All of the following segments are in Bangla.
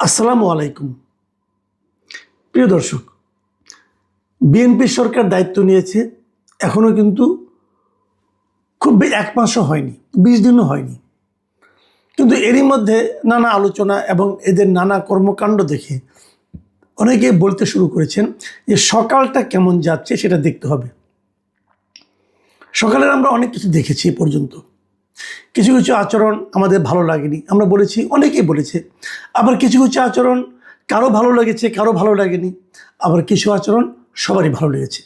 আসসালামু আলাইকুম। প্রিয় দর্শক, বিএনপি সরকার দায়িত্ব নিয়েছে, এখনও কিন্তু খুব এক মাসও হয়নি, 20 দিনও হয়নি। কিন্তু এরই মধ্যে নানা আলোচনা এবং এদের নানা কর্মকাণ্ড দেখে অনেকে বলতে শুরু করেছেন যে সকালটা কেমন যাচ্ছে সেটা দেখতে হবে। সকালের আমরা অনেক কিছু দেখেছি এ পর্যন্ত। কিছু কিছু আচরণ আমাদের ভালো লাগেনি, আমরা বলেছি, অনেকেই বলেছে। আবার কিছু কিছু আচরণ কারো ভালো লেগেছে, কারো ভালো লাগেনি। আবার কিছু আচরণ সবারই ভালো লেগেছে।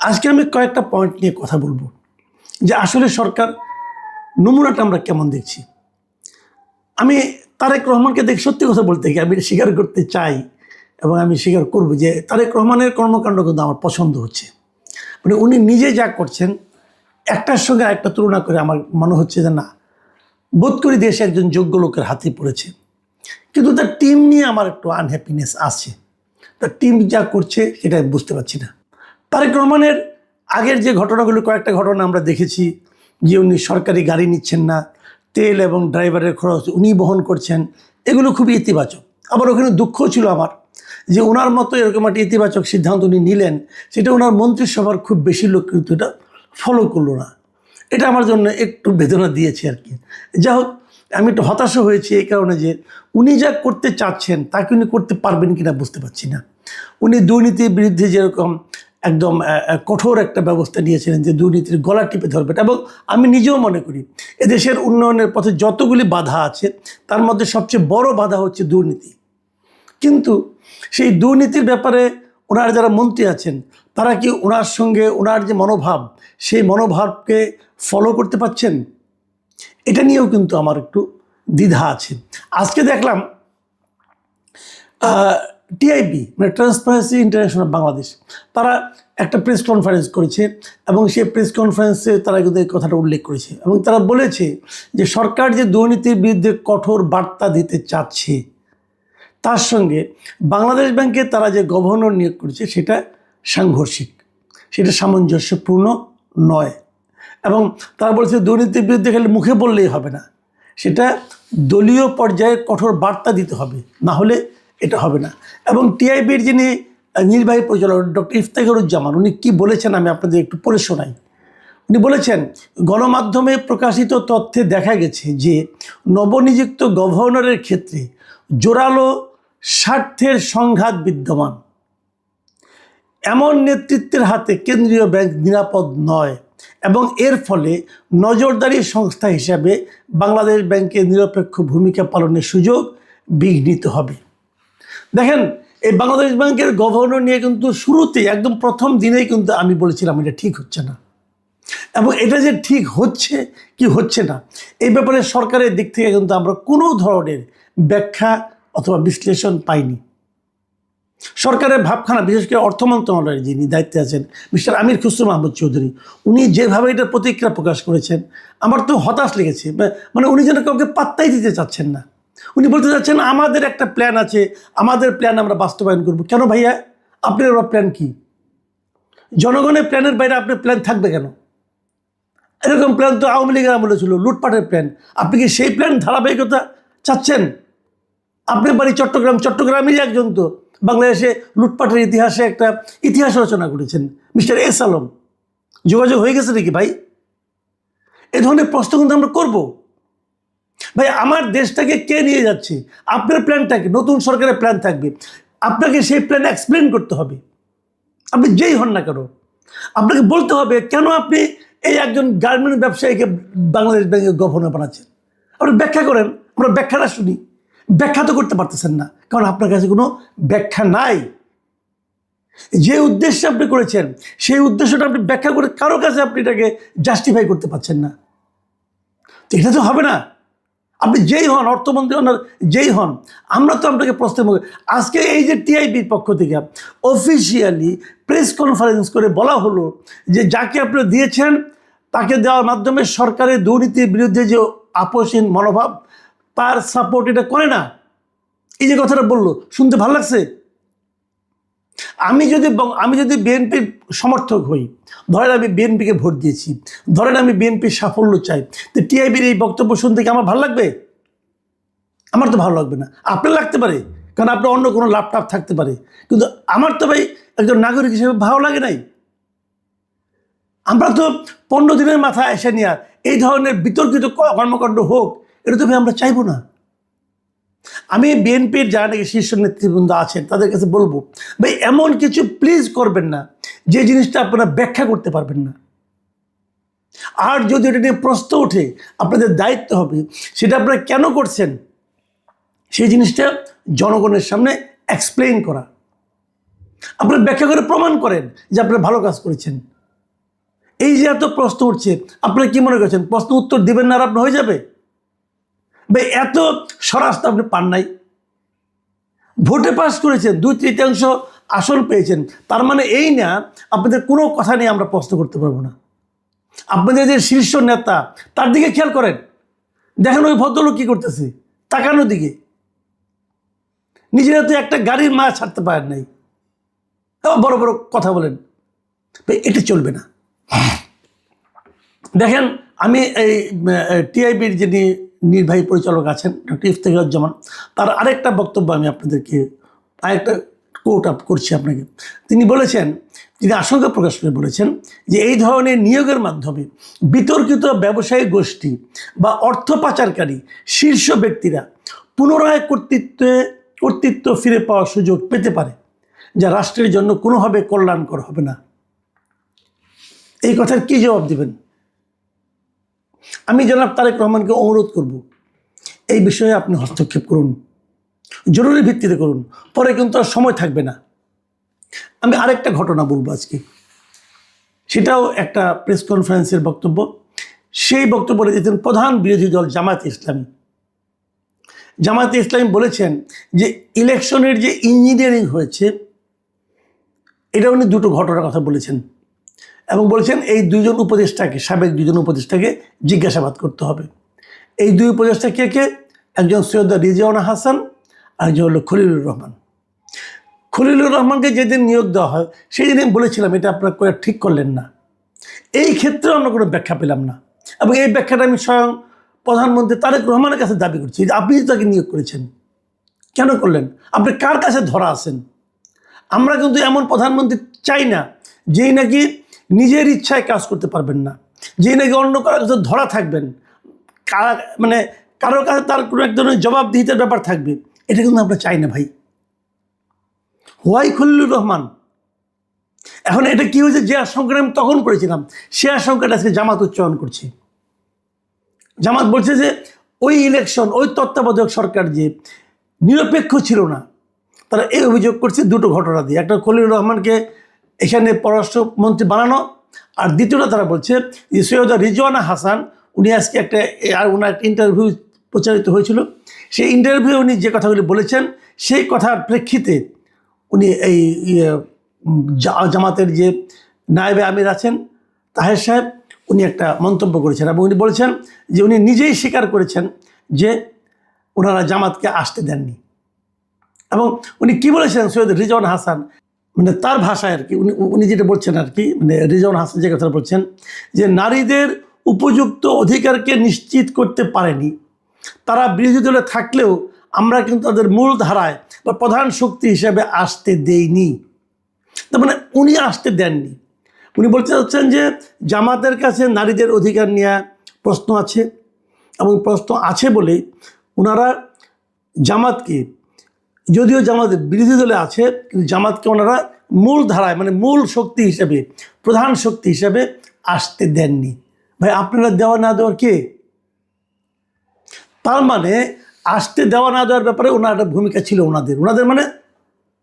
আজকে আমি কয়েকটা পয়েন্ট নিয়ে কথা বলবো যে আসলে সরকার নমুনাটা আমরা কেমন দেখছি। আমি তারেক রহমানকে দেখে সত্যি কথা বলতে গিয়ে আমি স্বীকার করতে চাই এবং আমি স্বীকার করব যে তারেক রহমানের কর্মকাণ্ড কিন্তু আমার পছন্দ হচ্ছে। মানে উনি নিজে যা করছেন একটার সঙ্গে একটা তুলনা করে আমার মনে হচ্ছে যে না, বোধ করি দেশে একজন যোগ্য লোকের হাতে পড়েছে। কিন্তু তার টিম নিয়ে আমার একটু আনহ্যাপিনেস আছে। তার টিম যা করছে সেটা বুঝতে পারছি না। তারেক রহমানের আগের যে ঘটনাগুলো, কয়েকটা ঘটনা আমরা দেখেছি যে উনি সরকারি গাড়ি নিচ্ছেন না, তেল এবং ড্রাইভারের খরচ উনি বহন করছেন, এগুলো খুবই ইতিবাচক। আবার ওখানে দুঃখও ছিল আমার যে ওনার মতো এরকম একটা ইতিবাচক সিদ্ধান্ত উনি নিলেন, সেটা ওনার মন্ত্রিসভার খুব বেশি লোক কিন্তু এটা ফলো করলো না। এটা আমার জন্য একটু বেদনা দিয়েছে আর কি। যাই হোক, আমি একটু হতাশও হয়েছি এই কারণে যে উনি যা করতে চাচ্ছেন তাকে উনি করতে পারবেন কিনা বুঝতে পারছি না। উনি দুর্নীতির বিরুদ্ধে যেরকম একদম কঠোর একটা ব্যবস্থা নিয়েছিলেন যে দুর্নীতির গলা টিপে ধরবেন, এবং আমি নিজেও মনে করি এদেশের উন্নয়নের পথে যতগুলি বাধা আছে তার মধ্যে সবচেয়ে বড় বাধা হচ্ছে দুর্নীতি। কিন্তু সেই দুর্নীতির ব্যাপারে ওনার যারা মন্ত্রী আছেন তারা কি ওনার সঙ্গে ওনার যে মনোভাব সেই মনোভাবকে ফলো করতে পারছেন? এটা নিয়েও কিন্তু আমার একটু দ্বিধা আছে। আজকে দেখলাম টিআইবি মানে ট্রান্সপারেন্সি ইন্টারন্যাশনাল বাংলাদেশ, তারা একটা প্রেস কনফারেন্স করেছে এবং সেই প্রেস কনফারেন্সে তারা কিন্তু এই কথাটা উল্লেখ করেছে এবং তারা বলেছে যে সরকার যে দুর্নীতির বিরুদ্ধে কঠোর বার্তা দিতে চাচ্ছে তার সঙ্গে বাংলাদেশ ব্যাংকে তারা যে গভর্নর নিয়োগ করেছে সেটা সাংঘর্ষিক, সেটা সামঞ্জস্যপূর্ণ নয়। এবং তারা বলছে দুর্নীতির বিরুদ্ধে খালি মুখে বললেই হবে না, সেটা দলীয় পর্যায়ে কঠোর বার্তা দিতে হবে, না হলে এটা হবে না। এবং টিআইবির যিনি নির্বাহী পরিচালক ডক্টর ইফতেখারুজ্জামান, উনি কী বলেছেন আমি আপনাদের একটু পড়ে শোনাই। উনি বলেছেন, গণমাধ্যমে প্রকাশিত তথ্যে দেখা গেছে যে নবনিযুক্ত গভর্নরের ক্ষেত্রে জোরালো স্বার্থের সংঘাত বিদ্যমান। এমন নেতৃত্বের হাতে কেন্দ্রীয় ব্যাংক নিরাপদ নয় এবং এর ফলে নজরদারি সংস্থা হিসাবে বাংলাদেশ ব্যাংকের নিরপেক্ষ ভূমিকা পালনের সুযোগ বিঘ্নিত হবে। দেখেন, এই বাংলাদেশ ব্যাংকের গভর্নর নিয়ে কিন্তু শুরুতেই একদম প্রথম দিনেই কিন্তু আমি বলেছিলাম এটা ঠিক হচ্ছে না, এবং এটা যে ঠিক হচ্ছে কি হচ্ছে না এই ব্যাপারে সরকারের দিক থেকে কিন্তু আমরা কোনো ধরনের ব্যাখ্যা অথবা বিশ্লেষণ পাইনি। সরকারের ভাবখানা, বিশেষ করে অর্থ মন্ত্রণালয়ের যিনি দায়িত্বে আছেন মিস্টার আমির খুসরো মাহমুদ চৌধুরী, উনি যেভাবে এটার প্রতিক্রিয়া প্রকাশ করেছেন আমার তো হতাশ লেগেছে। মানে উনি যেন কাউকে পাত্তাই দিতে চাচ্ছেন না। উনি বলতে চাচ্ছেন আমাদের একটা প্ল্যান আছে, আমাদের প্ল্যান আমরা বাস্তবায়ন করব। কেন ভাইয়া, আপনার প্ল্যান কি? জনগণের প্ল্যানের বাইরে আপনার প্ল্যান থাকবে কেন? এরকম প্ল্যান তো আওয়ামী লীগের আমলে ছিল, লুটপাটের প্ল্যান। আপনি কি সেই প্ল্যান ধারাবাহিকতা চাচ্ছেন? আপনার বাড়ি চট্টগ্রাম, চট্টগ্রামেরই একজন তো বাংলাদেশে লুটপাটের ইতিহাসে একটা ইতিহাস রচনা করেছেন, মিস্টার এস আলম। যোগাযোগ হয়ে গেছে নাকি ভাই? এ ধরনের প্রশ্ন কিন্তু আমরা করবো। ভাই, আমার দেশটাকে কে নিয়ে যাচ্ছে? আপনার প্ল্যানটাকে, নতুন সরকারের প্ল্যান থাকবে, আপনাকে সেই প্ল্যান এক্সপ্লেন করতে হবে। আপনি যেই হন না কেন, আপনাকে বলতে হবে কেন আপনি এই একজন গার্মেন্ট ব্যবসায়ীকে বাংলাদেশ ব্যাংকের গভর্নর বানাচ্ছেন। আপনি ব্যাখ্যা করেন, আমরা ব্যাখ্যাটা শুনি। ব্যাখ্যা তো করতে পারতেছেন না, কারণ আপনার কাছে কোনো ব্যাখ্যা নাই। যে উদ্দেশ্যে আপনি করেছেন সেই উদ্দেশ্যটা আপনি ব্যাখ্যা করে কারো কাছে আপনি এটাকে জাস্টিফাই করতে পারছেন না। তো এটা তো হবে না। আপনি যেই হন, অর্থমন্ত্রী হন, যেই হন, আমরা তো আপনাকে প্রশ্নের মুখে। আজকে এই যে টিআইবির পক্ষ থেকে অফিসিয়ালি প্রেস কনফারেন্স করে বলা হলো যে যাকে আপনারা দিয়েছেন তাকে দেওয়ার মাধ্যমে সরকারের দুর্নীতির বিরুদ্ধে যে আপোষহীন মনোভাব তার সাপোর্ট এটা করে না। এই যে কথাটা বললো, শুনতে ভালো লাগছে। আমি যদি বিএনপির সমর্থক হই, ধরেন আমি বিএনপিকে ভোট দিয়েছি, ধরেন আমি বিএনপির সাফল্য চাই, তো টিআইবির এই বক্তব্য শুনতে কি আমার ভালো লাগবে? আমার তো ভালো লাগবে না, আপনার লাগতে পারে, কারণ আপনার অন্য কোনো ল্যাপটপ থাকতে পারে, কিন্তু আমার তো ভাই একজন নাগরিক হিসেবে ভালো লাগে নাই। আমরা তো 15 দিনের মাথায় এসে নিয়ে এই ধরনের বিতর্কিত কর্মকাণ্ড হোক, এটা তো ভাই আমরা চাইবো না। আমি বিএনপির যারা নাকি শীর্ষ নেতৃবৃন্দ আছেন তাদের কাছে বলবো, ভাই এমন কিছু প্লিজ করবেন না যে জিনিসটা আপনারা ব্যাখ্যা করতে পারবেন না। আর যদি এটা নিয়ে প্রশ্ন ওঠে, আপনাদের দায়িত্ব হবে সেটা আপনারা কেন করছেন সেই জিনিসটা জনগণের সামনে এক্সপ্লেইন করা। আপনারা ব্যাখ্যা করে প্রমাণ করেন যে আপনারা ভালো কাজ করেছেন। এই যে এত প্রশ্ন উঠছে, আপনারা কি মনে করছেন প্রশ্ন উত্তর দিবেন না আর আপনার হয়ে যাবে? ভাই এত স্বরাষ্ট্র আপনি পান নাই, ভোটে পাস করেছেন, 2/3 আসন পেয়েছেন, তার মানে এই না আপনাদের কোনো কথা নিয়ে আমরা প্রশ্ন করতে পারবো না। আপনাদের যে শীর্ষ নেতা তার দিকে খেয়াল করেন, দেখেন ওই ভদ্রলোক কি করতেছে, তাকানোর দিকে। নিজেরা তো একটা গাড়ির মায়া ছাড়তে পারেন নাই, বড় বড় কথা বলেন। ভাই এটা চলবে না। দেখেন আমি এই টিআইবির যিনি নির্বাহী পরিচালক আছেন ডক্টর ইফতেখারুজ্জামান, তার আরেকটা বক্তব্য আমি আপনাদেরকে আরেকটা কোট আপ করছি আপনাকে। তিনি বলেছেন, তিনি আশঙ্কা প্রকাশ করে বলেছেন যে এই ধরনের নিয়োগের মাধ্যমে বিতর্কিত ব্যবসায়ী গোষ্ঠী বা অর্থ পাচারকারী শীর্ষ ব্যক্তিরা পুনরায় কর্তৃত্ব ফিরে পাওয়ার সুযোগ পেতে পারে, যা রাষ্ট্রের জন্য কোনোভাবে কল্যাণকর হবে না। এই কথার কি জবাব দিবেন? আমি জনাব তারেক রহমানকে অনুরোধ করব, এই বিষয়ে আপনি হস্তক্ষেপ করুন, জরুরি ভিত্তিতে করুন, পরে কিন্তু আর সময় থাকবে না। আমি আরেকটা ঘটনা বলবো আজকে, সেটাও একটা প্রেস কনফারেন্সের বক্তব্য। সেই বক্তব্য রেখেছেন প্রধান বিরোধী দল জামায়াতে ইসলামী। জামায়াতে ইসলামী বলেছেন যে ইলেকশনের যে ইঞ্জিনিয়ারিং হয়েছে, এটা উনি দুটো ঘটনার কথা বলেছেন এবং বলেছেন এই দুইজন উপদেষ্টাকে, সাবেক দুইজন উপদেষ্টাকে জিজ্ঞাসাবাদ করতে হবে। এই দুই উপদেষ্টা কে কে? একজন সৈয়দ রিজওয়ানা হাসান আর একজন হলো খলিলুর রহমান। খলিলুর রহমানকে যেদিন নিয়োগ দেওয়া হয় সেই দিন বলেছিলাম এটা আপনারা করে ঠিক করলেন না। এই ক্ষেত্রে আমরা কোনো ব্যাখ্যা পেলাম না, এবং এই ব্যাখ্যাটা আমি স্বয়ং প্রধানমন্ত্রী তারেক রহমানের কাছে দাবি করছি যে আপনি তাকে নিয়োগ করেছেন, কেন করলেন? আপনি কার কাছে ধরা আছেন? আমরা কিন্তু এমন প্রধানমন্ত্রী চাই না যেই নাকি নিজের ইচ্ছায় কাজ করতে পারবেন না, যেই নাকি অন্য কারো কাছে ধরা থাকবেন, মানে কারোর কাছে তার কোনো এক ধরনের জবাবদিহিতার ব্যাপার থাকবে। এটা কিন্তু আমরা চাই না ভাই। হোয়াই খলিলুর রহমান? এখন এটা কি হয়েছে, যে আশঙ্কাটা আমি তখন করেছিলাম সে আশঙ্কাটা আজকে জামাত উচ্চারণ করছে। জামাত বলছে যে ওই ইলেকশন, ওই তত্ত্বাবধায়ক সরকার যে নিরপেক্ষ ছিল না, তারা এই অভিযোগ করছে দুটো ঘটনা দিয়ে। একটা খলিলুর রহমানকে এখানে পররাষ্ট্রমন্ত্রী বানানো, আর দ্বিতীয়টা তারা বলছে যে সৈয়দ রিজওয়ানা হাসান, উনি আজকে ওনার একটা ইন্টারভিউ প্রচারিত হয়েছিল, সেই ইন্টারভিউ উনি যে কথাগুলি বলেছেন সেই কথার প্রেক্ষিতে উনি এই জামাতের যে নায়েবে আমির আছেন তাহের সাহেব, উনি একটা মন্তব্য করেছেন এবং উনি বলেছেন যে উনি নিজেই স্বীকার করেছেন যে ওনারা জামাতকে আসতে দেননি। এবং উনি কি বলেছেন, সৈয়দ রিজওয়ানা হাসান, মানে তার ভাষায় আর কি উনি যেটা বলছেন আর কি, মানে রিজওয়ানা হাসান যে কথা বলছেন যে নারীদের উপযুক্ত অধিকারকে নিশ্চিত করতে পারেনি, তারা বিরোধী দলে থাকলেও আমরা কিন্তু তাদের মূল ধারায় বা প্রধান শক্তি হিসেবে আসতে দেইনি। তার মানে উনি আসতে দেননি। উনি বলতে চাচ্ছেন যে জামাতের কাছে নারীদের অধিকার নিয়ে প্রশ্ন আছে, এবং প্রশ্ন আছে বলেই ওনারা জামাতকে, যদিও জামাতের বিরোধী দলে আছে কিন্তু জামাতকে ওনারা মূল ধারায় মানে মূল শক্তি হিসেবে, প্রধান শক্তি হিসেবে আসতে দেননি। ভাই আপনারা দেওয়া না দেওয়ার কে? তার মানে আসতে দেওয়া না দেওয়ার ব্যাপারে ওনার একটা ভূমিকা ছিল ওনাদের মানে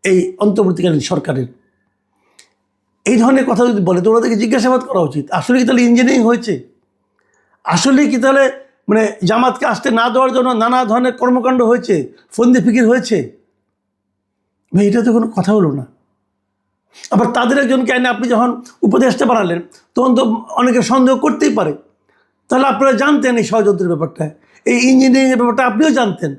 এই অন্তর্বর্তীকালীন সরকারের। এই ধরনের কথা যদি বলে তো ওনাদেরকে জিজ্ঞাসাবাদ করা উচিত। আসলে কি তাহলে ইঞ্জিনিয়ারিং হয়েছে? আসলে কি তাহলে মানে জামাতকে আসতে না দেওয়ার জন্য নানা ধরনের কর্মকাণ্ড হয়েছে, ফন্দি ফিকির হয়েছে? ভাই এটা তো কোনো কথা হলো না। আবার তাদের একজনকে আইনে আপনি যখন উপদেষ্টা বানালেন তখন তো অনেকে সন্দেহ করতেই পারে, তাহলে আপনারা জানতেন এই ষড়যন্ত্রের ব্যাপারটা, এই ইঞ্জিনিয়ারিংয়ের ব্যাপারটা আপনিও জানতেন,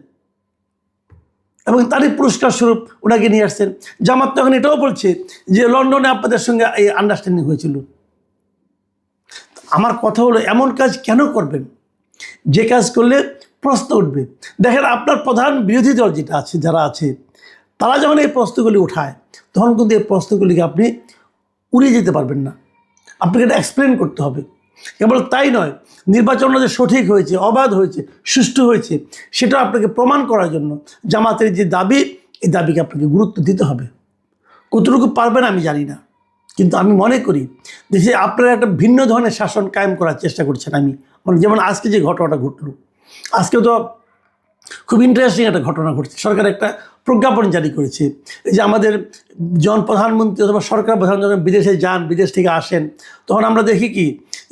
এবং তারই পুরস্কার স্বরূপ ওনাকে নিয়ে আসছেন। জামাত তখন এটাও বলছে যে লন্ডনে আপনাদের সঙ্গে এই আন্ডারস্ট্যান্ডিং হয়েছিল। আমার কথা হলো এমন কাজ কেন করবেন যে কাজ করলে প্রশ্ন উঠবে। দেখেন আপনার প্রধান বিরোধী দল যেটা আছে, যারা আছে, তারা যখন এই প্রশ্নগুলি উঠায় তখন কিন্তু এই প্রশ্নগুলিকে আপনি উড়িয়ে যেতে পারবেন না, আপনাকে এটা এক্সপ্লেন করতে হবে। কেবল তাই নয়, নির্বাচনটা যে সঠিক হয়েছে, অবাধ হয়েছে, সুষ্ঠু হয়েছে, সেটা আপনাকে প্রমাণ করার জন্য জামাতের যে দাবি, এই দাবিকে আপনাকে গুরুত্ব দিতে হবে। কতটুকু পারবেন আমি জানি না, কিন্তু আমি মনে করি দেশে আপনারা একটা ভিন্ন ধরনের শাসন কায়েম করার চেষ্টা করছেন। আমি মানে যেমন আজকে যে ঘটনাটা ঘটলো, আজকে তো খুব ইন্টারেস্টিং একটা ঘটনা ঘটছে। সরকার একটা প্রজ্ঞাপন জারি করেছে, এই যে আমাদের প্রধানমন্ত্রী অথবা সরকার প্রধান যখন বিদেশে যান, বিদেশ থেকে আসেন, তখন আমরা দেখি কি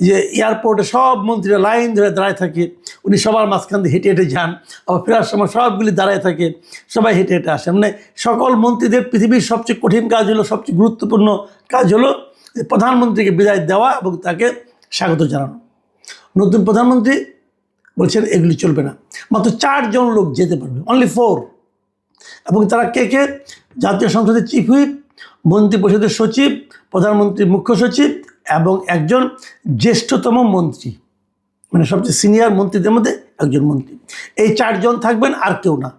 যে এয়ারপোর্টে সব মন্ত্রীরা লাইন ধরে দাঁড়ায় থাকে, উনি সবার মাঝখান দিয়ে হেঁটে হেঁটে যান, আবার ফেরার সময় সবগুলি দাঁড়ায় থাকে, সবাই হেঁটে হেঁটে আসেন। মানে সকল মন্ত্রীদের পৃথিবীর সবচেয়ে কঠিন কাজ হলো, সবচেয়ে গুরুত্বপূর্ণ কাজ হলো প্রধানমন্ত্রীকে বিদায় দেওয়া এবং তাকে স্বাগত জানানো। নতুন প্রধানমন্ত্রী বলছেন এগুলি চলবে না, মাত্র 4 জন লোক যেতে পারবে, অনলি 4। এবং তারা কে কে? জাতীয় সংসদের চিফ হুইপ, মন্ত্রিপরিষদের সচিব, প্রধানমন্ত্রীর মুখ্য সচিব এবং একজন জ্যেষ্ঠতম মন্ত্রী, মানে সবচেয়ে সিনিয়র মন্ত্রীদের মধ্যে একজন মন্ত্রী। এই 4 জন থাকবেন, আর কেউ না।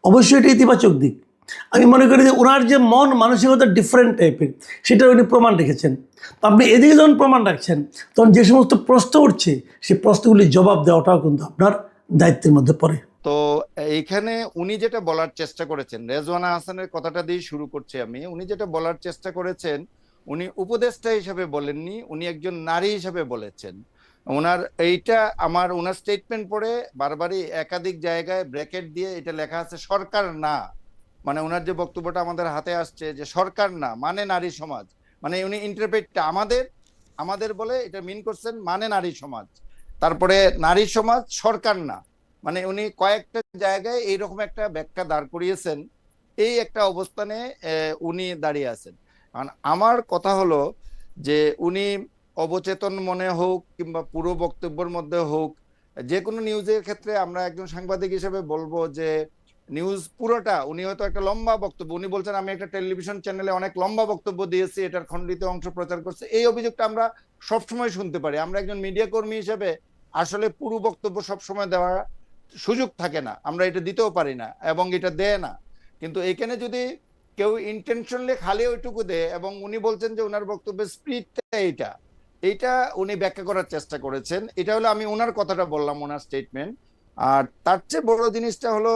অবশ্যই এটা ইতিবাচক দিক। আমি মনে করি যে ওনার যে মন মানসিকতা ডিফারেন্ট টাইপের, সেটা উনি প্রমাণ রেখেছেন। তো আপনি এদিকে যখন প্রমাণ রাখছেন, তখন যে সমস্ত প্রশ্ন উঠছে, সেই প্রশ্নগুলির জবাব দেওয়াটাও কিন্তু আপনার দায়িত্বের মধ্যে পড়ে। তো এইখানে উনি যেটা বলার চেষ্টা করেছেন, রেজওয়ানা হাসানের কথাটা দিয়ে শুরু করছি আমি। উনি যেটা বলার চেষ্টা করেছেন, উনি উপদেষ্টা হিসেবে বলেননি, উনি একজন নারী হিসেবে বলেছেন। ওনার এইটা ওনার স্টেটমেন্ট পড়ে বারবারই একাধিক জায়গায় ব্র্যাকেট দিয়ে এটা লেখা আছে সরকার না, মানে ওনার যে বক্তব্যটা আমাদের হাতে আসছে যে সরকার না মানে নারী সমাজ, মানে উনি ইন্টারপ্রেটটা আমাদের বলে এটা মিন করছেন মানে নারী সমাজ, তারপরে নারী সমাজ সরকার না, মানে উনি কয়েকটা জায়গায় এইরকম একটা ব্যাখ্যা দাঁড় করিয়েছেন। এই একটা অবস্থানে উনি দাঁড়িয়ে আছেন। কারণ আমার কথা হলো যে উনি অবচেতন মনে হোক কিংবা পুরো বক্তব্যের মধ্যে হোক, যে কোনো নিউজের ক্ষেত্রে আমরা একজন সাংবাদিক হিসেবে বলবো যে নিউজ পুরোটা, উনি হয়তো একটা লম্বা বক্তব্য, উনি বলছেন আমি একটা টেলিভিশন চ্যানেলে অনেক লম্বা বক্তব্য দিয়েছি, এটার খণ্ডিত অংশ প্রচার করছে, এই অভিযোগটা আমরা সবসময় শুনতে পারি। আমরা একজন মিডিয়া কর্মী হিসেবে আসলে পুরো বক্তব্য সবসময় দেওয়ার সুযোগ থাকে না, আমরা এটা দিতেও পারি না এবং এটা দেয় না। কিন্তু এখানে যদি কেউ ইন্টেনশনালি খালি ওইটুকু দেয়, এবং উনি বলছেন যে ওনার বক্তব্যের স্পিরিটটা এইটা উনি ব্যাখ্যা করার চেষ্টা করেছেন। এটা হলো আমি ওনার কথাটা বললাম, ওনার স্টেটমেন্ট। আর তার চেয়ে বড় জিনিসটা হলো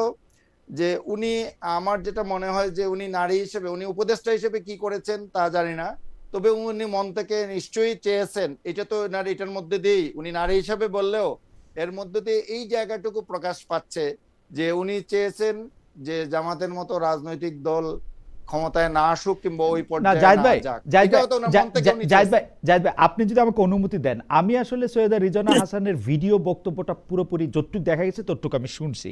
যে উনি, আমার যেটা মনে হয় যে উনি নারী হিসেবে, উনি উপদেষ্টা হিসেবে কি করেছেন তা জানি না, তবে উনি মন থেকে নিশ্চয়ই চেয়েছেন, এটা তো নারী, এটার মধ্যে দিয়েই উনি নারী হিসেবে বললেও এর মধ্যে দিয়ে এই জায়গাটুকু প্রকাশ পাচ্ছে যে উনি চেয়েছেন যে জামাতের মতো রাজনৈতিক দল ক্ষমতায় না আসুক কিংবা ওই পর্যায়ে না যাক। জাহিদ ভাই, আপনি যদি আমাকে অনুমতি দেন, আমি আসলে সৈয়দা রিজওয়ানা হাসানের ভিডিও বক্তব্যটা পুরোপুরি যতটুকু দেখা গেছে ততটুকু আমি শুনছি।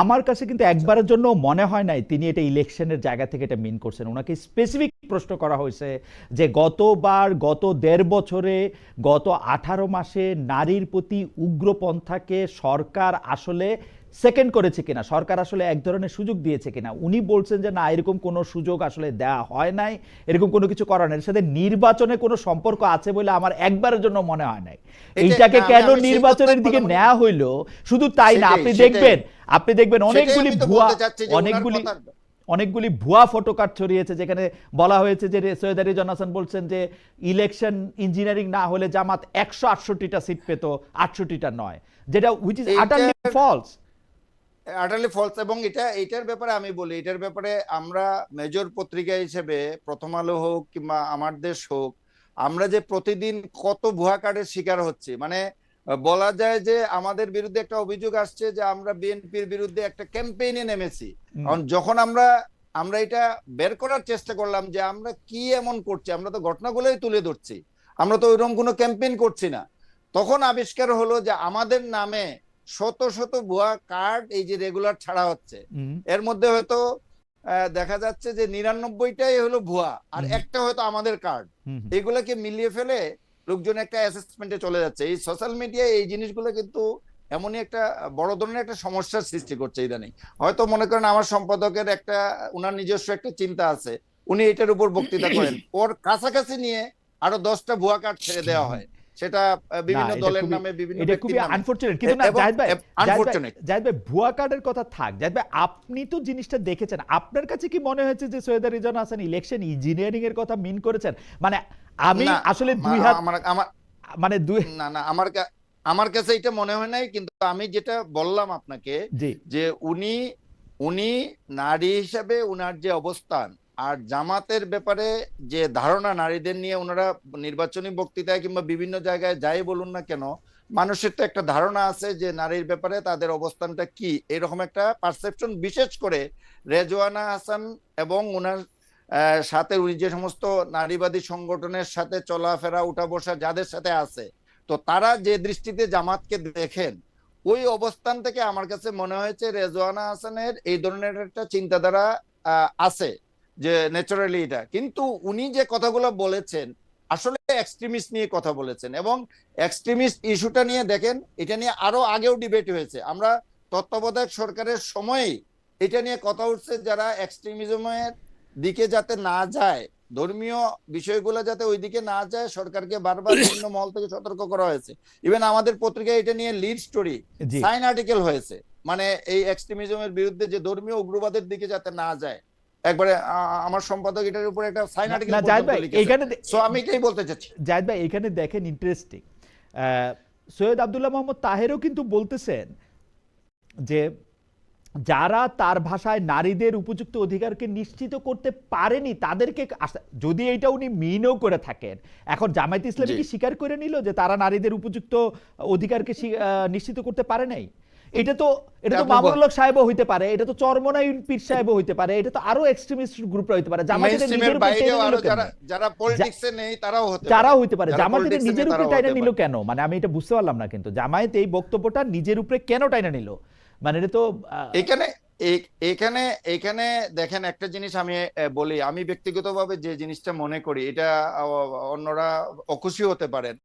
আমার কাছে কিন্তু একবারের জন্য মনে হয় নাই তিনি এটা ইলেকশনের জায়গা থেকে এটা মিন করছেন। ওনাকে স্পেসিফিক প্রশ্ন করা হয়েছে যে গত 1.5 বছরে, গত 18 মাসে নারীর প্রতি উগ্রপন্থাকে সরকার আসলে সেকেন্ড করেছে কিনা, সরকার আসলে এক ধরনের সুযোগ দিয়েছে কিনা। উনি বলছেন যে না, এরকম কোনো সুযোগ আসলে দেওয়া হয় নাই, এরকম কোনো কিছু করার নাই, এর সাথে নির্বাচনে কোনো সম্পর্ক আছে বলে আমার একবারের জন্য মনে হয় নাই। এইটাকে কেন নির্বাচনের দিকে নেওয়া হইলো, শুধু তাই না, আপনি দেখবেন অনেকগুলি ভুয়া ফটো কার্ড ছড়িয়েছে, যেখানে বলা হয়েছে যে সৈয়দা রিজওয়ানা হাসান বলছেন যে ইলেকশন ইঞ্জিনিয়ারিং না হলে জামাত 168টা সিট পেত, 68টা নয়, যেটা হুইচ ইজ আটারলি ফলস। এবং এটার ব্যাপারে আমি বলি, এটার ব্যাপারে আমরা মেজর পত্রিকা হিসেবে প্রথম আলো হোক কিংবা আমার দেশ হোক, আমরা যে প্রতিদিন কত ভুয়া কার্ডের শিকার হচ্ছে, মানে বলা যায় যে আমাদের বিরুদ্ধে একটা অভিযোগ আসছে যে আমরা বিএনপির বিরুদ্ধে একটা ক্যাম্পেইনে নেমেছি। কারণ যখন আমরা এটা বের করার চেষ্টা করলাম যে আমরা কি এমন করছি, আমরা তো ঘটনাগুলোই তুলে ধরছি, আমরা তো ওইরকম কোনো ক্যাম্পেইন করছি না, তখন আবিষ্কার হলো যে আমাদের নামে শত শত ভুয়া কার্ড এই যে রেগুলার ছাড়া হচ্ছে, এর মধ্যে হয়তো দেখা যাচ্ছে যে 99টাই হলো ভুয়া আর একটা হয়তো আমাদের কার্ড। এগুলোকে মিলিয়ে ফেলে লোকজন একটা অ্যাসেসমেন্টে চলে যাচ্ছে। এই সোশ্যাল মিডিয়ায় এই জিনিসগুলো কিন্তু এমনই একটা বড় ধরনের একটা সমস্যার সৃষ্টি করছে ইদানিং। হয়তো মনে করেন আমার সম্পাদকের একটা, উনার নিজস্ব একটা চিন্তা আছে, উনি এটার উপর বক্তৃতা করেন, ওর কাছাকাছি নিয়ে আরো 10টা ভুয়া কার্ড ছেড়ে দেওয়া হয়। সেটা বিভিন্ন দলের নামে বিভিন্ন এটা খুবই ব্যক্তির নামে আনফরচুনেট। কিন্তু না, জাহিদ ভাই, আনফরচুনেট। জাহিদ ভাই, ভুয়া কার্ডের কথা থাক। জাহিদ ভাই, আপনি তো জিনিসটা দেখেছেন, আপনার কাছে কি মনে হয়েছে যে সৈয়দা রিজওয়ানা হাসান ইলেকশন ইঞ্জিনিয়ারিং এর কথা মিন করেছেন? মানে আমি না, আসলে দুই হাত আমার আমার মানে দুই না না আমার কাছে এটা মনে হয় নাই, কিন্তু আমি যেটা বললাম আপনাকে জি যে উনি উনি নারী হিসেবে উনার যে অবস্থান আর জামাতের ব্যাপারে যে ধারণা নারীদের নিয়ে, ওনারা নির্বাচনী বক্তৃতায় কিংবা বিভিন্ন জায়গায় যাই বলুন না কেন, মানুষের তো একটা ধারণা আছে যে নারীর ব্যাপারে তাদের অবস্থানটা কি, এরকম একটা পারসেপশন, বিশেষ করে রেজওয়ানা হাসান এবং ওনার সাথে উনি যে সমস্ত নারীবাদী সংগঠনের সাথে চলাফেরা উঠা বসা যাদের সাথে আছে, তো তারা যে দৃষ্টিতে জামাতকে দেখেন, ওই অবস্থান থেকে আমার কাছে মনে হয়েছে রেজওয়ানা হাসানের এই ধরনের একটা চিন্তাধারা আছে, যে ন্যাচারালি এটা। কিন্তু উনি যে কথাগুলো বলেছেন আসলে এক্সট্রিমিস্ট নিয়ে কথা বলেছেন, এবং এক্সট্রিমিস্ট ইস্যুটা নিয়ে দেখেন, এটা নিয়ে আরো আগেও ডিবেট হয়েছে। আমরা তত্ত্বাবধায়ক সরকারের সময়ই এটা নিয়ে কথা উঠছে, যারা এক্সট্রিমিজমের দিকে যাতে না যায়, ধর্মীয় বিষয়গুলো যাতে ওই দিকে না যায়, সরকারকে বারবার বিভিন্ন মহল থেকে সতর্ক করা হয়েছে। ইভেন আমাদের পত্রিকায় এটা নিয়ে লিড স্টোরি, জি সাইন আর্টিকেল হয়েছে, মানে এই এক্সট্রিমিজমের বিরুদ্ধে যে ধর্মীয় উগ্রবাদের দিকে যাতে না যায়, একবারে আমার সম্পাদক এটার উপরে একটা সাইন আর্টিকেল না, জাহিদ ভাই, এখানে সো আমি এটাই বলতে চাচ্ছি। জাহিদ ভাই, এখানে দেখেন ইন্টারেস্টিং, সৈয়দ আব্দুল্লাহ মোহাম্মদ তাহেরও কিন্তু বলতেছেন যে যারা তার ভাষায় নারীদের উপযুক্ত অধিকারকে নিশ্চিত করতে পারেনি তাদেরকে যদি এইটা উনি মিনও করে থাকেন, এখন জামায়াতে ইসলামী কি স্বীকার করে নিল যে তারা নারীদের উপযুক্ত অধিকারকে নিশ্চিত করতে পারে নাই? এটা তো মামুনুল হক সাহেবও হইতে পারে, এটা তো চরমনাই পীর সাহেবও হইতে পারে, এটা তো আরো এক্সট্রিমিস্ট গ্রুপরা হইতে পারে। জামায়াতের নিজের উপর টেনে নিল কেন? যারা পলিটিক্সে নেই তারাও হইতে পারে। জামায়াতের নিজের উপর টাইনা নিল কেন? মানে আমি এটা বুঝতে পারলাম না। কিন্তু জামায়াত এই বক্তব্যটা নিজের উপরে কেন টাইনা নিল? মানে এটা তো এখানে দেখেন, একটা জিনিস আমি বলি, আমি ব্যক্তিগতভাবে যে জিনিসটা মনে করি, এটা অন্যরা অখুশি হতে পারেন,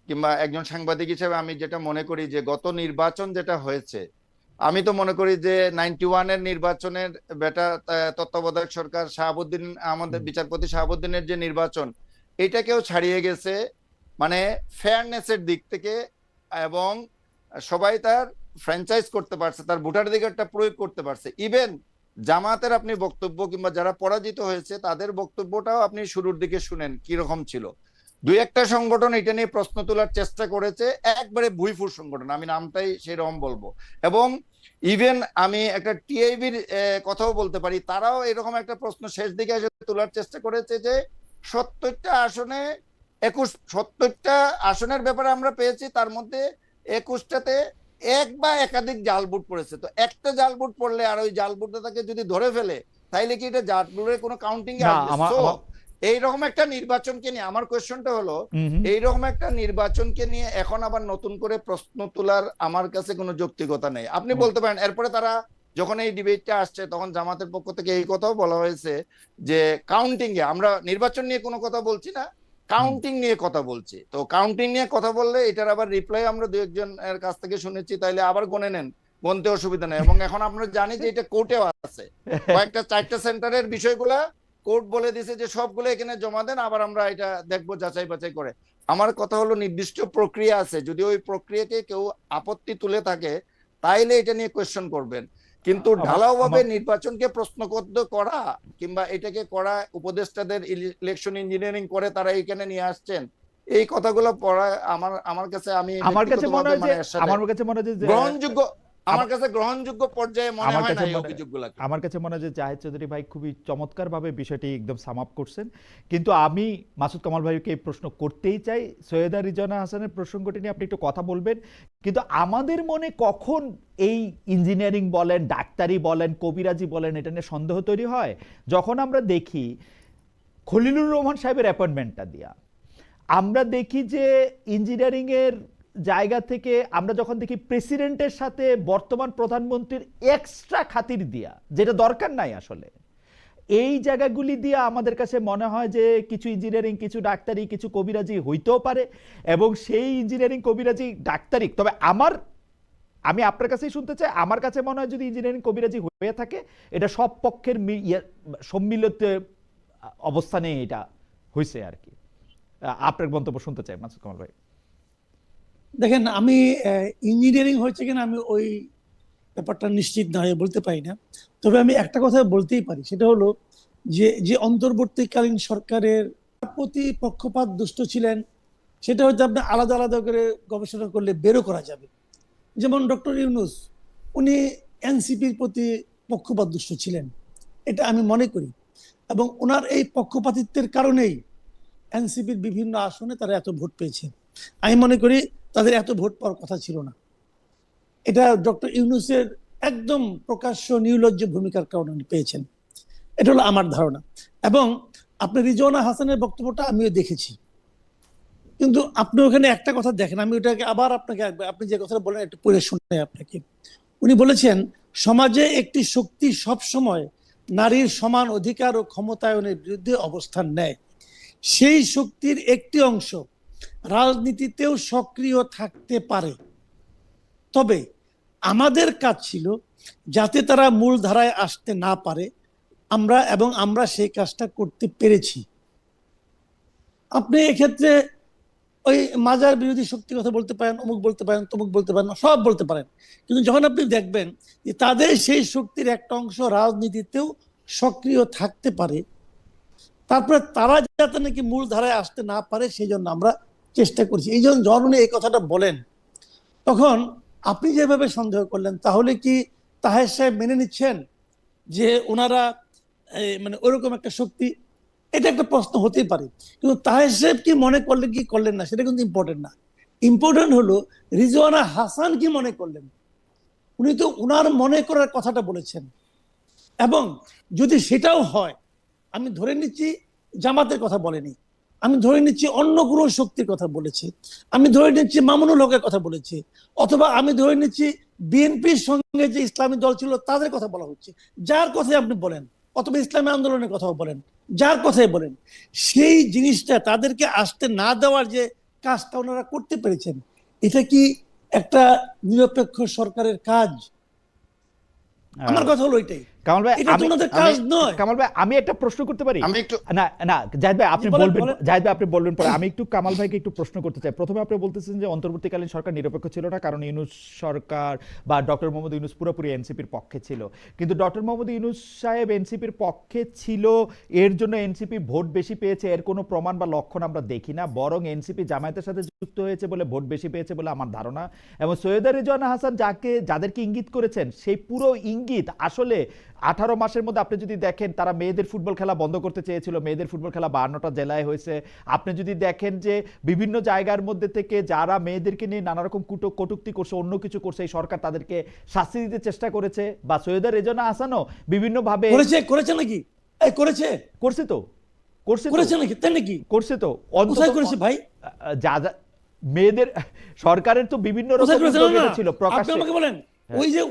কিংবা একজন সাংবাদিক হিসেবে আমি যেটা মনে করি, যে গত নির্বাচন যেটা হয়েছে, আমি তো মনে করি যে 91-এর নির্বাচনের বেটা তত্ত্বাবধায়ক সরকার শাহাবুদ্দিন, আমাদের বিচারপতি শাহাবুদ্দিনের যে নির্বাচন, এটাকেও ছাড়িয়ে গেছে, মানে ফেয়ারনেসের দিক থেকে, এবং সবাই তার ফ্র্যাঞ্চাইজ করতে পারছে, তার ভোটাধিকারটা প্রয়োগ করতে পারছে। ইভেন জামাতের আপনি বক্তব্য, কিংবা যারা পরাজিত হয়েছে তাদের বক্তব্যটাও আপনি শুরুর দিকে শুনেন কিরকম ছিল। দুই একটা সংগঠন এটা নিয়ে প্রশ্ন তোলার চেষ্টা করেছে, একবারে ভুইফুর সংগঠন, আমি নামটাই সেরকম বলবো। এবং ইভেন আমি একটা টিআইবির কথাও বলতে পারি, তারাও এরকম একটা প্রশ্ন শেষ দিকে এসে তোলার চেষ্টা করেছে, যে 70টা আসনে 70টা আসনের ব্যাপারে আমরা পেয়েছি, তার মধ্যে 21টাতে এক বা একাধিক জাল ভোট পড়েছে। তো একটা জাল ভোট পড়লে আর ওই জাল ভোটটাকে যদি ধরে ফেলে, তাইলে কি এটা জাল ভোটের কোনো কাউন্টিং এ আসবে? এইরকম একটা নির্বাচনকে নিয়ে আমার কোয়েশ্চনটা হলো, এইরকম একটা নির্বাচনকে নিয়ে এখন আবার নতুন করে প্রশ্ন তোলার আমার কাছে কোনো যৌক্তিকতা নেই। আপনি বলতে পারেন, এরপরে তারা যখন এই ডিবেটটা আসছে, তখন জামাতের পক্ষ থেকে এই কথাও বলা হয়েছে যে কাউন্টিং এ আমরা নির্বাচন নিয়ে কোনো কথা বলছি না, কাউন্টিং নিয়ে কথা বলছি। তো কাউন্টিং নিয়ে কথা বললে এটার আবার রিপ্লাই আমরা দু একজনের কাছ থেকে শুনেছি, তাইলে আবার গনে নেন, গনতে অসুবিধা নেই। এবং এখন আমরা জানি যে এটা কোর্টেও আছে, কয়েকটা 4টা সেন্টারের বিষয়গুলা কোর্ট বলে দিছে যে সবগুলো এখানে জমা দেন, আবার আমরা এটা দেখবো যাচাই বাছাই করে। আমার কথা হলো, নির্দিষ্ট প্রক্রিয়া আছে, যদি ওই প্রক্রিয়াকে কেউ আপত্তি তুলে থাকে তাইলে এটা নিয়ে কোয়েশ্চন করবেন। কিন্তু ঢালাওভাবে নির্বাচনকে প্রশ্নবদ্ধ করা, কিংবা এটাকে করা উপদেষ্টাদের ইলেকশন ইঞ্জিনিয়ারিং করে তারা এখানে নিয়ে আসছেন, এই কথাগুলো পড়া আমার কাছে গ্রহণযোগ্য, আমার কাছে গ্রহণযোগ্য পর্যায়ে মনে হয় না এই অভিযোগগুলো। আমার কাছে মনে হয় যে জাহিদ চৌধুরী ভাই খুবই চমৎকারভাবে বিষয়টি একদম সাম আপ করছেন। কিন্তু আমি মাসুদ কামাল ভাইকে এই প্রশ্ন করতেই চাই, সৈয়দা রিজওয়ানা হাসানের প্রসঙ্গটি নিয়ে আপনি একটু কথা বলবেন, কিন্তু আমাদের মনে কখন এই ইঞ্জিনিয়ারিং বলেন, ডাক্তারি বলেন, কবিরাজি বলেন, এটা নিয়ে সন্দেহ তৈরি হয় যখন আমরা দেখি খলিলুর রহমান সাহেবের অ্যাপয়েন্টমেন্টটা দিয়া, আমরা দেখি যে ইঞ্জিনিয়ারিং এর জায়গা থেকে আমরা যখন দেখি প্রেসিডেন্টের সাথে বর্তমান প্রধানমন্ত্রীর এক্সট্রা খাতির দিয়া, যেটা দরকার নাই আসলে, এই জায়গাগুলি দিয়ে আমাদের কাছে মনে হয় যে কিছু ইঞ্জিনিয়ারিং, কিছু ডাক্তারি, কিছু কবিরাজি হইতেও পারে। এবং সেই ইঞ্জিনিয়ারিং, কবিরাজি, ডাক্তারি, তবে আমি আপনার কাছেই শুনতে চাই, আমার কাছে মনে হয় যদি ইঞ্জিনিয়ারিং, কবিরাজি হয়ে থাকে, এটা সব পক্ষের সম্মিলিত অবস্থানে এটা হয়েছে আর কি। আপনার মন্তব্য শুনতে চাই মাসুদ কামাল ভাই। দেখেন, আমি ইঞ্জিনিয়ারিং হয়েছে কিনা আমি ওই ব্যাপারটা নিশ্চিত না হয়ে বলতে পারি না। তবে আমি একটা কথা বলতেই পারি, সেটা হলো যে যে অন্তর্বর্তীকালীন সরকারের প্রতি পক্ষপাত দুষ্ট ছিলেন, সেটা হয়তো আপনি আলাদা আলাদা করে গবেষণা করলে বেরও করা যাবে। যেমন ডক্টর ইউনূস, উনি এনসিপির প্রতি পক্ষপাত দুষ্ট ছিলেন, এটা আমি মনে করি। এবং ওনার এই পক্ষপাতিত্বের কারণেই এনসিপির বিভিন্ন আসনে তারা এত ভোট পেয়েছে। আমি মনে করি তাদের এত ভোট পাওয়ার কথা ছিল না। এটা ডক্টর ইউনূসের একদম প্রকাশ্য নির্লজ্জ ভূমিকার কারণে উনি পেয়েছেন, এটা হলো আমার ধারণা। এবং আপনি রিজওয়ানা হাসানের বক্তব্যটা আমিও দেখেছি, কিন্তু আপনি ওখানে একটা কথা দেখেন, আমি ওটাকে আবার আপনাকে আপনি যে কথা বলেন একটু পড়ে শুনে আপনাকে। উনি বলেছেন, সমাজে একটি শক্তি সব সময় নারীর সমান অধিকার ও ক্ষমতায়নের বিরুদ্ধে অবস্থান নেয়। সেই শক্তির একটি অংশ রাজনীতিতেও সক্রিয় থাকতে পারে, তবে আমাদের কাজ ছিল যাতে তারা মূল ধারায় আসতে না পারে, আমরা সেই কাজটা করতে পেরেছি। আপনি এক্ষেত্রে ওই মাজার বিরোধী শক্তির কথা বলতে পারেন, অমুক বলতে পারেন, তমুক বলতে পারেন, সব বলতে পারেন, কিন্তু যখন আপনি দেখবেন যে তাদের সেই শক্তির একটা অংশ রাজনীতিতেও সক্রিয় থাকতে পারে, তারপরে তারা যাতে নাকি মূল ধারায় আসতে না পারে সেই জন্য আমরা চেষ্টা করছি। এই জন্য যখন উনি এই কথাটা বলেন, তখন আপনি যেভাবে সন্দেহ করলেন, তাহলে কি তাহের সাহেব মেনে নিচ্ছেন যে ওনারা মানে ওরকম একটা শক্তি? এটা একটা প্রশ্ন হতেই পারে, কিন্তু তাহের সাহেব কি মনে করলেন কি করলেন না সেটা কিন্তু ইম্পর্টেন্ট না। ইম্পর্টেন্ট হলো রিজওয়ানা হাসান কি মনে করলেন। উনি তো উনার মনে করার কথাটা বলেছেন, এবং যদি সেটাও হয়, আমি ধরে নিচ্ছি জামাতের কথা বলেনি, আমি ধরে নিচ্ছি অন্য কোনো শক্তির কথা বলেছে, আমি ধরে নিচ্ছি মামুনুল হকের কথা বলেছে, অথবা আমি ধরে নিচ্ছি বিএনপির সঙ্গে যে ইসলামী দল ছিল তাদের কথা বলা হচ্ছে, যার কথাই আপনি বলেন, অথবা ইসলামী আন্দোলনের কথাও বলেন, যার কথাই বলেন, সেই জিনিসটা তাদেরকে আসতে না দেওয়ার যে কাজটা ওনারা করতে পেরেছেন, এটা কি একটা নিরপেক্ষ সরকারের কাজ? আমার কথা হলো এটাই। কামাল ভাই, এটা তো ওনাদের কাজ নয়। কামাল ভাই, আমি একটা প্রশ্ন করতে পারি? আমি একটু না না, জাহিদ ভাই আপনি বলেন, বলবেন, বলেন। জাহিদ ভাই আপনি বলবেন পরে। আমি একটু কামাল ভাইকে একটু প্রশ্ন করতে চাই। প্রথমে আপনি বলতেছেন যে অন্তর্বর্তীকালীন সরকার নিরপেক্ষ ছিল না, কারণ ইউনূস সরকার বা ডক্টর মোহাম্মদ ইউনূস পুরোপুরি এনসিপির পক্ষে ছিল। কিন্তু ডক্টর মোহাম্মদ ইউনূস সাহেব এনসিপির পক্ষে ছিল, এর জন্য এনসিপি ভোট বেশি পেয়েছে, এর কোনো প্রমাণ বা লক্ষণ আমরা দেখি না। বরং এনসিপি জামায়াতের সাথে যুক্ত হয়েছে বলে ভোট বেশি পেয়েছে বলে আমার ধারণা। এবং সৈয়দা রিজওয়ানা হাসান যাদেরকে ইঙ্গিত করেছেন, সেই পুরো ইঙ্গিত আসলে 18 মাসের মধ্যে আপনি যদি দেখেন, তারা মেয়েদের ফুটবল খেলা বন্ধ করতে চেয়েছিল, মেয়েদের ফুটবল খেলা 52টা জেলায় হয়েছে। আপনি যদি দেখেন যে বিভিন্ন জায়গার মধ্যে থেকে যারা মেয়েদেরকে নিয়ে নানা রকম কটূক্তি করছে, অন্য কিছু করছে, এই সরকার তাদেরকে শাস্তি দিতে চেষ্টা করেছে। বা সৈয়দা রেজওয়ানা হাসানও বিভিন্ন ভাবে করেছে নাকি? করছে তো, করেছে নাকি? তাই নাকি? করছে তো, কোথায় করেছে ভাই? যা যা মেয়েদের সরকারের তো বিভিন্ন রকম উদ্যোগ ছিল আপনি প্রকাশ্যে। আমাকে বলেন,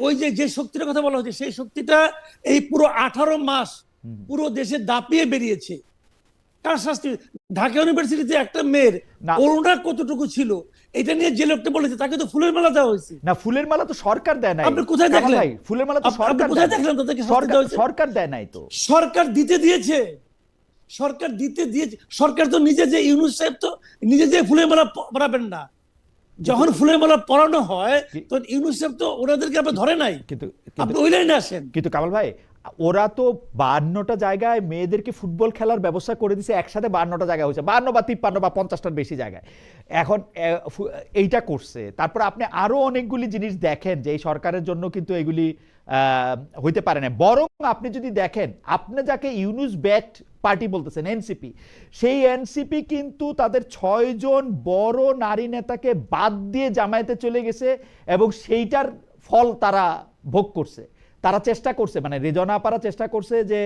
ওই যে শক্তির কথা বলা হচ্ছে, সেই শক্তিটা এই পুরো 18 মাস পুরো দেশে দাপিয়ে বেরিয়েছে। কার শাস্তি? ঢাকা ইউনিভার্সিটিতে একটা মেয়ের ওড়না কতটুকু ছিল এটা নিয়ে যে লোকটা বলেছে, তাকে তো ফুলের মালা দেওয়া হয়েছে। না, ফুলের মালা তো সরকার দেয় নাই। আপনি কোথায় দেখলেন? ভাই, ফুলের মালা তো সরকার কোথায় দেখলেন তাদেরকে শাস্তি দেওয়া হয়েছে? সরকার দেয় নাই তো। সরকার দিতে দিয়েছে, সরকার দিতে দিয়েছে। সরকার তো নিজে, যে ইউনূস সাহেব তো নিজে যে ফুলের মালা পরাবেন না, যখন ফুলের মালা পরানো হয় তখন ইউনূস সাহেব তো ওনাদেরকে আপনি ধরে নাই, কিন্তু আপনি ওই লাইনে আসেন। কিন্তু কামাল ভাই, ওরা তো 52টা জায়গায় মেয়েদেরকে ফুটবল খেলার ব্যবস্থা করে দিয়েছে, একসাথে 52টা জায়গায় হয়েছে, 52 বা 53 বা 50টার বেশি জায়গায় এখন এইটা করছে। তারপর আপনি আরো অনেকগুলি জিনিস দেখেন যে এই সরকারের জন্য কিন্তু এগুলি হইতে পারে না। বরং আপনি যদি দেখেন, আপনি যাকে ইউনূস ব্যাকড পার্টি বলতেছেন এনসিপি, সেই এনসিপি কিন্তু তাদের 6 জন বড় নারী নেতাকে বাদ দিয়ে জামায়াতে চলে গেছে, এবং সেইটার ফল তারা ভোগ করছে। তারা চেষ্টা করছে, মানে রিজওয়ানা আপারা চেষ্টা করছে যে,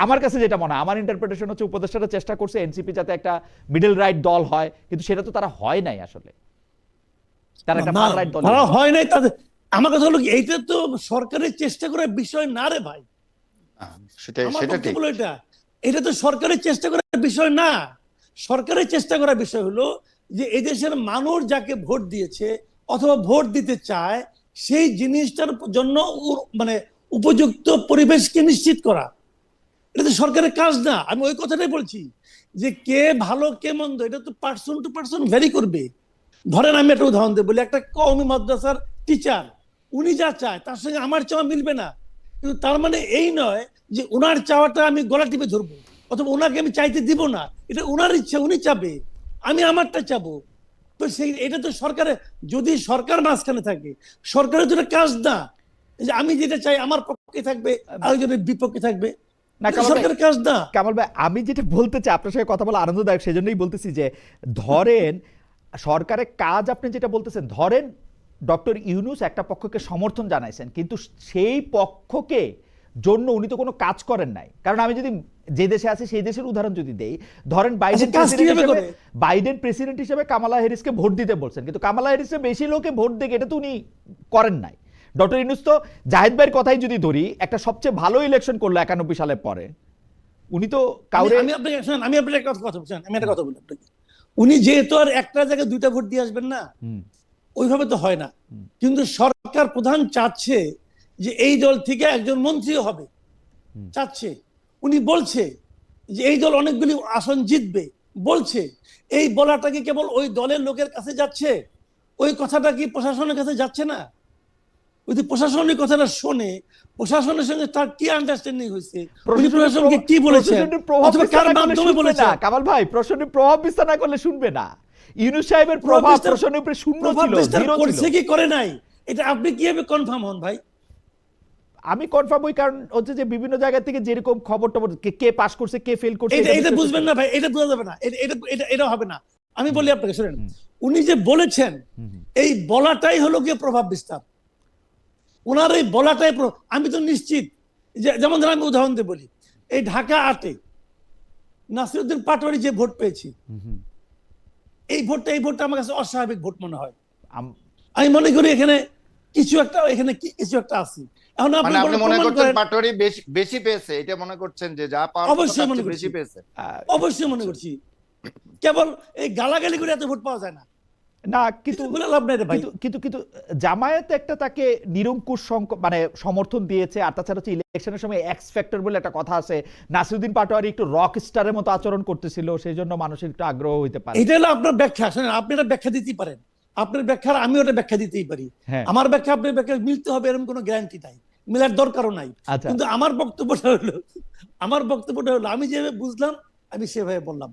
আমার কাছে যেটা মনে হয়, আমার ইন্টারপ্রিটেশন হচ্ছে, উপদেষ্টারা চেষ্টা করছে এনসিপি যাতে একটা মিডল রাইট দল হয়, কিন্তু সেটা তো তারা হয় নাই। আসলে তারা একটা ফার রাইট দল হয় নাই। তাদের আমার কথা হলো কি, এইটা তো সরকারের চেষ্টা করার বিষয় না রে ভাই। সেটা ঠিক, এটা তো সরকারের চেষ্টা করার বিষয় না। সরকারের চেষ্টা করার বিষয় হলো যে এদেশের মানুষ যাকে ভোট দিয়েছে অথবা ভোট দিতে চায়, সেই জিনিসটার জন্য মানে উপযুক্ত পরিবেশকে নিশ্চিত করা। এটা তো সরকারের কাজ না। আমি ওই কথাটাই বলছি যে কে ভালো কে মন্দ এটা তো পার্সন টু পার্সন ভ্যারি করবে। ধরেন আমি একটা উদাহরণ দেব, বলি একটা কওমি মাদ্রাসার টিচার, উনি যা চায় তার সঙ্গে আমার চাওয়া মিলবে না, কিন্তু তার মানে এই নয় যে ওনার চাওয়াটা আমি গলা টিপে ধরবো অথবা ওনাকে আমি চাইতে দিব না। এটা ওনার ইচ্ছা, উনি চাবে, আমি আমারটা চাবো। তো সেই এটা তো সরকারের, যদি সরকার মাঝখানে থাকে, সরকারের তো এটা কাজ না যে আমি যেটা চাই আমার পক্ষে থাকবে, আরেকজনের বিপক্ষে থাকবে, না এটা কামাল ভাই, সরকারের কাজ না। কামাল ভাই আমি যেটা বলতে চাই, আপনার সঙ্গে কথা বলা আনন্দদায়ক, সেজন্যই বলতেছি যে ধরেন সরকারের কাজ, আপনি যেটা বলতেছেন, ধরেন ডক্টর ইউনূস একটা পক্ষকে সমর্থন জানাইছেন, কিন্তু সেই পক্ষকে জন্য উনি তো কোনো কাজ করেন নাই। কারণ আমি যদি যে দেশে আছি সেই দেশের উদাহরণ যদি দেই, ধরেন বাইডেন প্রেসিডেন্ট হিসেবে কামালা হ্যারিসকে ভোট দিতে বলছেন, কিন্তু কামালা হ্যারিসকে বেশি লোকে ভোট দেয় এটা তো উনি করেন নাই। ডক্টর ইউনূস তো জাহিদ ভাইয়ের কথাই যদি ধরি, একটা সবচেয়ে ভালো ইলেকশন করলো 91 সালের পরে, উনি তো কাউরে আমি আপনার একটা কথা বলছেন, আমি একটা কথা বলি আপনাকে, উনি যেহেতু আর একটা জায়গায় দুইটা ভোট দিয়ে আসবেন না, ওইভাবে তো হয় না। কিন্তু সরকার প্রধান চাচ্ছে যে এই দল থেকে একজন মন্ত্রীও হবে, চাচ্ছে, উনি বলছে যে এই দল অনেকগুলি আসন জিতবে বলছে, এই বলাটা কি কেবল ওই দলের লোকের কাছে যাচ্ছে? ওই কথাটা কি প্রশাসনের কাছে যাচ্ছে না? যদি প্রশাসনিক কথাটা শোনে, প্রশাসনের সঙ্গে তার কি আন্ডারস্ট্যান্ডিং হয়েছে, উনি প্রশাসনকে কি বলেছেন, অথবা কার মাধ্যমে বলেছেন? কামাল ভাই, প্রশাসনের প্রভাব বিস্তার না করলে শুনবে না। ইউনূস সাহেবের প্রভাব প্রশাসনের উপরে শূন্য ছিল, জিরো ছিল। করছে কি করে নাই, এটা আপনি কিভাবে কনফার্ম হন ভাই? আমি কনফার্ম হই, কারণ হচ্ছে যে বিভিন্ন জায়গা থেকে যেরকম খবর টবর, কে পাস করছে কে ফেল করছে, এটা বুঝবেন না ভাই, এটা বোঝা যাবে না, এটা হবে না। আমি বলি আপনাকে, শুনেন, উনি যে বলেছেন, এই বলাটাই হলো গিয়ে প্রভাব বিস্তার। ওনার এই বলাটাই আমি তো নিশ্চিত যে, যেমন ধর আমি উদাহরণ দিয়ে বলি, এই ঢাকা 8-এ নাসিরউদ্দিন পাটোয়ারি যে ভোট পেয়েছি, এই ভোটটা আমার কাছে অস্বাভাবিক ভোট মনে হয়। আমি মনে করি এখানে কিছু একটা আছে। এখন মানে আপনি মনে করছেন পাটোয়ারি বেশি পেয়েছে, এটা মনে করছেন যে যা পাওয়ার অবশ্যই মনে বেশি পেয়েছে? অবশ্যই মনে করছি। কেবল এই গালাগালি করে এত ভোট পাওয়া যায় না। না, কিন্তু কিন্তু জামায়াত একটা তাকে নিরঙ্কুশ মানে সমর্থন দিয়েছে। আর তাছাড়া হচ্ছে ইলেকশনের সময় এক্স ফ্যাক্টর বলে একটা কথা আছে, নাসিরউদ্দিন পাটোয়ারি একটু রক স্টারের মতো আচরণ করতেছিল, সেই জন্য মানুষের একটু আগ্রহ হইতে পারে। এটা হলো আপনার ব্যাখ্যা। শুনেন, আপনি এটা ব্যাখ্যা দিতেই পারেন, আপনার ব্যাখ্যার আমি ওটা ব্যাখ্যা দিতেই পারি। আমার ব্যাখ্যা আপনার ব্যাখ্যা মিলতে হবে এরকম কোনো গ্যারান্টি নাই, মিলার দরকারও নাই। কিন্তু আমার বক্তব্যটা হলো আমি যেভাবে বুঝলাম আমি সেভাবে বললাম।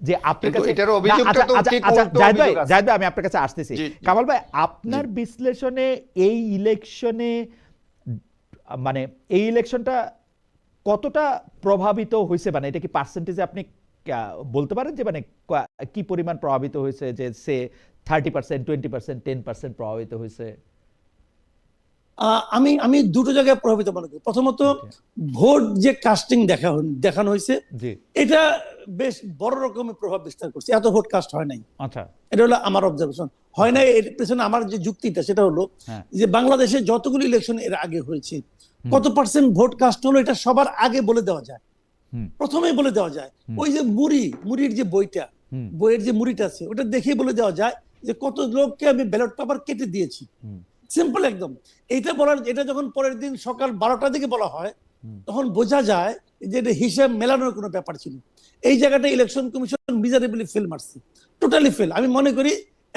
যে আপনার কাছে এটার অভিযোগটা তো ঠিক উল্টো অভিযোগ আছে। জাহিদ ভাই, আমি আপনার কাছে আসতেছি। কামাল ভাই, আপনার বিশ্লেষণে এই ইলেকশনে, মানে এই ইলেকশনটা কতটা প্রভাবিত হয়েছে, মানে এটা কি পার্সেন্টেজে আপনি বলতে পারেন যে মানে কি পরিমাণ প্রভাবিত হয়েছে, যে সে 30%, 20%, 10% প্রভাবিত হয়েছে? আমি দুটো জায়গায় প্রভাবিত মনে করি। প্রথমত, ভোট যে কাস্টিং দেখানো হয়েছে, এটা বেশ বড় রকমের প্রভাব বিস্তার করছে। এত ভোট কাস্ট হয় নাই, আচ্ছা, এটা হলো আমার অবজারভেশন। হয় নাই এর পেছনে আমার যে যুক্তিটা, সেটা হলো যে বাংলাদেশে যতগুলো ইলেকশন এর আগে হয়েছে, কত পার্সেন্ট ভোট কাস্ট হলো এটা সবার আগে বলে দেওয়া যায়, প্রথমেই বলে দেওয়া যায়। ওই যে মুড়ির যে বইয়ের যে মুড়িটা আছে, ওটা দেখেই বলে দেওয়া যায় যে কত লোককে আমি ব্যালট পেপার কেটে দিয়েছি। সিম্পল একদম। এটা যখন পরের দিন সকাল 12টার দিকে বলা হয়, তখন বোঝা যায় যে এটা হিসাব মেলানোর কোনো ব্যাপার ছিল। এই জায়গাটা ইলেকশন কমিশন মিজারেবলি ফেল মারছে, টোটালি ফেল। আমি মনে করি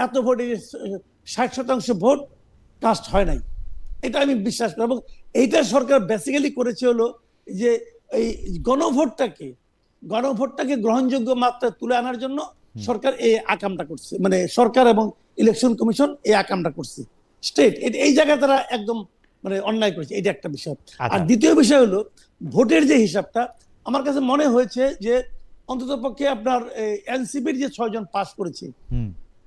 এত ভোট, 60% ভোট কাস্ট হয় নাই, এটা আমি বিশ্বাস করি। এবং এইটা সরকার বেসিক্যালি করেছে হলো যে এই গণভোটটাকে গ্রহণযোগ্য মাত্রায় তুলে আনার জন্য সরকার এই আকামটা করছে, মানে সরকার এবং ইলেকশন কমিশন এই আকামটা করছে। স্টেট এই জায়গায় তারা একদম মানে অন্যায় করেছে, এটা একটা বিষয়। আর দ্বিতীয় বিষয় হলো ভোটের যে হিসাবটা, আমার কাছে মনে হয়েছে যে অন্তত পক্ষে আপনার এনসিপির যে 6 জন পাস করেছে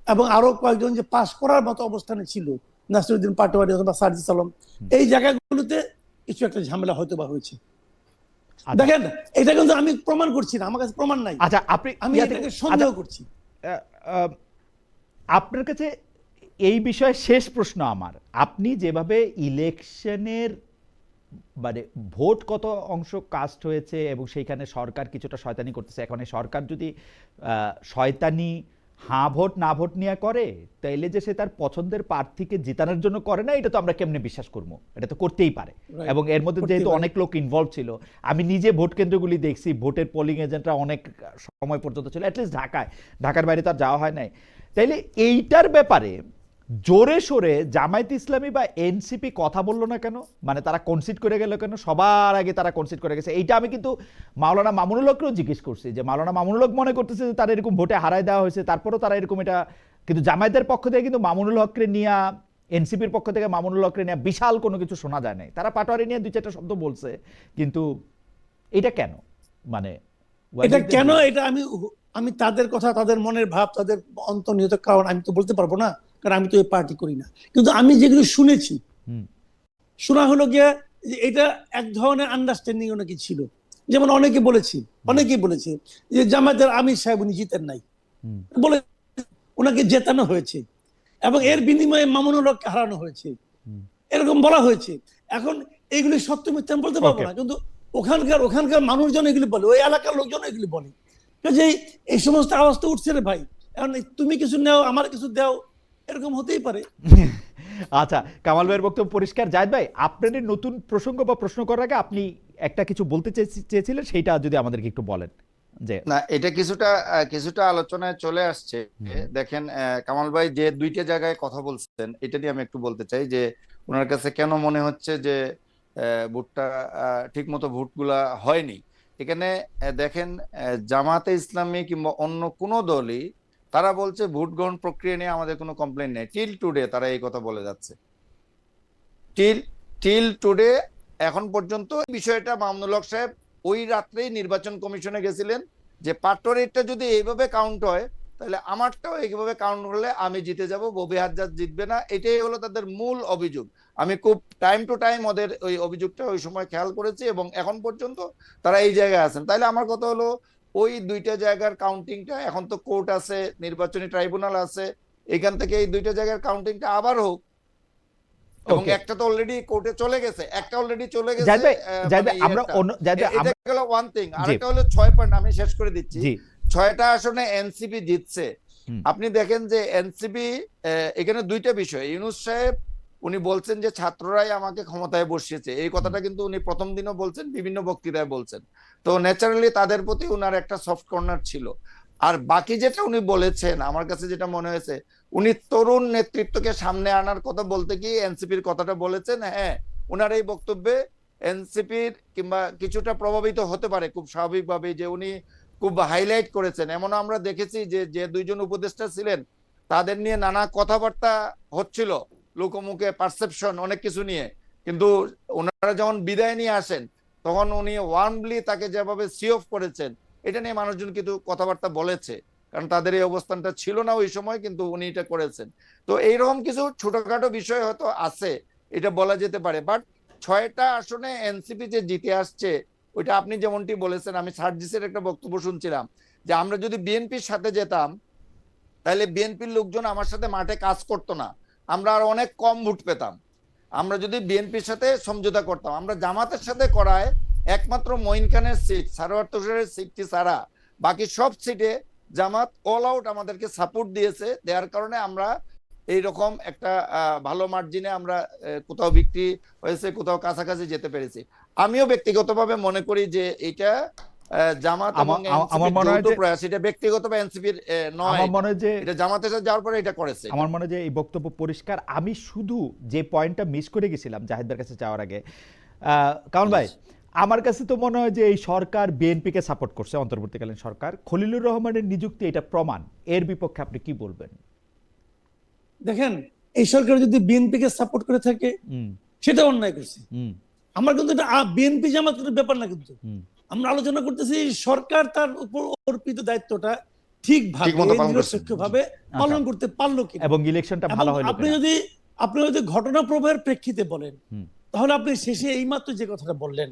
এবং আরো কয়েকজন যে পাস করার মতো অবস্থানে ছিল, নাসিরউদ্দিন পাটোয়ারি অথবা সার্জিস আলম, এই জায়গাগুলোতে কিছু একটা ঝামেলা হয়তো বা হয়েছে। দেখেন, এটা কিন্তু আমি প্রমাণ করছি না, আমার কাছে প্রমাণ নাই। আচ্ছা, আমি এটাকে সন্দেহ করছি। আপনার কাছে এই বিষয়ে শেষ প্রশ্ন আমার, আপনি যেভাবে ইলেকশনের মানে ভোট কত অংশ কাস্ট হয়েছে এবং সেইখানে সরকার কিছুটা শয়তানি করতেছে, এখন এই সরকার যদি শয়তানি হ্যাঁ ভোট না ভোট নিয়ে করে, তাইলে যে সে তার পছন্দের প্রার্থীকে জিতানোর জন্য করে না, এটা তো আমরা কেমনে বিশ্বাস করবো? এটা তো করতেই পারে। এবং এর মধ্যে যেহেতু অনেক লোক ইনভলভ ছিল, আমি নিজে ভোট কেন্দ্রগুলি দেখছি, ভোটের পোলিং এজেন্টরা অনেক সময় পর্যন্ত ছিল, অ্যাটলিস্ট ঢাকার বাইরে তো আর যাওয়া হয় নাই। তাইলে এইটার ব্যাপারে জোরে সোরে জামায়াত ইসলামী বা এনসিপি কথা বললো না কেন? মানে তারা কনসিড করে গেল কেন? সবার আগে তারা কনসিড করে গেছে। এইটা আমি কিন্তু মাওলানা মামুনুল হককেও জিজ্ঞেস করছি যে মাওলানা মামুনুল হক মনে করতেছে যে তারা এরকম ভোটে হারায় দেওয়া হয়েছে, তারপরেও তারা এরকম এটা, কিন্তু জামায়াতের পক্ষ থেকে কিন্তু মামুনুল হককে নিয়ে, এনসিপির পক্ষ থেকে মামুনুল হককে নিয়ে বিশাল কোনো কিছু শোনা যায় নাই। তারা পাটোয়ারি নিয়ে 2-4টা শব্দ বলছে, কিন্তু এটা কেন? মানে এটা কেন, এটা আমি তাদের কথা, তাদের মনের ভাব, তাদের অন্তর্নিহিত কারণ আমি তো বলতে পারবো না, কারণ আমি তো এই পার্টি করি না। কিন্তু আমি যেগুলো শুনেছি, শোনা হলো গিয়ে যে এটা এক ধরনের আন্ডারস্ট্যান্ডিং নাকি ছিল। যেমন অনেকেই বলেছে যে জামায়াতের আমির সাহেব উনি জিতেন নাই, বলে ওনাকে জেতানো হয়েছে এবং এর বিনিময়ে মামুনুল হককে হারানো হয়েছে, এরকম বলা হয়েছে। এখন এইগুলি সত্য মিথ্যা আমি বলতে পারবো না, কিন্তু ওখানকার মানুষজন এগুলি বলে, ওই এলাকার লোকজন এগুলি বলে যে এই সমস্ত আওয়াজ তো উঠছে রে ভাই, এখন তুমি কিছু নেও আমার কিছু দাও, এরকম হতেই পারে। আচ্ছা, কামাল ভাইয়ের বক্তব্য পরিষ্কার। জায়েদ ভাই, আপনাদের নতুন প্রসঙ্গ বা প্রশ্ন করার আগে আপনি একটা কিছু বলতে চেয়েছিলেন, সেইটা যদি আমাদেরকে একটু বলেন। যে না, এটা কিছুটা আলোচনায় চলে আসছে। দেখেন, কামাল ভাই যে 2টা জায়গায় কথা বলছেন, এটা নিয়ে আমি একটু বলতে চাই যে ওনার কাছে কেন মনে হচ্ছে যে ভোটটা ঠিক মতো ভোটগুলা হয়নি। এখানে দেখেন, জামাতে ইসলামী কিংবা অন্য কোনো দলই তারা বলছে ভোট গ্রহণ প্রক্রিয়া নিয়ে আমাদের কোনো কমপ্লেন নেই। টিল টুডে তারা এই কথা বলে যাচ্ছে। টিল টুডে এখন পর্যন্ত বিষয়টা মামুনুল হক সাহেব ওই রাত্রেই নির্বাচন কমিশনে গেছিলেন যে পাটোয়ারিটা যদি এইভাবে কাউন্ট হয় তাহলে আমারটাও এইভাবে কাউন্ট হলে আমি জিতে যাব, ববি হাজ্জাজ জিতবে না। এটাই হলো তাদের মূল অভিযোগ। আমি খুব টাইম টু টাইম ওদের ওই অভিযোগটা ওই সময় খেয়াল করেছি এবং এখন পর্যন্ত তারা এই জায়গায় আছেন। তাইলে আমার কথা হলো ওই 2টা জায়গার কাউন্টিংটা, এখন তো কোর্ট আছে, নির্বাচনী ট্রাইব্যুনাল আছে, এখান থেকে এই 2টা জায়গার কাউন্টিংটা আবার হোক। এবং একটা তো অলরেডি কোর্টে চলে গেছে, একটা অলরেডি চলে গেছে। এটা গেল ওয়ান থিং। আরেকটা হলো 6 পয়েন্ট, আমি শেষ করে দিচ্ছি। 6টা আসনে এনসিপি জিতছে। আপনি দেখেন যে এনসিপি, এখানে 2টা বিষয়। ইউনূস সাহেব উনি বলছেন যে ছাত্ররাই আমাকে ক্ষমতায় বসিয়েছে, এই কথাটা কিন্তু উনি প্রথম দিনও বলছেন, বিভিন্ন বক্তৃতায় বলছেন। তো ন্যাচারালি তাদের প্রতি উনার একটা সফট কর্নার ছিল। আর বাকি যেটা উনি বলেছেন, আমার কাছে যেটা মনে হয়েছে, উনি তরুণ নেতৃত্বকে সামনে আনার কথা বলতে গিয়ে এনসিপির কথাটা বলেছেন। হ্যাঁ, উনার এই বক্তব্যে এনসিপির কিংবা কিছুটা প্রভাবিত হতে পারে খুব স্বাভাবিকভাবে, যে উনি খুব হাইলাইট করেছেন। এমনও আমরা দেখেছি যে 2জন উপদেষ্টা ছিলেন তাদের নিয়ে নানা কথাবার্তা হচ্ছিল, লোকমুখে পারসেপশন অনেক কিছু নিয়ে, কিন্তু ওনারা যখন বিদায় নিয়ে আসেন তখন উনি ওয়ার্মলি তাকে যেভাবে সি অফ করেছেন, এটা নিয়ে মানুষজন কিন্তু কথাবার্তা বলেছে, কারণ তাদের এই অবস্থানটা ছিল না ওই সময়, কিন্তু উনি এটা করেছেন। তো এইরকম কিছু ছোটখাটো বিষয় হয়তো আছে, এটা বলা যেতে পারে। বাট 6টা আসনে এনসিপি যে জিতে আসছে, ওইটা আপনি যেমনটি বলেছেন, আমি সার্জিসের একটা বক্তব্য শুনছিলাম যে আমরা যদি বিএনপির সাথে যেতাম তাহলে বিএনপির লোকজন আমার সাথে মাঠে কাজ করতো না, আমরা আর অনেক কম ভোট পেতাম। আমরা যদি বিএনপির সাথে সমঝোতা করতাম, আমরা জামাতের সাথে করায় একমাত্র মঈন খানের সিট, সারোয়ার তুষারের সিটটি ছাড়া বাকি সব সিটে জামাত অল আউট আমাদেরকে সাপোর্ট দিয়েছে। দেওয়ার কারণে আমরা এইরকম একটা ভালো মার্জিনে আমরা কোথাও বিক্রি হয়েছে, কোথাও কাছাকাছি যেতে পেরেছি। আমিও ব্যক্তিগতভাবে মনে করি যে এটা জামাত এবং এনসিপির প্রয়াস, এটা ব্যক্তিগতভাবে এনসিপির নয়, আমার মনে হয় যে এটা জামাতের সাথে যাওয়ার পরে এটা করেছে। আমার মনে হয় যে এই বক্তব্য পরিষ্কার। আমি শুধু যে পয়েন্টটা মিস করে গেছিলাম জাহিদ ভাইয়ের কাছে যাওয়ার আগে, কামাল ভাই, আমার কাছে তো মনে হয় যে এই সরকার বিএনপিকে সাপোর্ট করছে, অন্তর্বর্তীকালীন সরকার। খলিলুর রহমানের নিযুক্তি এটা প্রমাণ। এর বিপক্ষে আপনি কি বলবেন? দেখেন, এই সরকার যদি বিএনপিকে সাপোর্ট করে থাকে সেটা অন্যায় করছে। আমার কিন্তু এটা বিএনপি জামাত ব্যাপার না, কিন্তু আমরা আলোচনা করতেছি সরকার তার উপর অর্পিত দায়িত্বটা ঠিকভাবে নিরপেক্ষভাবে পালন করতে পারলো কি, এবং ইলেকশনটা ভালো হলো। আপনি যদি ঘটনা প্রবাহের প্রেক্ষিতে বলেন, তাহলে আপনি শেষে এইমাত্র যে কথাটা বললেন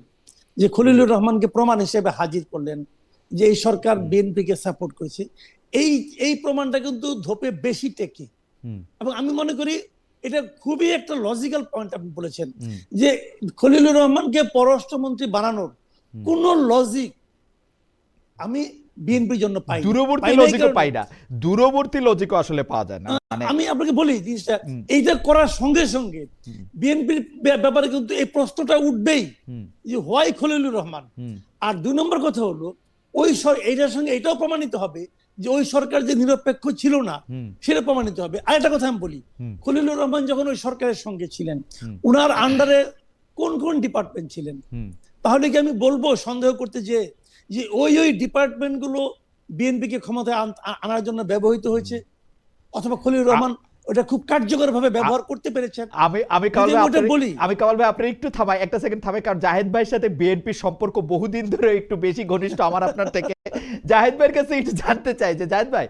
যে খলিলুর রহমানকে প্রমাণ হিসেবে হাজির করলেন যে এই সরকার বিএনপিকে সাপোর্ট করেছে, এই প্রমাণটা কিন্তু ধোপে বেশি টেকে। এবং আমি মনে করি এটা খুবই একটা লজিক্যাল পয়েন্ট আপনি বলেছেন যে খলিলুর রহমানকে পররাষ্ট্রমন্ত্রী বানানোর কোন লজিক আমি বিএনপির জন্য পাই, দূরবর্তী লজিকও পাই না, দূরবর্তী লজিকও আসলে পাওয়া যায় না। আমি আপনাকে বলি জিনিসটা, এইটা করার সঙ্গে সঙ্গে বিএনপির ব্যাপারে কিন্তু এই প্রশ্নটা উঠবেই যে হোয়াই খলিলুর রহমান। আর 2 নম্বর কথা হলো এইটার সঙ্গে এটাও প্রমাণিত হবে যে ওই সরকার যে নিরপেক্ষ ছিল না সেটা প্রমাণিত হবে। আরেকটা কথা আমি বলি, খলিলুর রহমান যখন ওই সরকারের সঙ্গে ছিলেন, উনার আন্ডারে কোন কোন ডিপার্টমেন্ট ছিলেন? তাহলে কি আমি বলবো সন্দেহ করতে যে ওই ডিপার্টমেন্টগুলো বিএনপিকে ক্ষমতায় আনার জন্য ব্যবহৃত হয়েছে, অথবা খলিলুর রহমান ওটা খুব কার্যকরভাবে ব্যবহার করতে পেরেছেন? আমি কামাল ভাই আপনি একটু থামাই, একটা সেকেন্ড থামাই, কারণ জাহেদ ভাইয়ের সাথে বিএনপির সম্পর্ক বহুদিন ধরে একটু বেশি ঘনিষ্ঠ আমার আপনার থেকে। জাহেদ ভাইয়ের কাছে একটু জানতে চাই যে জাহেদ ভাই,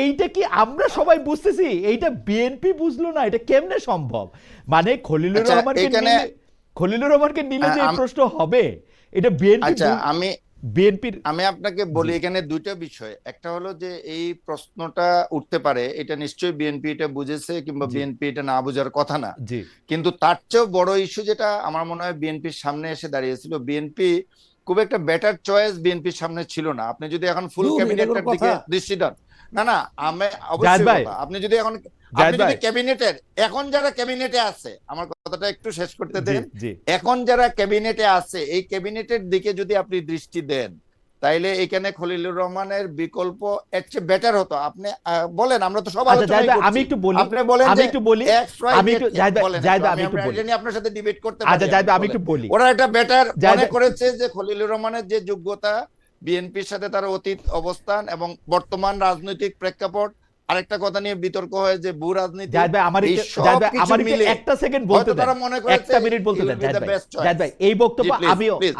এইটা কি আমরা সবাই বুঝতেছি, এইটা বিএনপি বুঝলো না, এটা কেমনে সম্ভব? মানে খলিলুর রহমানকে নিলে যে প্রশ্ন হবে, এটা আমি আপনাকে বলি, এখানে দুইটা বিষয়। একটা হলো যে এই প্রশ্নটা উঠতে পারে, এটা নিশ্চয়ই বিএনপি এটা বুঝেছে, কিংবা বিএনপি এটা না বোঝার কথা না। কিন্তু তার চেয়েও বড় ইস্যু যেটা আমার মনে হয় বিএনপির সামনে এসে দাঁড়িয়েছিল, বিএনপি খুব একটা বেটার চয়েস বিএনপির সামনে ছিল না। আপনি যদি এখন ফুল ক্যাবিনেটের দিকে দৃষ্টি দেন, না আমি অবশ্যই, আপনি যদি ক্যাবিনেটের এখন যারা ক্যাবিনেটে আছে, আমার কথাটা একটু শেষ করতে দেন, এখন যারা ক্যাবিনেটে আছে এই ক্যাবিনেটের দিকে যদি আপনি দৃষ্টি দেন, তাইলে এখানে খলিলুর রহমানের বিকল্প এর চেয়ে বেটার হতো। আপনি বলেন, আমরা তো সব আলোচনা করছি, আমি একটু বলি, আপনি বলেন, আমি একটু বলি, আমি একটু আপনার সাথে ডিবেট করতে পারি। আচ্ছা জাহিদ, আমি একটু বলি, ওরা একটা বেটার মনে করেছে যে খলিলুর রহমানের যে যোগ্যতা, বিএনপির সাথে তার অতীত অবস্থান এবং বর্তমান রাজনৈতিক প্রেক্ষাপট, আরেকটা কথা নিয়ে বিতর্ক হয় যে ভূ রাজনীতি, একটা সেকেন্ড বলতে দেন, একটা মিনিট বলতে দেন জাহিদ ভাই। এই বক্তব্য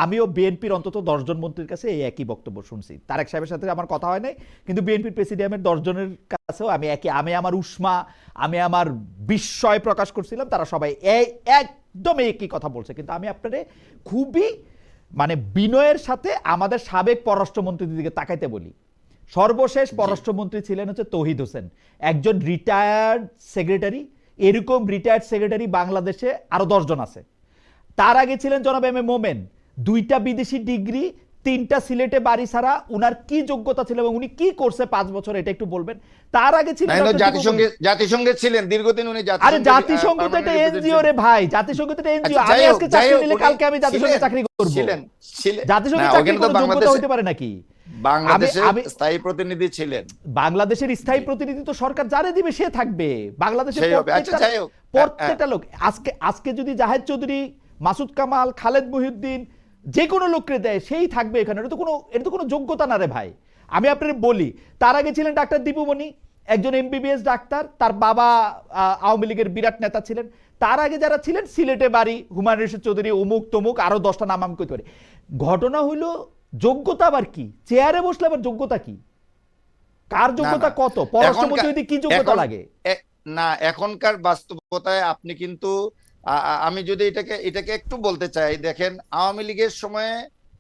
আমিও বিএনপির অন্তত 10 জন মন্ত্রীর কাছে এই একই বক্তব্য শুনছি। তারেক সাহেবের সাথে আমার কথা হয় নাই, কিন্তু বিএনপির প্রেসিডিয়ামের 10 জনের কাছেও আমি আমার উষ্মা, আমি আমার বিস্ময় প্রকাশ করছিলাম, তারা সবাই একদম একই কথা বলছে। কিন্তু আমি আপনারে খুবই মানে বিনয়ের সাথে আমাদের সাবেক পররাষ্ট্রমন্ত্রীর দিকে তাকাইতে বলি। সর্বশেষ পররাষ্ট্রমন্ত্রী ছিলেন হচ্ছে তৌহিদ হোসেন, একজন রিটায়ার্ড সেক্রেটারি। এরকম রিটায়ার্ড সেক্রেটারি বাংলাদেশে আরো 10 জন আছে। তার আগে ছিলেন জনাব এম এ মোমেন, 2টা বিদেশি ডিগ্রি, 3টা সিলেটে বাড়ি ছাড়া। উনার কি যোগ্যতা ছিল এবং উনি কি করছে 5 বছর, এটা একটু বলবেন। তার আগে ছিলেন জাতিসংঘে ছিলেন দীর্ঘদিন উনি। আরে জাতিসংঘ তো একটা এনজিও রে ভাই, জাতিসংঘ তো একটা এনজিও। আমি আজকে চাকরি নিলে কালকে আমি জাতিসংঘে চাকরি করব। জাতিসংঘে চাকরি করার যোগ্যতা হইতে পারে নাকি? বাংলাদেশের স্থায়ী প্রতিনিধি ছিলেন। বাংলাদেশের স্থায়ী প্রতিনিধি তো সরকার যারে দিবে সে থাকবে। বাংলাদেশের প্রত্যেকটা লোক, আজকে যদি জাহেদ চৌধুরী, মাসুদ কামাল, খালেদ মহিউদ্দিন যে কোনো লোককে দেয় সেই থাকবে এখানে। এটা তো কোনো যোগ্যতা না রে ভাই। আমি আপনার বলি, তার আগে ছিলেন ডাক্তার দীপুমণি, একজন এমবিবিএস ডাক্তার, তার বাবা আওয়ামী লীগের বিরাট নেতা ছিলেন। তার আগে যারা ছিলেন সিলেটে বাড়ি, হুমায়ুন রশিদ চৌধুরী, অমুক তমুক, আরো 10টা নাম আমি কইতে পারি। ঘটনা হইলো যোগ্যতা আবার কি? চেয়ারে বসলে আবার যোগ্যতা কি? কার যোগ্যতা কত? পররাষ্ট্রমন্ত্রী কি যোগ্যতা লাগে না? এখনকার বাস্তবতায় আপনি কিন্তু, আমি যদি এটাকে একটু বলতে চাই, দেখেন আওয়ামী লীগের সময়ে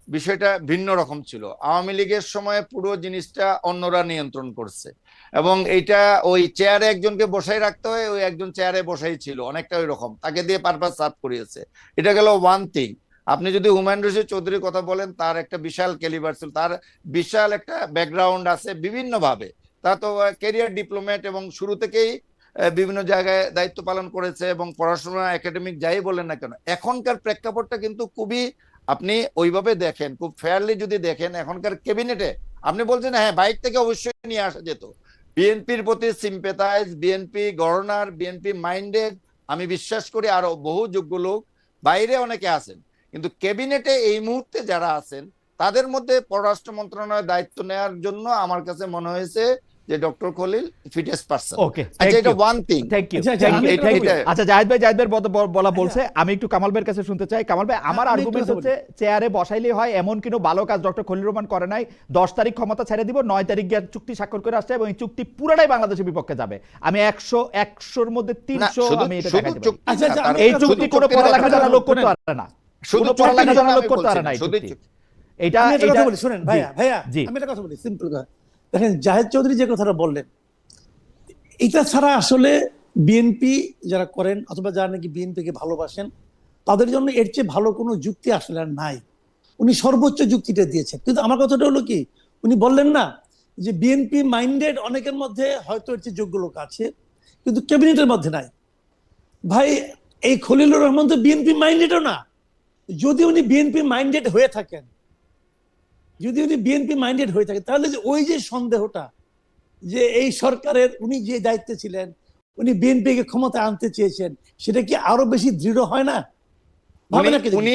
বিষয়টা ভিন্ন রকম ছিল। আওয়ামী লীগের সময় পুরো জিনিসটা অন্যরা নিয়ন্ত্রণ করছে, এবং এইটা ওই চেয়ারে একজনকে বসাই রাখতে হয়, ওই একজন চেয়ারে বসাই ছিল, অনেকটা ওই রকম, তাকে দিয়ে পারপাস সার্ভ করিয়েছে। এটা গেল ওয়ান থিং। আপনি যদি হুমায়ুন রশিদ চৌধুরীর কথা বলেন, তার একটা বিশাল ক্যালিবার ছিল, তার বিশাল একটা ব্যাকগ্রাউন্ড আছে বিভিন্ন ভাবে। তা তো ক্যারিয়ার ডিপ্লোমেট এবং শুরু থেকেই বিভিন্ন জায়গায় দায়িত্ব পালন করেছে, এবং পড়াশোনা একাডেমিক যাই বলেন না কেন। এখনকার প্রেক্ষাপটটা কিন্তু খুবই, আপনি ওইভাবে দেখেন, খুব ফেয়ারলি যদি দেখেন, এখনকার ক্যাবিনেটে আপনি বলছেন হ্যাঁ বাইরে থেকে অবশ্যই নিয়ে আসা যেত। বিএনপির প্রতি সিম্পেথাইজ, বিএনপি গভর্নর, বিএনপি মাইন্ডেড, আমি বিশ্বাস করি আরো বহু যোগ্য লোক বাইরে অনেকে আছেন, কিন্তু ক্যাবিনেটে এই মুহূর্তে যারা আছেন তাদের মধ্যে পররাষ্ট্র মন্ত্রণালয়ের দায়িত্ব নেওয়ার জন্য আমার কাছে মনে হয়েছে যে ডক্টর খলিল ফিটেস্ট পারসন। ওকে, আচ্ছা, এটা ওয়ান থিং। Thank you. আচ্ছা জাহিদ ভাই বলা বলছে, আমি একটু কামাল ভাইয়ের কাছে শুনতে চাই। কামাল ভাই, আমার আর্গুমেন্ট হচ্ছে চেয়ারে বসাইলেই হয় এমন কোনো ভালো কাজ ডক্টর খলিল রহমান করে নাই। 10 তারিখ ক্ষমতা ছেড়ে দিব, 9 তারিখ গিয়ে চুক্তি স্বাক্ষর করে আসছে, এবং এই চুক্তি পুরোটাই বাংলাদেশের বিপক্ষে যাবে। আমি 100-100-র মধ্যে 300 আমি এটা দেখাতে পারি। এই চুক্তি কোনো পড়ালেখা জানা লোক করতে পারে না, শুধু পড়ালেখা জানা লোক করতে পারে না। এটা কথা বলি, শুনেন ভাইয়া, আমি একটা কথা বলি, সিম্পল কথা। দেখেন জাহেদ চৌধুরী যে কথাটা বললেন, এটা ছাড়া আসলে বিএনপি যারা করেন অথবা যারা নাকি বিএনপিকে ভালোবাসেন, তাদের জন্য এর চেয়ে ভালো কোনো যুক্তি আসলে আর নাই। উনি সর্বোচ্চ যুক্তিটা দিয়েছেন। কিন্তু আমার কথাটা হলো কি, উনি বললেন না যে বিএনপি মাইন্ডেড অনেকের মধ্যে হয়তো এর চেয়ে যোগ্য লোক আছে, কিন্তু ক্যাবিনেটের মধ্যে নাই। ভাই, এই খলিলুর রহমান তো বিএনপি মাইন্ডেডও না। যদি উনি বিএনপি মাইন্ডেড হয়ে থাকেন, তাহলে যে ওই যে সন্দেহটা, যে এই সরকারের উনি যে দায়িত্বে ছিলেন, উনি বিএনপিকে ক্ষমতা আনতে চেয়েছেন, সেটা কি আরো বেশি দৃঢ় হয় না? ভাবেন উনি একটা জিনিস। উনি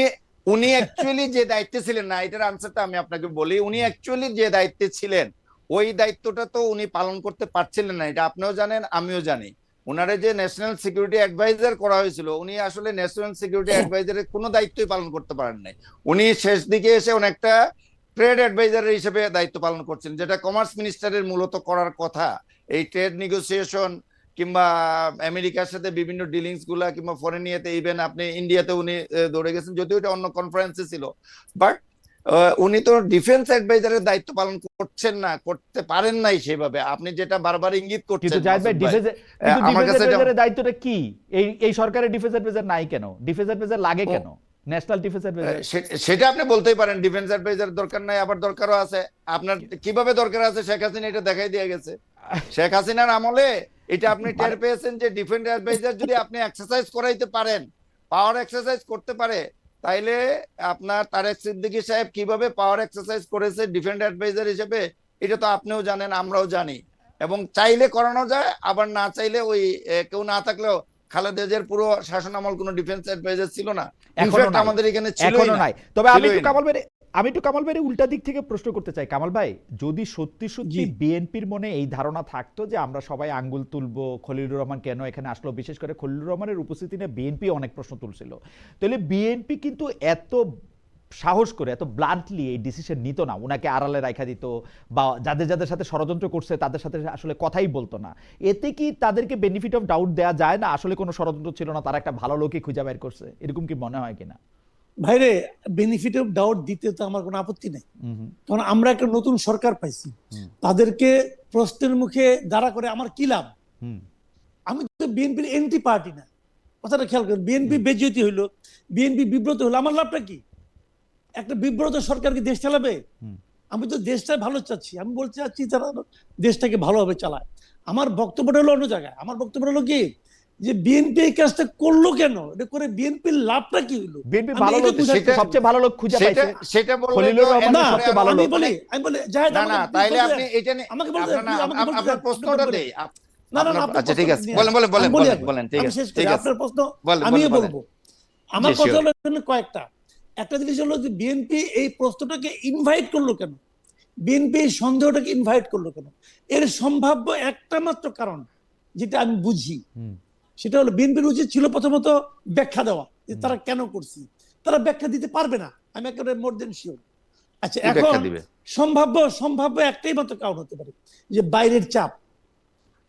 উনি অ্যাকচুয়ালি যে দায়িত্বে ছিলেন না, এটার আনসারটা আমি আপনাকে বলি। উনি অ্যাকচুয়ালি যে দায়িত্বে ছিলেন ওই দায়িত্বটা তো উনি পালন করতে পারছিলেন না, এটা আপনিও জানেন আমিও জানি। ওনারে যে ন্যাশনাল সিকিউরিটি অ্যাডভাইজার করা হয়েছিল, উনি আসলে ন্যাশনাল সিকিউরিটি অ্যাডভাইজারের কোনো দায়িত্বই পালন করতে পারেন নাই। উনি শেষ দিকে এসে অনেকটা ট্রেড অ্যাডভাইজার হিসেবে দায়িত্ব পালন করছেন, যেটা কমার্স মিনিস্টারের মূলত করার কথা। এই ট্রেড নেগোসিয়েশন কিংবা আমেরিকার সাথে বিভিন্ন ডিলিংস গুলা কিংবা ফরেন ইয়েতে, ইভেন আপনি ইন্ডিয়াতে উনি দৌড়ে গেছেন, যদিও এটা অন্য কনফারেন্সে ছিল। বাট উনি তো ডিফেন্স অ্যাডভাইজারের দায়িত্ব পালন করছেন না, করতে পারেন নাই সেভাবে। আপনি যেটা বারবার ইঙ্গিত কিন্তু করছেন জাহিদ ভাই, মাসুদ ভাই, আমার ডিফেন্স কাছে এটা অ্যাডভাইজারের দায়িত্বটা কি? এই সরকারের ডিফেন্স অ্যাডভাইজার নাই কেন? ডিফেন্স অ্যাডভাইজার লাগে কেন? ন্যাশনাল ডিফেন্স অ্যাডভাইজার সেটা আপনি বলতেই পারেন। ডিফেন্স অ্যাডভাইজার দরকার নাই, আবার দরকারও আছে। আপনার কিভাবে দরকার আছে? শেখ হাসিনা এটা দেখাই দিয়ে গেছে। শেখ হাসিনার আমলে এটা আপনি টের পেয়েছেন যে ডিফেন্স অ্যাডভাইজার যদি আপনি এক্সারসাইজ করাইতে পারেন, পাওয়ার এক্সারসাইজ করতে পারে, তাইলে আপনার তারেক সিদ্দিকী সাহেব কিভাবে পাওয়ার এক্সারসাইজ করেছে ডিফেন্স অ্যাডভাইজার হিসেবে, এটা তো আপনিও জানেন, আমরাও জানি। এবং চাইলে করানো যায়, আবার না চাইলে ওই কেউ না থাকলেও খালেদা জিয়ার পুরো শাসন আমল কোনো ডিফেন্স অ্যাডভাইজার ছিল না, ইনফ্যাক্ট আমাদের এখানে ছিল নাই। তবে আমি ছিলই একটু কামাল ভাইয়ের উল্টা দিক থেকে প্রশ্ন করতে চাই। কামাল ভাই, যদি সত্যি সত্যি বিএনপির মনে এই ধারণা থাকতো যে আমরা সবাই আঙ্গুল তুলবো, খলিলুর রহমান কেন এখানে আসলো, বিশেষ করে খলিলুর রহমানের উপস্থিতি নিয়ে বিএনপি অনেক প্রশ্ন তুলছিল, তাহলে বিএনপি কিন্তু এত সাহস করে, এত ব্লান্টলি এই ডিসিশন নিত না, ওনাকে আড়ালে রাখা দিত, বা যাদের যাদের সাথে ষড়যন্ত্র করছে তাদের সাথে আসলে কথাই বলতো না। এতে কি তাদেরকে বেনিফিট অফ ডাউট দেওয়া যায় না? আসলে কোনো ষড়যন্ত্র ছিল না, তারা একটা ভালো লোকই খুঁজে বের করছে, এরকম কি মনে হয় কিনা? ভাইরে, বেনিফিট অফ ডাউট দিতে তো আমার কোনো আপত্তি নেই, কারণ আমরা একটা নতুন সরকার পাইছি। তাদেরকে প্রশ্নের মুখে দাঁড়া করে আমার কি লাভ? আমি তো বিএনপির এন্টি পার্টি না, কথাটা খেয়াল করেন। বিএনপি বেজ্জতি হইলো, বিএনপি বিব্রত হইলো, আমার লাভটা কি? একটা বিব্রত সরকার কি দেশ চালাবে? আমি তো দেশটা ভালো চাচ্ছি, আমি বলতে চাচ্ছি তারা দেশটাকে ভালোভাবে চালায়। আমার বক্তব্যটা হলো অন্য জায়গায়। আমার বক্তব্য হলো কি, যে বিএনপি এই কাজটা করলো কেন, এটা করে বিএনপির লাভটা কি হলো? বিএনপি ভালো লোক, সবচেয়ে ভালো লোক খুঁজে পাইছে, সেটা খলিলুর রহমান না, সবচেয়ে ভালো লোক। আমি বলি জাহেদ, না না, তাইলে আপনি এটা আমাকে বলতে আপনার প্রশ্নটা দেই। না না, আচ্ছা ঠিক আছে, বলেন ঠিক আছে, ঠিক আছে, আপনার প্রশ্ন বলেন, আমিও বলেন। বলবো। আমার জি, কথা sure. হলো এখানে কয়েকটা। একটা জিনিস হলো যে বিএনপি এই প্রশ্নটাকে ইনভাইট করলো কেন, বিএনপি এই সন্দেহটাকে ইনভাইট করলো কেন? এর সম্ভাব্য একটা মাত্র কারণ যেটা আমি বুঝি, সেটা হলো বিএনপির উচিত ছিল প্রথমত ব্যাখ্যা দেওয়া যে তারা কেন করছে। তারা ব্যাখ্যা দিতে পারবে না, আমি একেবারে মোর দেন শিওর। আচ্ছা, এখন সম্ভাব্য একটাই মাত্র কারণ হতে পারে, যে বাইরের চাপ,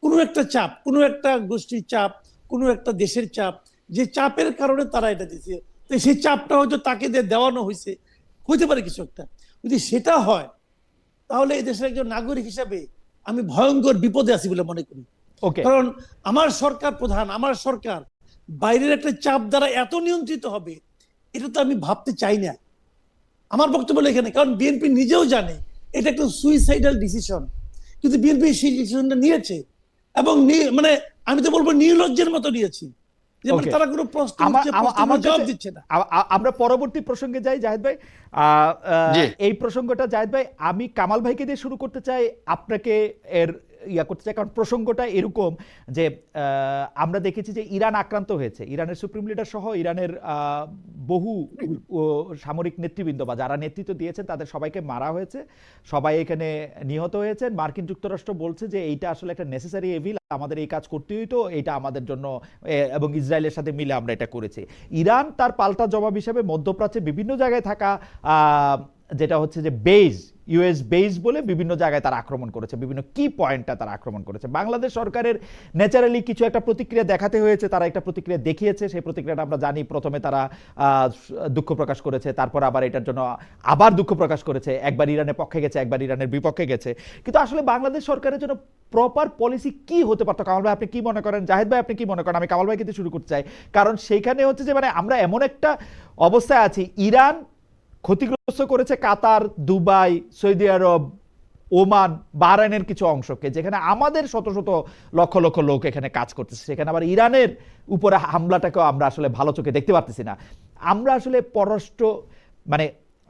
কোনো একটা চাপ, কোনো একটা গোষ্ঠীর চাপ, কোনো একটা দেশের চাপ, যে চাপের কারণে তারা এটা দিচ্ছে। তো সেই চাপটা হয়তো তাকে দেওয়ানো হয়েছে, হইতে পারে কিছু একটা। যদি সেটা হয়, তাহলে এই দেশের একজন নাগরিক হিসাবে আমি ভয়ঙ্কর বিপদে আছি বলে মনে করি। কারণ আমার সরকার প্রধান, আমার সরকার বাইরের একটা চাপ দ্বারা এত নিয়ন্ত্রিত হবে, এটা তো আমি ভাবতে চাই না। আমার বক্তব্য এখানে, কারণ বিএনপি নিজেও জানে এটা একটা সুইসাইডাল ডিসিশন, কিন্তু বিএনপি সেই ডিসিশনটা নিয়েছে, এবং মানে আমি তো বলবো নির্লজ্জের মতো নিয়েছি, যে তারা কোনো প্রশ্ন জবাব দিচ্ছে না। আমরা পরবর্তী প্রসঙ্গে যাই জাহিদ ভাই। এই প্রসঙ্গটা জাহিদ ভাই আমি কামাল ভাইকে দিয়ে শুরু করতে চাই, আপনাকে এর করতে চাই, কারণ প্রসঙ্গটা এরকম যে আমরা দেখেছি যে ইরান আক্রান্ত হয়েছে, ইরানের সুপ্রিম লিডার সহ ইরানের বহু সামরিক নেতৃবৃন্দ বা যারা নেতৃত্ব দিয়েছেন তাদের সবাইকে মারা হয়েছে, সবাই এখানে নিহত হয়েছেন। মার্কিন যুক্তরাষ্ট্র বলছে যে এইটা আসলে একটা নেসেসারি এভিল, আমাদের এই কাজ করতে হইতো, এটা আমাদের জন্য, এবং ইসরায়েলের সাথে মিলে আমরা এটা করেছি। ইরান তার পাল্টা জবাব হিসেবে মধ্যপ্রাচ্যে বিভিন্ন জায়গায় থাকা যেটা হচ্ছে যে বেজ, ইউএস বেজ বলে বিভিন্ন জায়গায় তারা আক্রমণ করেছে, বিভিন্ন কি পয়েন্টটা তারা আক্রমণ করেছে। বাংলাদেশ সরকারের ন্যাচারালি কিছু একটা প্রতিক্রিয়া দেখাতে হয়েছে, তারা একটা প্রতিক্রিয়া দেখিয়েছে। সেই প্রতিক্রিয়াটা আমরা জানি, প্রথমে তারা দুঃখ প্রকাশ করেছে, তারপর আবার এটার জন্য আবার দুঃখ প্রকাশ করেছে, একবার ইরানের পক্ষে গেছে, একবার ইরানের বিপক্ষে গেছে। কিন্তু আসলে বাংলাদেশ সরকারের জন্য প্রপার পলিসি কি হতে পারতো? কামাল ভাই আপনি কি মনে করেন? জাহিদ ভাই আপনি কি মনে করেন? আমি কামাল ভাই কিন্তু শুরু করতে চাই, কারণ সেইখানে হচ্ছে যে মানে আমরা এমন একটা অবস্থায় আছি, ইরান ক্ষতিগ্রস্ত করেছে কাতার, দুবাই, সৌদি আরব, ওমান, বাহরাইনের কিছু অংশকে, যেখানে আমাদের শত শত লক্ষ লক্ষ লোক এখানে কাজ করতেছে, সেখানে আবার ইরানের উপরে হামলাটাকেও আমরা আসলে ভালো চোখে দেখতে পারতেছি না। আমরা আসলে পররাষ্ট্র মানে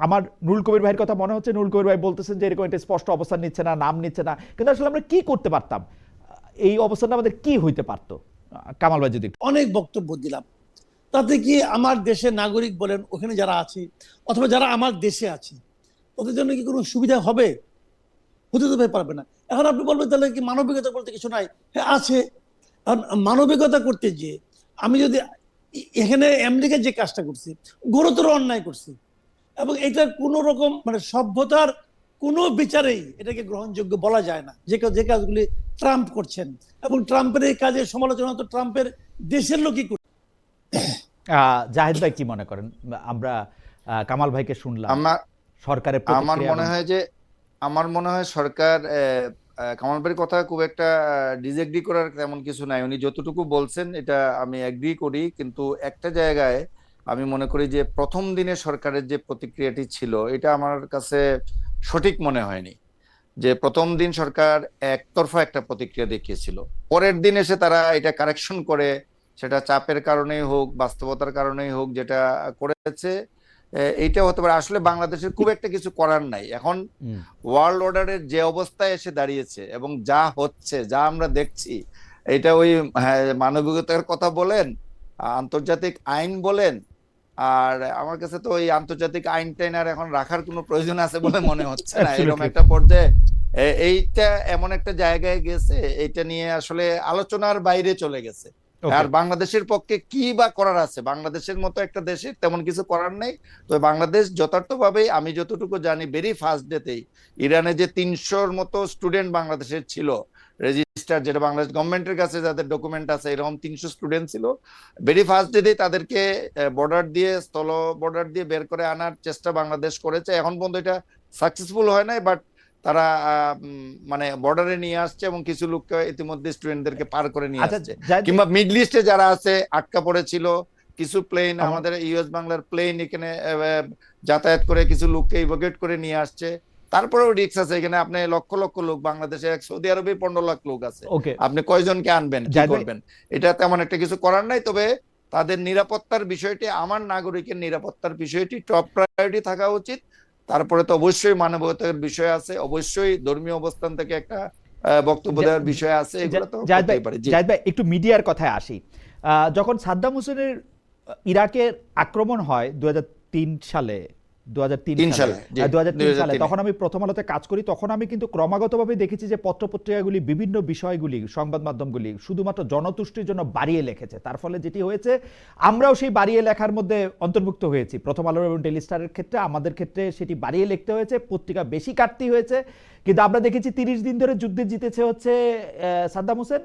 আমার নুরুল কবির ভাইয়ের কথা মনে হচ্ছে, নুরুল কবির ভাই বলতেছেন যে এরকম একটা স্পষ্ট অবস্থান নিচ্ছে না, নাম নিচ্ছে না, কিন্তু আসলে আমরা কি করতে পারতাম, এই অবস্থানটা আমাদের কি হইতে পারতো? কামাল ভাই যদি অনেক বক্তব্য দিলাম, তাতে কি আমার দেশের নাগরিক বলেন ওখানে যারা আছে অথবা যারা আমার দেশে আছে ওদের জন্য কি কোনো সুবিধা হবে? হতে তো পারবে না। এখন আপনি বলবেন তাহলে কি মানবিকতা বলতে কিছু নাই? হ্যাঁ আছে। কারণ মানবিকতা করতে গিয়ে আমি যদি এখানে আমেরিকা যে কাজটা করছি গুরুতর অন্যায় করছি, এবং এটা কোনো রকম মানে সভ্যতার কোনো বিচারেই এটাকে গ্রহণযোগ্য বলা যায় না, যে কাজগুলি ট্রাম্প করছেন। এবং ট্রাম্পের এই কাজের সমালোচনা তো ট্রাম্পের দেশের লোকই করছে। জাহিদ ভাই কি মনে করেন? আমরা কামাল ভাইকে শুনলাম, সরকারের আমার মনে হয় সরকার কামাল ভাইয়ের কথা খুব একটা ডিসএগ্রি করার তেমন কিছু নাই। উনি যতটুকু বলছেন এটা আমি এগ্রি করি, কিন্তু একটা জায়গায় আমি মনে করি যে প্রথম দিনে সরকারের যে প্রতিক্রিয়াটি ছিল এটা আমার কাছে সঠিক মনে হয়নি। যে প্রথম দিন সরকার একতরফা একটা প্রতিক্রিয়া দেখিয়েছিল, পরের দিন এসে তারা এটা কারেকশন করে, সেটা চাপের কারণেই হোক বাস্তবতার কারণেই হোক যেটা করেছে এইটা হতে পারে। আসলে বাংলাদেশের খুব একটা কিছু করার নাই এখন। ওয়ার্ল্ড অর্ডারের যে অবস্থায় এসে দাঁড়িয়েছে এবং যা হচ্ছে, যা আমরা দেখছি, এটা ওই মানবিকতার কথা বলেন, আন্তর্জাতিক আইন বলেন, আর আমার কাছে তো ওই আন্তর্জাতিক আইন টাইন আর এখন রাখার কোনো প্রয়োজন আছে বলে মনে হচ্ছে না। এরকম একটা পর্যায়ে এইটা এমন একটা জায়গায় গেছে, এইটা নিয়ে আসলে আলোচনার বাইরে চলে গেছে। আর বাংলাদেশের পক্ষে কি বা করার আছে? বাংলাদেশের মতো একটা দেশে তেমন কিছু করার নেই। তো বাংলাদেশ যথার্থভাবেই আমি যতটুকু জানি ভেরি ফার্স্ট ডেতেই ইরানে যে 300-র মতো স্টুডেন্ট বাংলাদেশের ছিল রেজিস্টার, যেটা বাংলাদেশ গভর্নমেন্টের কাছে যাদের ডকুমেন্ট আছে, এরকম 300 স্টুডেন্ট ছিল, ভেরি ফার্স্ট ডেতেই তাদেরকে বর্ডার দিয়ে স্থল বর্ডার দিয়ে বের করে আনার চেষ্টা বাংলাদেশ করেছে। এখন পর্যন্ত এটা সাকসেসফুল হয় নাই, বাট তারা মানে বর্ডারে নিয়ে আসছে এবং কিছু লোককে ইতিমধ্যে স্টুডেন্টদেরকে পার করে নিয়ে আসছে। কিংবা মিডল ইস্টে যারা আছে আটকা পড়েছিল, কিছু প্লেন, আমাদের ইউএস বাংলার প্লেন এখানে যাতায়াত করে কিছু লোককে ইভোকেট করে নিয়ে আসছে। তারপরেও রিস্ক আছে এখানে। আপনি লক্ষ লক্ষ লোক, বাংলাদেশে সৌদি আরবে 15 লাখ লোক আছে, আপনি কয়জনকে আনবেন, কি করবেন? এটা তেমন একটা কিছু করার নাই। তবে তাদের নিরাপত্তার বিষয়টি, আমার নাগরিকের নিরাপত্তার বিষয়টি টপ প্রায়োরিটি থাকা উচিত। তারপরে তো অবশ্যই মানবতার বিষয় আছে, অবশ্যই ধর্মীয় অবস্থান থেকে একটা বক্তব্য দেওয়ার বিষয় আছে, এগুলো তো হতেই পারে। জাহিদ ভাই একটু মিডিয়ার কথায় আসি। যখন সাদ্দাম হোসেনের ইরাকের আক্রমণ হয় 2003 সালে, তখন আমি প্রথম আলোতে কাজ করি। তখন আমি কিন্তু ক্রমাগতভাবে দেখেছি যে পত্রপত্রিকাগুলি বিভিন্ন বিষয়গুলি, সংবাদ মাধ্যমগুলি শুধুমাত্র জনতুষ্টির জন্য বাড়িয়ে লিখেছে। তার ফলে যেটি হয়েছে, আমরাও সেই বাড়িয়ে লেখার মধ্যে অন্তর্ভুক্ত হয়েছি। প্রথম আলো এবং ডেইলি স্টারের ক্ষেত্রে, আমাদের ক্ষেত্রে সেটি বাড়িয়ে লিখতে হয়েছে, পত্রিকা বেশি কাটতে হয়েছে। কিন্তু আমরা দেখেছি 30 দিন ধরে যুদ্ধে জিতেছে হচ্ছে সাদ্দাম হোসেন,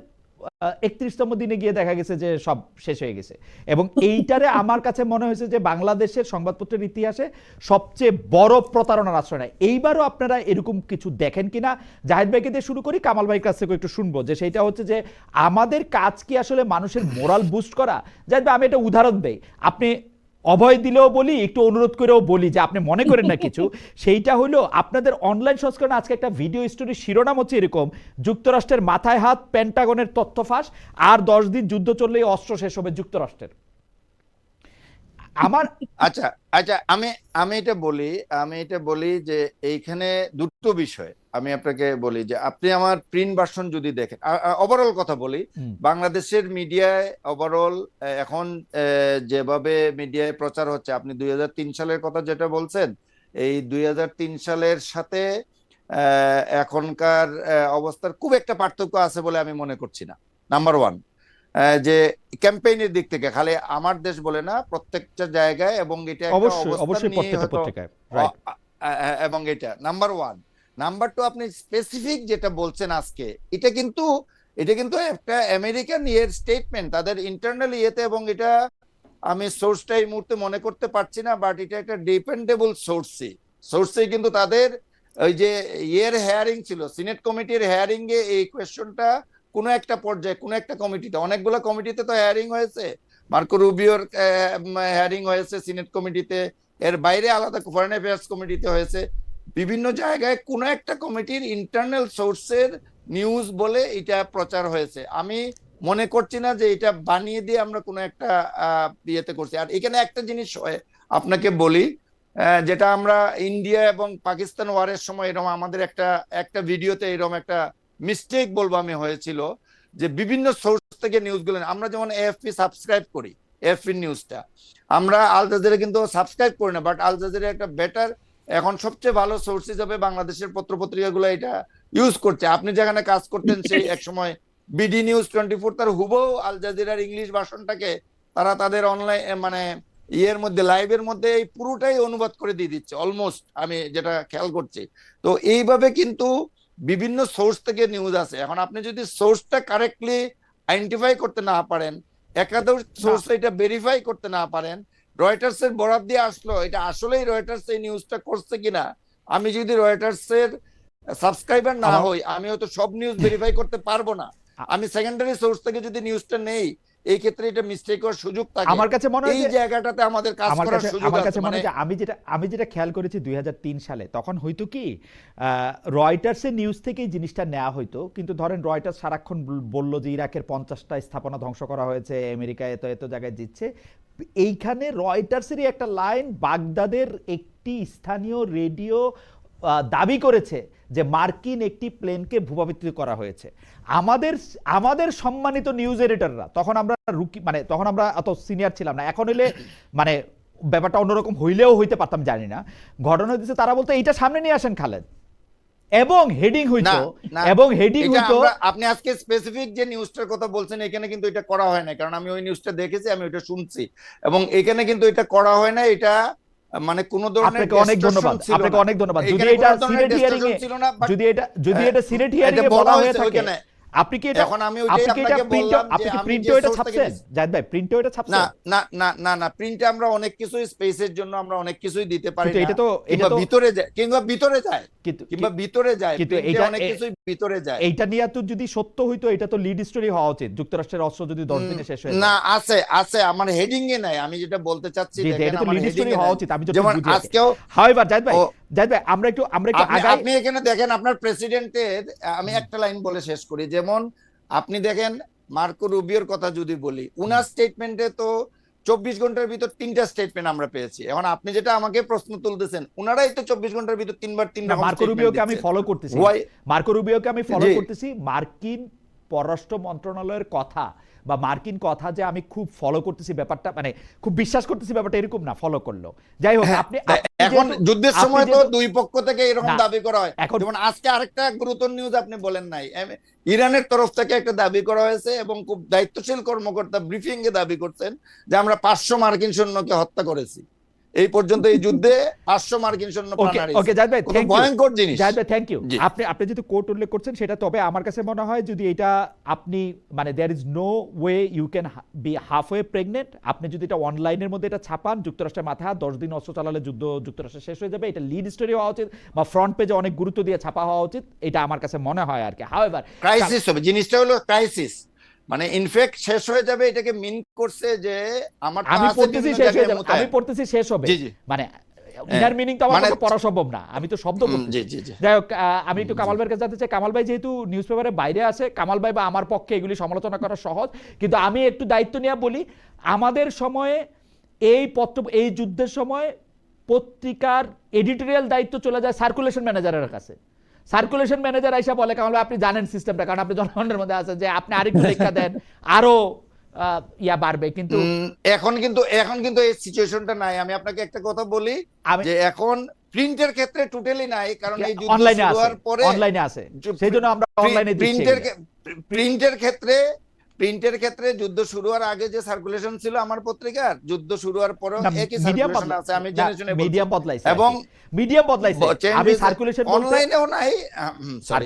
31তম দিনে গিয়ে দেখা গেছে যে সব শেষ হয়ে গেছে। এবং এইটারে আমার কাছে মনে হয়েছে যে বাংলাদেশের সংবাদপত্রের ইতিহাসে সবচেয়ে বড় প্রতারণার আশ্রয় নেয়। এইবারও আপনারা এরকম কিছু দেখেন কিনা? জাহিদ ভাইকে দিয়ে শুরু করি, কামাল ভাইয়ের কাছ থেকে একটু শুনবো যে সেইটা হচ্ছে যে আমাদের কাজ কি আসলে মানুষের মোরাল বুস্ট করা? জাহিদ ভাই, আমি একটা উদাহরণ দেই, আপনি অভয় দিলেও বলি, একটু অনুরোধ করেও বলি যে আপনি মনে করেন না কিছু। সেইটা হলো আপনাদের অনলাইন সংস্করণে আজকে একটা ভিডিও স্টোরি শিরোনাম হচ্ছে এরকম: যুক্তরাষ্ট্রের মাথায় হাত, পেন্টাগনের তথ্য ফাঁস, আর 10 দিন যুদ্ধ চললেই অস্ত্র শেষ হবে যুক্তরাষ্ট্রের। আমার আচ্ছা আচ্ছা আমি এটা বলি যে এইখানে দুটো বিষয় আমি আপনাকে বলি। যে আপনি আমার প্রিন্ট ভার্সন যদি দেখেন, ওভারঅল কথা বলি, বাংলাদেশের মিডিয়ায় ওভারঅল এখন যেভাবে মিডিয়ায় প্রচার হচ্ছে, আপনি 2003 সালের কথা যেটা বলছেন, এই 2003 সালের সাথে এখনকার অবস্থার খুব একটা পার্থক্য আছে বলে আমি মনে করছি না। নাম্বার ওয়ান, যে ক্যাম্পেইনের দিক থেকে খালি আমার দেশ বলে না, প্রত্যেকটা জায়গায়, এবং এটা এবং এটা নাম্বার ওয়ান। নাম্বার টু, আপনি স্পেসিফিক যেটা বলছেন আজকে, এটা কিন্তু একটা আমেরিকান ইয়ের স্টেটমেন্ট, তাদের ইন্টারনাল ইয়েতে, এবং এটা আমি সোর্সটা এই মুহূর্তে মনে করতে পারছি না, বাট এটা একটা ডিপেন্ডেবল সোর্সে কিন্তু তাদের ওই যে ইয়ের হেয়ারিং ছিল, সিনেট কমিটির হেয়ারিং এ এই কোয়েশ্চনটা কোনো একটা পর্যায়ে, কোনো একটা কমিটিতে, অনেকগুলো কমিটিতে তো হেয়ারিং হয়েছে, মার্কো রুবিওর হেয়ারিং হয়েছে সিনেট কমিটিতে, এর বাইরে আলাদা ফরেন অ্যাফেয়ার্স কমিটিতে হয়েছে, বিভিন্ন জায়গায় কোনো একটা কমিটির ইন্টারনাল সোর্সের নিউজ বলে এটা প্রচার হয়েছে। আমি মনে করছি না যে এটা বানিয়ে দিয়ে আমরা কোনো একটা ইয়েতে করছি। আর এখানে একটা জিনিস আপনাকে বলি, যেটা আমরা ইন্ডিয়া এবং পাকিস্তান ওয়ারের সময় এরকম আমাদের একটা ভিডিওতে এরকম একটা মিস্টেক বলবো আমি হয়েছিল, যে বিভিন্ন সোর্স থেকে নিউজগুলো আমরা যেমন এএফপি সাবস্ক্রাইব করি, এএফপি নিউজটা আমরা আল জাজিরা কিন্তু সাবস্ক্রাইব করি না, বাট আল জাজিরা একটা বেটার এখন সবচেয়ে ভালো সোর্স হিসেবে বাংলাদেশের পত্রপত্রিকাগুলো এটা ইউজ করছে। আপনি যেখানে কাজ করতেন সেই এক সময় বিডি নিউজ 24 তার হুবহু আল জাজিরার ইংলিশ ভার্সনটাকে তারা তাদের অনলাইন মানে ইয়ের মধ্যে লাইভের মধ্যে এই পুরোটাই অনুবাদ করে দিয়ে দিচ্ছে অলমোস্ট, আমি যেটা খেয়াল করছি। তো এইভাবে কিন্তু বিভিন্ন সোর্স থেকে নিউজ আছে। এখন আপনি যদি সোর্সটা কারেক্টলি আইডেন্টিফাই করতে না পারেন, একাধিক সোর্স এটা ভেরিফাই করতে না পারেন, রয়টার্স এর বরাত দিয়ে আসলো, এটা আসলেই রয়টার্স এই নিউজটা করছে কিনা, আমি যদি রয়টার্স এর সাবস্ক্রাইবার না হই আমি হয়তো সব নিউজ ভেরিফাই করতে পারবো না। আমি সেকেন্ডারি সোর্স থেকে যদি নিউজটা নেই, এই ক্ষেত্রে এটা মিস্টেক হওয়ার সুযোগ থাকে। আমার কাছে মনে হয় এই জায়গাটাতে আমাদের কাজ করার সুযোগ আছে। মানে আমি যেটা খেয়াল করেছি 2003 সালে তখন হয়তো কি রয়টার্সের নিউজ থেকে এই জিনিসটা নেওয়া হয়তো, কিন্তু ধরেন রয়টার্স সারাক্ষণ বলল যে ইরাকের 50টা স্থাপনা ধ্বংস করা হয়েছে, আমেরিকা এত এত জায়গায় জিতছে। এইখানে রয়টার্সেরই একটা লাইন বাগদাদের একটি স্থানীয় রেডিও দাবি করেছে যে মার্কিন একটি প্লেনকে ভূপাতিত করা হয়েছে। আমাদের সম্মানিত নিউজ এডিটররা, তখন আমরা মানে তখন আমরা অত সিনিয়র ছিলাম না, এখন হইলে মানে ব্যাপারটা অন্যরকম হইলেও হইতে পারতাম, জানি না। ঘটনা হচ্ছে তারা বলতো এইটা সামনে নিয়ে আসেন খালেদ, এবং হেডিং হইতো, আপনি আজকে স্পেসিফিক যে নিউজটার কথা বলছেন এখানে কিন্তু এটা করা হয় না, কারণ আমি ওই নিউজটা দেখেছি, আমি ওইটা শুনছি, এবং এখানে কিন্তু এটা করা হয় না। এটা মানে কোন ধরনের অনেক ধন্যবাদ, আপনাকে অনেক ধন্যবাদ। যদি এটা সিনেট হিয়ারিং এ যদি এটা সিনেট হিয়ারিং এ বলা হয়ে থাকে, আপনি কি এটা এখন আমি ওইটাই বললাম যে আপনি প্রিন্টও এটা ছাপছেন জাহিদ ভাই, প্রিন্টও এটা ছাপছেন? না না না না, প্রিন্টে আমরা অনেক কিছুই স্পেসের জন্য আমরা অনেক কিছুই দিতে পারি না, এটা তো ভিতরে যায় কিংবা ভিতরে যায় কিন্তু এটা অনেক কিছুই ভিতরে যায়। এইটা নিয়ে তো যদি সত্য হইতো এটা তো লিড স্টোরি হওয়া উচিত, যুক্তরাষ্ট্রের অস্ত্র যদি 10 দিনে শেষ হয়ে যায়। না আছে আমার হেডিং এ নাই, আমি যেটা বলতে চাচ্ছি এটা তো লিড স্টোরি হওয়া উচিত। আমি যেমন আজকেও হাউএভার জাহিদ ভাই আমরা একটু আগাই। আপনি এখানে দেখেন আপনার প্রেসিডেন্টের, আমি একটা লাইন বলে শেষ করি, যেমন আপনি দেখেন মার্কো রুবিওর কথা যদি বলি, উনার স্টেটমেন্টে তো 24 ঘন্টার ভিতর 3টা স্টেটমেন্ট আমরা পেয়েছি। এখন আপনি যেটা আমাকে প্রশ্ন তুলতেছেন, উনারাই তো 24 ঘন্টার ভিতর 3 রকম মার্কো রুবিওকে আমি ফলো করতেছি, মার্কিন পররাষ্ট্র মন্ত্রণালয়ের কথা বা মার্কিন কথা যে আমি খুব ফলো করতেছি ব্যাপারটা, মানে খুব বিশ্বাস করতেছি ব্যাপারটা এরকম না, ফলো করলো। যাই হোক, আপনি এখন যুদ্ধের সময় তো দুই পক্ষ থেকে এরকম দাবি করা হয়। যেমন আজকে আরেকটা গুরুত্বপূর্ণ নিউজ আপনি বলেন নাই, ইরানের তরফ থেকে একটা দাবি করা হয়েছে এবং খুব দায়িত্বশীল কর্মকর্তা ব্রিফিং এ দাবি করছেন যে আমরা 500 মার্কিন সৈন্যকে হত্যা করেছি এই পর্যন্ত, এই যুদ্ধে 500 মার্কিন সৈন্য প্রাণ হারিয়েছে। ওকে জাহিদ ভাই, ভয়ঙ্কর জিনিস। জাহিদ ভাই থ্যাংক ইউ। আপনি যেহেতু কোর্ট উল্লেখ করছেন সেটা, তবে আমার কাছে মনে হয় যদি এটা আপনি মানে there is no way you can be halfway pregnant, আপনি যদি এটা অনলাইনের মধ্যে এটা ছাপান, যুক্তরাষ্ট্রের মাথায় 10 দিন অস্ত্র চালালে যুদ্ধ যুক্তরাষ্ট্রে শেষ হয়ে যাবে, এটা লিড স্টোরি হওয়া উচিত বা ফ্রন্ট পেজে অনেক গুরুত্ব দিয়ে ছাপা হওয়া উচিত, এটা আমার কাছে মনে হয় আর কি। হাউএভার ক্রাইসিস হবে, জিনিসটা হলো ক্রাইসিস, মানে ইনফ্যাক্ট শেষ হয়ে যাবে, এটাকে মিন করছে যে আমার আমি পড়তেছি শেষ হয়ে যাবে, আমি পড়তেছি শেষ হবে, মানে ইনার মিনিং তো আমার কাছে পড়া সম্ভব না, আমি তো শব্দ করতেছি। যাই হোক, আমি একটু কামাল ভাইয়ের কাছে জানতে চাই। কামাল ভাই যেহেতু নিউজ পেপারের বাইরে আছে, কামাল ভাই বা আমার পক্ষে এগুলি সমালোচনা করা সহজ, কিন্তু আমি একটু দায়িত্ব নিয়ে বলি, আমাদের সময়ে এই যুদ্ধের সময় পত্রিকার এডিটোরিয়াল দায়িত্ব চলে যায় সার্কুলেশন ম্যানেজারের কাছে। সার্কুলেশন ম্যানেজার আইসা বলে, কামাল ভাই আপনি জানেন সিস্টেমটা, কারণ আপনি জনগণের মধ্যে আছেন, যে আপনি আরেকটু লেখা দেন, আরো ইয়া বাড়বে। কিন্তু এখন কিন্তু এই সিচুয়েশনটা নাই। আমি আপনাকে একটা কথা বলি, যে এখন প্রিন্টের ক্ষেত্রে টোটালি নাই, কারণ এই যুদ্ধ শুরু হওয়ার পরে অনলাইনে আছে, সেইজন্য আমরা অনলাইনে দিচ্ছি। প্রিন্টের ক্ষেত্রে যুদ্ধ শুরু হওয়ার আগে যে সার্কুলেশন ছিল আমার পত্রিকার, যুদ্ধ শুরু হওয়ার পরে একই সার্কুলেশন আছে, আমি জেনে শুনে বলছি। মিডিয়াম বদলাইছে, এবং মিডিয়াম বদলাইছে, আমি সার্কুলেশন অনলাইনেও নাই, সরি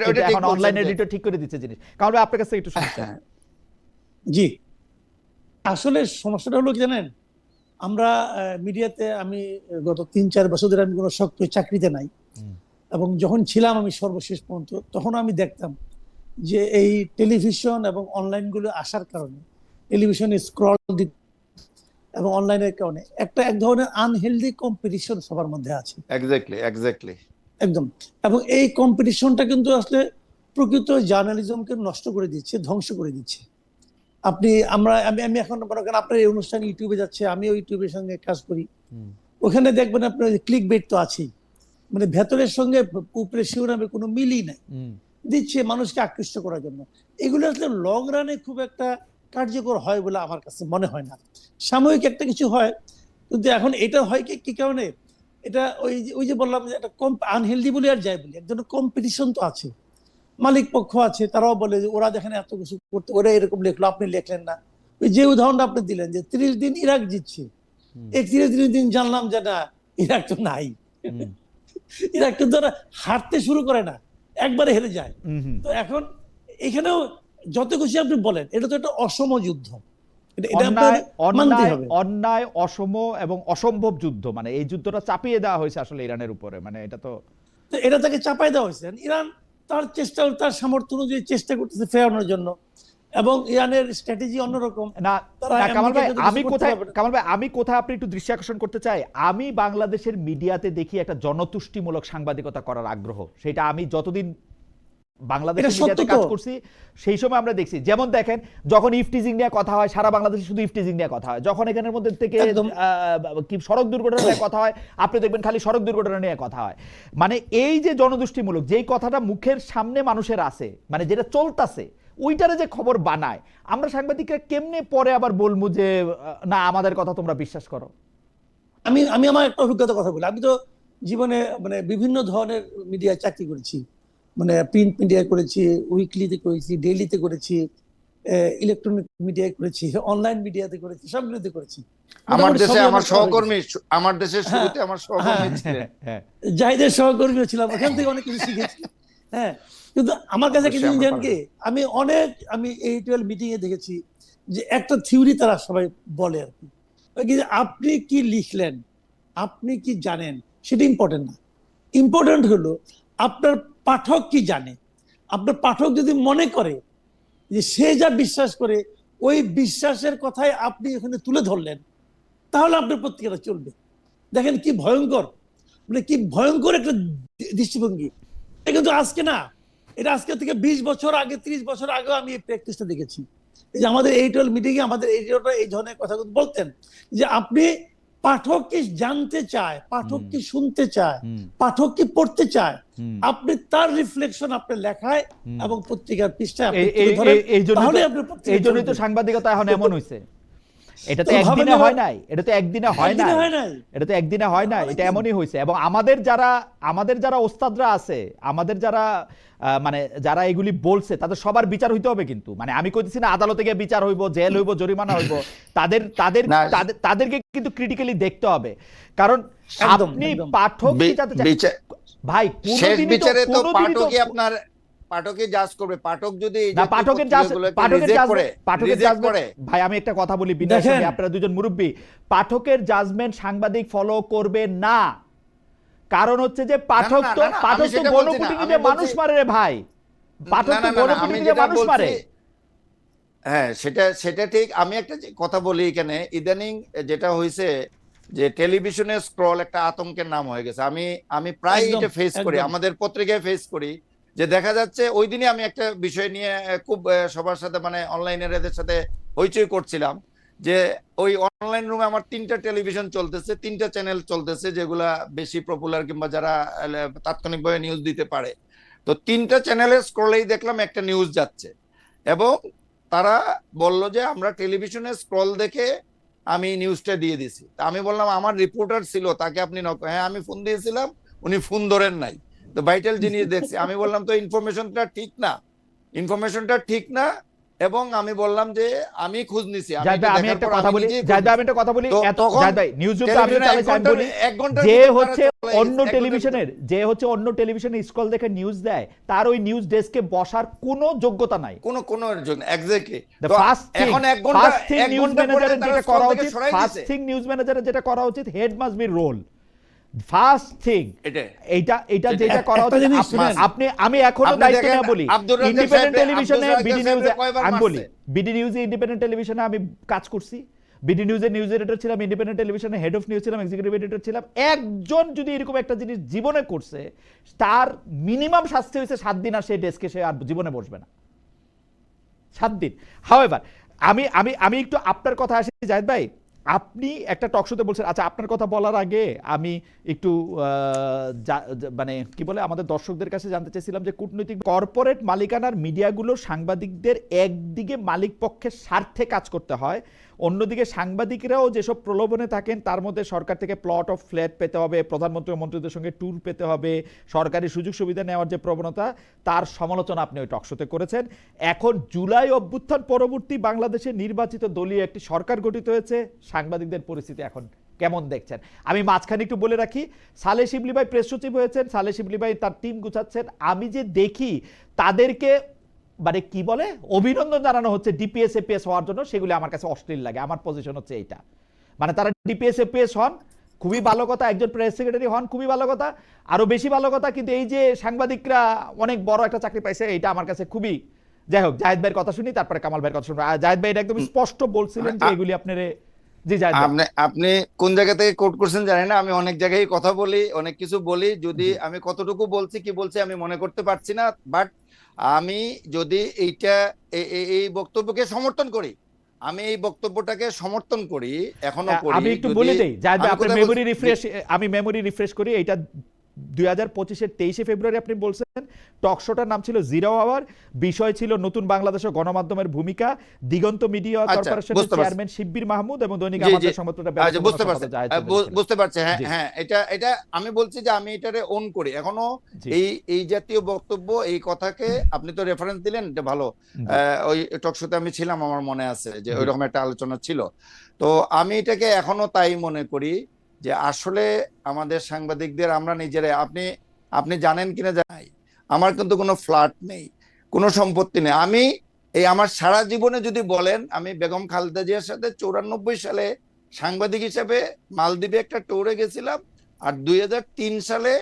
এটা এখন অনলাইন এডিটর ঠিক করে দিচ্ছে জিনিস। কারণ আপনার কাছে একটু শুনতে। জি, আসলে সমস্যাটা হলো কি জানেন, আমরা মিডিয়াতে আমি গত 3-4 বছর ধরে আমি কোনো সক্রিয় চাকরিতে নাই, এবং যখন ছিলাম আমি সর্বশেষ পর্যন্ত, তখন আমি দেখতাম যে এই টেলিভিশন এবং অনলাইনগুলো আসার কারণে, টেলিভিশনে স্ক্রল এবং অনলাইনের কারণে এক ধরনের আনহেলদি কম্পিটিশন সবার মধ্যে আছে। এক্স্যাক্টলি একদম। এবং এই কম্পিটিশনটা কিন্তু আসলে প্রকৃত জার্নালিজমকে নষ্ট করে দিচ্ছে, ধ্বংস করে দিচ্ছে। আমি এখন মনে করেন আপনার এই অনুষ্ঠান ইউটিউবে যাচ্ছে, আমিও ইউটিউবের সঙ্গে কাজ করি, ওখানে দেখবেন আপনার ক্লিক বেট তো আছেই, মানে ভেতরের সঙ্গে উপরে শিরোনামের কোনো মিলই নাই, দিচ্ছে মানুষকে আকৃষ্ট করার জন্য। এগুলো আসলে লং রানে খুব একটা কার্যকর হয় বলে আমার কাছে মনে হয় না। সাময়িক একটা কিছু হয়, কিন্তু এখন এটা হয় কি কারণে, এটা ওই যে বললাম যে একটা আনহেলদি বলে আর যাই বলি, একজনের কম্পিটিশন তো আছে, মালিক পক্ষ আছে, তারাও বলে যে ওরা দেখেন এত কিছু করতে, ওরা এরকম লিখলো, আপনি লেখলেন না। ওই যে উদাহরণটা আপনি দিলেন যে 30 দিন ইরাক জিতছে, এই 30 দিন জানলাম যে না, ইরাক তো নাই। ইরাক কিন্তু ওরা হারতে শুরু করে না, একবারে হেরে যায়। তো এখন এখানেও যত খুশি আপনি বলেন, এটা তো একটা অসম যুদ্ধ, অন্যায়, অসম এবং অসম্ভব যুদ্ধ, মানে এই যুদ্ধটা চাপিয়ে দেওয়া হয়েছে আসলে ইরানের উপরে, মানে এটা তো এটা তাকে চাপাই দেওয়া হয়েছে। ইরান তার চেষ্টা, তার সামর্থ্য অনুযায়ী চেষ্টা করতেছে ফেরানোর জন্য, এবং ইরানের স্ট্র্যাটেজি অন্যরকম না। কামাল ভাই, আমি কোথায় আপনি একটু দৃষ্টি আকর্ষণ করতে চাই, আমি বাংলাদেশের মিডিয়াতে দেখি একটা জনতুষ্টিমূলক সাংবাদিকতা করার আগ্রহ, সেটা আমি যতদিন বাংলাদেশের মিডিয়াতে কাজ করছি সেই সময় আমরা দেখছি। যেমন দেখেন, যখন ইফটিজিং নিয়ে কথা হয়, সারা বাংলাদেশে শুধু ইফটিজিং নিয়ে কথা হয়। যখন এখানের মধ্যে থেকে কি সড়ক দুর্ঘটনা নিয়ে কথা হয়, আপনি দেখবেন খালি সড়ক দুর্ঘটনা নিয়ে কথা হয়। মানে এই যে জনদুষ্টিমূলক যেই কথাটা মুখের সামনে মানুষের আছে, মানে যেটা চলতেছে ওইটারে যে খবর বানায়, আমরা সাংবাদিকরা কেমনে পরে আবার বলবো যে না আমাদের কথা তোমরা বিশ্বাস করো? আমি আমার একটা অভিজ্ঞতার কথা বলি। আমি তো জীবনে মানে বিভিন্ন ধরনের মিডিয়ায় চাকরি করেছি, মানে প্রিন্ট মিডিয়ায় করেছি, উইকলিতে করেছি, ডেইলিতে করেছি, ইলেকট্রনিক মিডিয়ায় করেছি, অনলাইন মিডিয়াতে করেছি, সবগুলোতে করেছি। আমার দেশে আমার সহকর্মী, আমার দেশের শুরুতে আমার সহকর্মী ছিলেন, জাহিদের সহকর্মীও ছিলাম, ওখান থেকে অনেক কিছু শিখেছি। হ্যাঁ, কিন্তু আমার কাছে কিছু জানেন কি, আমি এই 12 মিটিং এ দেখেছি যে একটা থিওরি তারা সবাই বলে আর কি, যে আপনি কি লিখলেন, আপনি কি জানেন সেটা ইম্পর্টেন্ট না। ইম্পর্টেন্ট হলো আপনার পাঠক কি জানে। আপনার পাঠক যদি মনে করে যে সে যা বিশ্বাস করে ওই বিশ্বাসের কথাই আপনি এখানে তুলে ধরলেন, তাহলে আপনার পত্রিকাটা চলবে। দেখেন কি ভয়ঙ্কর, মানে কি ভয়ঙ্কর একটা দৃষ্টিভঙ্গি। এটা কিন্তু আজকে না, এটা আজকে থেকে 20 বছর আগে, 30 বছর আগেও আমি এই প্র্যাকটিসটা দেখেছি। এই যে আমাদের এই 12 মিটিং এ আমাদের এডিটররা এই ধরনের কথা বলতেন যে আপনি পাঠক কি জানতে চায়, পাঠক কি শুনতে চায়, পাঠক কি পড়তে চায়, আপনি তার রিফ্লেকশন আপনার লেখায় এবং পত্রিকার পৃষ্ঠায় এই জন্যই তো সাংবাদিকতা এখন এমন হয়েছে। এটা তো একদিনে হয় নাই, এটা তো একদিনে হয় নাই, এটা তো একদিনে হয় নাই, এটা এমনই হয়েছে। এবং আমাদের যারা ওস্তাদরা আছে, আমাদের যারা মানে যারা এগুলি বলছে, তাদের সবার বিচার হইতে হবে কিন্তু। মানে আমি কইতেছি না আদালতে গিয়ে বিচার হইব, জেল হইব, জরিমানা হইব, তাদেরকে কিন্তু ক্রিটিক্যালি দেখতে হবে। কারণ আপনি পাঠক ভাই, শেষ বিচারে তো পাঠকই আপনার পাঠকে জাজ করবে। পাঠক যদি ভাই, আমি একটা কথা বলি বিনয়ের সঙ্গে, আপনারা দুজন মুরব্বী, পাঠকের জাজমেন্ট সাংবাদিক ফলো করবে না। কারণ হচ্ছে যে পাঠক তো গণকুটিতে মানুষ মারে রে ভাই, পাঠক তো গণকুটিতে মানুষ মারে। হ্যাঁ, সেটা ঠিক। আমি একটা কথা বলি এখানে, ইদানিং যেটা হয়েছে যে টেলিভিশনে স্ক্রল একটা আতঙ্কের নাম হয়ে গেছে। আমি প্রায় এটা ফেস করি, আমাদের পত্রিকায় ফেস করি, যে দেখা যাচ্ছে ওই দিনই আমি একটা বিষয় নিয়ে খুব সবার সাথে মানে অনলাইনের এদের সাথে হইচই করছিলাম, যে ওই অনলাইন রুমে আমার 3টা টেলিভিশন চলতেছে, 3টা চ্যানেল চলতেছে যেগুলা বেশি পপুলার কিংবা যারা তাৎক্ষণিকভাবে নিউজ দিতে পারে। তো 3টা চ্যানেলের স্ক্রলেই দেখলাম একটা নিউজ যাচ্ছে, এবং তারা বলল যে আমরা টেলিভিশনে স্ক্রল দেখে আমি নিউজটা দিয়ে দিছি। তা আমি বললাম আমার রিপোর্টার ছিল, তাকে আপনি হ্যাঁ আমি ফোন দিয়েছিলাম, উনি ফোন ধরেন নাই, তো ভাইটাল জিনিস দেখছি। আমি বললাম তো ইনফরমেশনটা ঠিক না, এবং আমি বললাম যে আমি খোঁজ নিছি। আমি একটা কথা বলি, যে হচ্ছে অন্য টেলিভিশনের স্ক্রল দেখে নিউজ দেয়, তার ওই নিউজ ডেস্কে বসার কোনো যোগ্যতা নাই, কোনো এক্স্যাক্টলি। এখন নিউজ ম্যানেজারের যেটা করা উচিত, ফার্স্ট থিং নিউজ ম্যানেজারের যেটা করা উচিত, head must be role first thing. এটা যেটা করা উচিত, আমি এখনো দায়িত্ব নিয়ে বলি, ইন্ডিপেন্ডেন্ট টেলিভিশনে বিডি নিউজে, আমি বলি বিডি নিউজে, ইন্ডিপেন্ডেন্ট টেলিভিশনে আমি কাজ করছি, বিডি নিউজের নিউজ এডিটর ছিলাম, ইন্ডিপেন্ডেন্ট টেলিভিশনে হেড অফ নিউজ ছিলাম, এক্সিকিউটিভ এডিটর ছিলাম। একজন যদি এরকম একটা জিনিস জীবনে করছে, তার মিনিমাম শাস্তি হয়েছে 7 দিন, আর সেই ডেস্কে সে আর জীবনে বসবে না, 7 দিন। হাউএভার আমি একটু আপনার কথা আসি জাহিদ ভাই, আপনি একটা টক শোতে বলছেন, আচ্ছা আপনার কথা বলার আগে আমি একটু মানে কি বলে আমাদের দর্শকদের কাছে জানতে চাইছিলাম যে কূটনৈতিক কর্পোরেট মালিকানার মিডিয়াগুলোর সাংবাদিকদের একদিকে মালিক পক্ষের স্বার্থে কাজ করতে হয়, অন্যদিকে সাংবাদিকরাও যেসব প্রলোভনে থাকেন তার মধ্যে সরকার থেকে প্লট অফ ফ্ল্যাট পেতে হবে, প্রধানমন্ত্রী ও মন্ত্রীদের সঙ্গে ট্যুর পেতে হবে, সরকারি সুযোগ সুবিধা নেওয়ার যে প্রবণতা, তার সমালোচনা আপনি ওই টকশোতে করেছেন। এখন জুলাই অভ্যুত্থান পরবর্তী বাংলাদেশে নির্বাচিত দলীয় একটি সরকার গঠিত হয়েছে, সাংবাদিকদের পরিস্থিতি এখন কেমন দেখছেন? আমি মাঝখানে একটু বলে রাখি, সালেহ শিবলি ভাই প্রেস সচিব হয়েছেন, সালেহ শিবলি ভাই তার টিম গুছাচ্ছেন। আমি যে দেখি তাদেরকে মানে কি বলে অভিনন্দন জানানো হচ্ছে ডিপিএস এপিএস হওয়ার জন্য, সেগুলি আমার কাছে অশ্লীল লাগে। আমার পজিশন হচ্ছে এইটা, মানে তারা ডিপিএস এপিএস হন খুবই ভালো কথা, একজন প্রেস সেক্রেটারি হন খুবই ভালো কথা, আরো বেশি ভালো কথা, কিন্তু এই যে সাংবাদিকরা অনেক বড় একটা চাকরি পাইছে, এটা আমার কাছে খুবই, যাই হোক জাহিদ ভাইয়ের কথা শুনি তারপরে কামাল ভাইয়ের কথা শুনবো। জাহিদ ভাই এটা একদম স্পষ্ট বলছিলেন যে এগুলি আপনারে, জি জাহিদ ভাই। আপনি কোন জায়গা থেকে কোট করছেন জানি না, আমি অনেক জায়গায় কথা বলি, অনেক কিছু বলি, যদি আমি কতটুকু বলছি কি বলছি আমি মনে করতে পারছি না, বাট আমি যদি এইটা এই বক্তব্যকে সমর্থন করি, আমি এই বক্তব্যটাকে সমর্থন করি, এখনো করি। আমি একটু বলে দেই জাহিদ ভাই, আপনার মেমোরি রিফ্রেশ, আমি মেমোরি রিফ্রেশ করি। এইটা 2025-এর 23শে ফেব্রুয়ারি আপনি বলছেন, টক শোটার নাম ছিল জিরো আওয়ার, বিষয় ছিল নতুন বাংলাদেশ ও গণমাধ্যমের ভূমিকা, দিগন্ত মিডিয়া কর্পোরেশনের চেয়ারম্যান শিব্বির মাহমুদ এবং দৈনিক আমাদের সংবাদপত্রের বুঝতে পারছি। হ্যাঁ হ্যাঁ, এটা আমি বলছি যে আমি এটারে অন করি এখনো। এই জাতীয় বক্তব্য, এই কথাকে আপনি তো রেফারেন্স দিলেন, এটা ভালো। ওই টক শোতে আমি ছিলাম, আমার মনে আছে যে ওইরকম একটা আলোচনা ছিল। তো আমি এটাকে এখনো তাই মনে করি যে আসলে আমাদের সাংবাদিকদের আমরা নিজেরাই, আপনি জানেন কিনা জানাই, আমার কিন্তু কোনো ফ্ল্যাট নেই, কোনো সম্পত্তি নেই। আমি আমার সারা জীবনে যদি বলেন, আমি বেগম খালেদা জিয়ার সাথে 94 সালে সাংবাদিক হিসেবে মালদ্বীপে একটা ট্যুরে গেছিলাম, আর 2003 সালে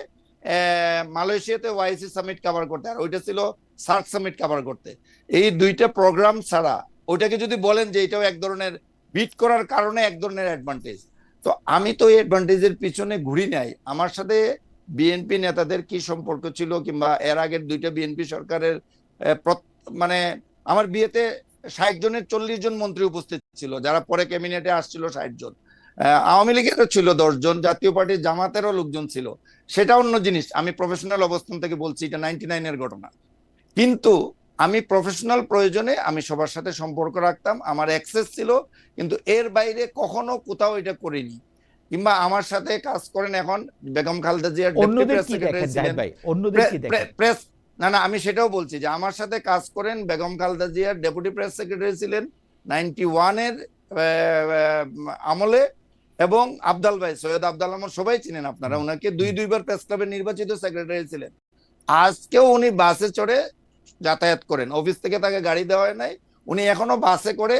মালয়েশিয়াতে ওয়াইসি সামিট কভার করতে, আর ওইটা ছিল সার্ক সামিট কভার করতে। এই দুইটা প্রোগ্রাম ছাড়া ওইটাকে যদি বলেন যে এটাও এক ধরনের বিট করার কারণে এক ধরনের অ্যাডভান্টেজ, তো আমি তো এই অ্যাডভান্টেজের পিছনে ঘুরি নাই। আমার সাথে বিএনপি নেতাদের কি সম্পর্ক ছিল, কিংবা এর আগের দুইটা বিএনপি সরকারের মানে আমার বিয়েতে 60 জনের 40 জন মন্ত্রী উপস্থিত ছিল, যারা পরে ক্যাবিনেটে আসছিল 60 জন, আওয়ামী লীগেরও ছিল 10 জন, জাতীয় পার্টির জামাতেরও লোকজন ছিল, সেটা অন্য জিনিস। আমি প্রফেশনাল অবস্থান থেকে বলছি, এটা 99-এর ঘটনা। কিন্তু আমি প্রফেশনাল প্রয়োজনে আমি সবার সাথে সম্পর্ক রাখতাম, আমার অ্যাক্সেস ছিল, কিন্তু এর বাইরে কখনো কোথাও এটা করিনি। কিংবা আমার সাথে কাজ করেন এখন বেগম খালেদা জিয়ার প্রেস, না আমি সেটাও বলছি যে আমার সাথে কাজ করেন বেগম খালেদা জিয়ার ডেপুটি প্রেস সেক্রেটারি ছিলেন 91-এর আমলে, এবং আবদাল ভাই, সৈয়দ আবদাল আমার সবাই চিনেন আপনারা, ওনাকে দুইবার প্রেস ক্লাবের নির্বাচিত সেক্রেটারি ছিলেন। আজকেও উনি বাসে চড়ে যাতায়াত করেন, অফিস থেকে তাকে গাড়ি দেওয়া হয় নাই, উনি এখনো বাসে করে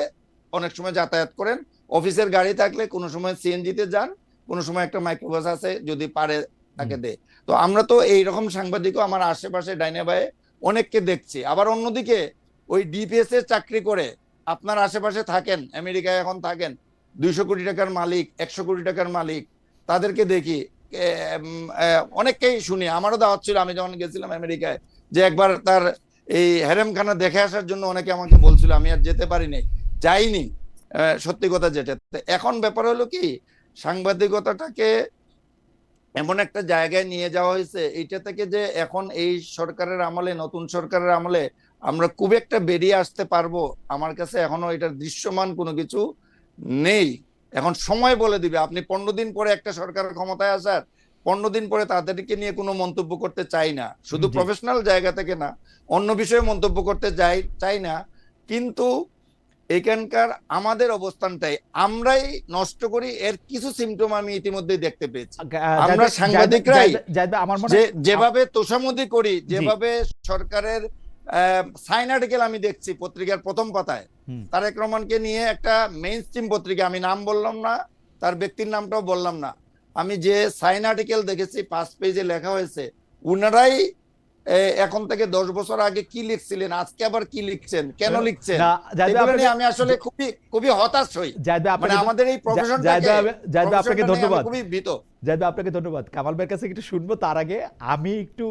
অনেক সময় যাতায়াত করেন। অফিসের গাড়ি থাকলে কোনো সময় সিএনজিতে যান, কোনো সময় একটা মাইক্রোবাস আছে, যদি পারে তাকে দেয়। তো আমরা তো এইরকম সাংবাদিকও আমার আশেপাশে ডাইনে বায়ে অনেককে দেখছি। আবার অন্যদিকে ওই ডিপিএস এর চাকরি করে আপনার আশেপাশে থাকেন, আমেরিকায় এখন থাকেন, 200 কোটি টাকার মালিক, 100 কোটি টাকার মালিক, তাদেরকে দেখি, অনেককেই শুনি। আমারও দাওয়াত ছিল আমি যখন গেছিলাম আমেরিকায়, যে একবার তার এই হেরেমখানা দেখে আসার জন্য অনেকে আমাকে বলছিল, আমি আর যেতে পারিনি, যাইনি, সত্যি কথা যেটা। এখন ব্যাপার হলো কি, সাংবাদিকতাটাকে এমন একটা জায়গায় নিয়ে যাওয়া হয়েছে, এইটা থেকে যে এখন এই সরকারের আমলে, নতুন সরকারের আমলে আমরা খুব একটা বেরিয়ে আসতে পারবো, আমার কাছে এখনো এটার দৃশ্যমান কোনো কিছু নেই। এখন সময় বলে দিবে। আপনি 15 দিন পরে একটা সরকারের ক্ষমতায় আসার 15 দিন পরে তাদেরকে নিয়ে কোনো মন্তব্য করতে চাই না, শুধু প্রফেশনাল জায়গা থেকে না, অন্য বিষয়ে মন্তব্য করতে চাই না। কিন্তু এখানকার আমাদের অবস্থানটাই আমরাই নষ্ট করি, এর কিছু সিমটম আমি ইতিমধ্যেই দেখতে পেয়েছি। আমরা সাংবাদিকরাই যেভাবে তোষামোদি করি, যেভাবে সরকারের সাইন আর্টিকেল আমি দেখছি পত্রিকার প্রথম পাতায়, তারেক রহমানকে নিয়ে একটা মেইন স্ট্রিম পত্রিকা, আমি নাম বললাম না, তার ব্যক্তির নামটাও বললাম না, আমি যে সাইন আর্টিকেল দেখেছি 5 পেজে লেখা হয়েছে, উনারাই এখন থেকে 10 বছর আগে কি লিখছিলেন, আজকে আবার কি লিখছেন, কেন লিখছেন, আমি আসলে খুবই হতাশ হই। মানে আমাদের এই প্রফেশনটাকে, আপনাকে ধন্যবাদ, খুবই ভীত। জাহিদ আপনাকে ধন্যবাদ। কামাল ভাইয়ের কাছে একটু শুনবো, তার আগে আমি একটু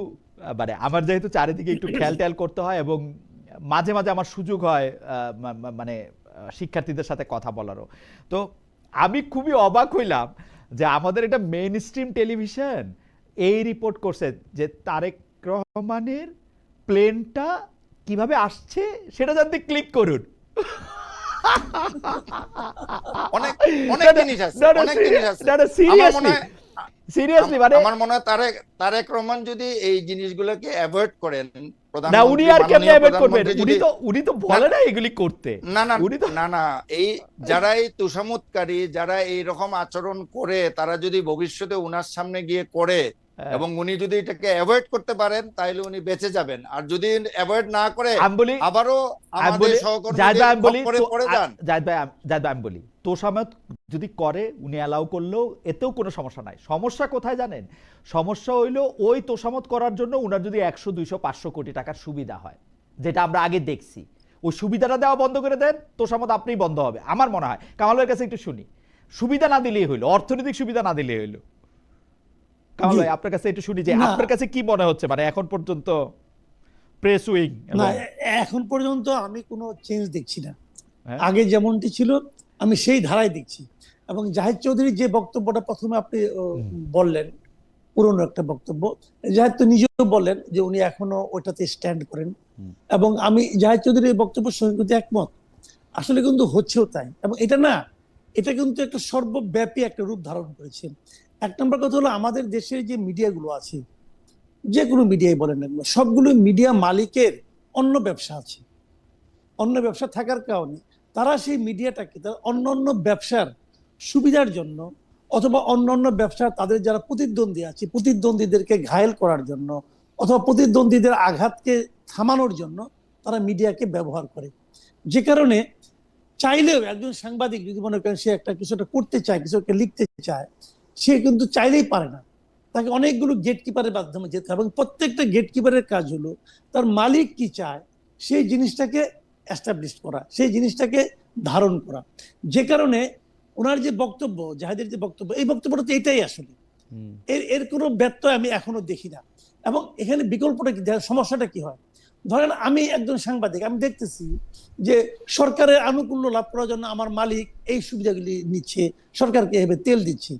মানে আমার যেহেতু চারিদিকে একটু খেয়াল করতে হয় এবং মাঝে মাঝে আমার সুযোগ হয় মানে শিক্ষার্থীদের সাথে কথা বলারও, তো আমি খুবই অবাক হইলাম যে আমাদের এটা মেইন স্ট্রিম টেলিভিশন এই রিপোর্ট করছে যে তারেক রহমানের প্লেনটা কিভাবে আসছে সেটা জানতে ক্লিক করুন। অনেক অনেক জিনিস আছে, অনেক জিনিস আছে। আমার মনে হয় সিরিয়াসলি মানে আমার মনে হয় তারেক রহমান যদি এই জিনিসগুলোকে অ্যাভয়েড করেন, না উনি আর কেমনে অ্যাভয়েড করবেন, উনি তো বলে না এগুলি করতে। না না উনি তো না না, এই যারা এই তোষামোদকারী, যারা এই রকম আচরণ করে, তারা যদি ভবিষ্যতে উনার সামনে গিয়ে করে এবং উনি যদি এটাকে অ্যাভয়েড করতে পারেন তাহলে উনি বেঁচে যাবেন। আর যদি অ্যাভয়েড না করে আমি বলি আবারও আমাদের সহকর্মীদের খপ্পরে পড়ে যান। জাহিদ ভাই আমি বলি তোষামত যদি করে উনি অ্যালাউ করলেও এতেও কোনো সমস্যা নাই। সমস্যা কোথায় জানেন? সমস্যা হইলো ওই তোষামত করার জন্য উনার যদি 100 200 500 কোটি টাকার সুবিধা হয়, যেটা আমরা আগে দেখছি, ওই সুবিধাটা দেওয়া বন্ধ করে দেন, তোষামত আপনিই বন্ধ হবে আমার মনে হয়। কামাল ভাইয়ের কাছে একটু শুনি, সুবিধা না দিলেই হইলো, অর্থনৈতিক সুবিধা না দিলেই হইলো। কামাল ভাই আপনার কাছে একটু শুনি যে আপনার কাছে কি মনে হচ্ছে, মানে এখন পর্যন্ত প্রেস উইং না এখন পর্যন্ত আমি কোনো চেঞ্জ দেখছি না। আগে যেমনটি ছিল আমি সেই ধারায় দেখছি। এবং জাহিদ চৌধুরীর যে বক্তব্যটা প্রথমে আপনি বললেন, পুরনো একটা বক্তব্য, জাহিদ তো নিজেও বললেন যে উনি এখনো ওইটাতে স্ট্যান্ড করেন, এবং আমি জাহিদ চৌধুরীর বক্তব্যের সঙ্গে কিন্তু একমত। আসলে কিন্তু হচ্ছেও তাই, এবং এটা না, এটা কিন্তু একটা সর্বব্যাপী একটা রূপ ধারণ করেছে। এক নম্বর কথা হলো আমাদের দেশের যে মিডিয়াগুলো আছে, যে কোনো মিডিয়াই বলেন না, সবগুলো মিডিয়া মালিকের অন্য ব্যবসা আছে। অন্য ব্যবসা থাকার কারণে তারা সেই মিডিয়াটাকে তারা অন্য অন্য ব্যবসার সুবিধার জন্য অথবা অন্য অন্য ব্যবসা তাদের যারা প্রতিদ্বন্দ্বী আছে প্রতিদ্বন্দ্বীদেরকে ঘায়েল করার জন্য অথবা প্রতিদ্বন্দ্বীদের আঘাতকে থামানোর জন্য তারা মিডিয়াকে ব্যবহার করে। যে কারণে চাইলেও একজন সাংবাদিক যদি মনে করেন সে একটা কিছু একটা করতে চায়, কিছু একটা লিখতে চায়, সে কিন্তু চাইলেই পারে না, তাকে অনেকগুলো গেটকিপারের মাধ্যমে যেতে হবে। এবং প্রত্যেকটা গেটকিপারের কাজ হলো তার মালিক কি চায় সেই জিনিসটাকে এস্টাবলিশ করা, সেই জিনিসটাকে ধারণ করা। যে কারণে ওনার যে বক্তব্য, জাহিদের যে বক্তব্য, এই বক্তব্যটা তো এটাই আসলে এর কোনো ব্যত্যয় আমি এখনো দেখি না। এবং এখানে বিকল্পটা কি, সমস্যাটা কি হয়, ধরেন আমি একজন সাংবাদিক, আমি দেখতেছি যে সরকারের আনুকূল্য লাভ করার জন্য আমার মালিক এই সুবিধাগুলি নিচ্ছে, সরকারকে এভাবে তেল দিচ্ছে,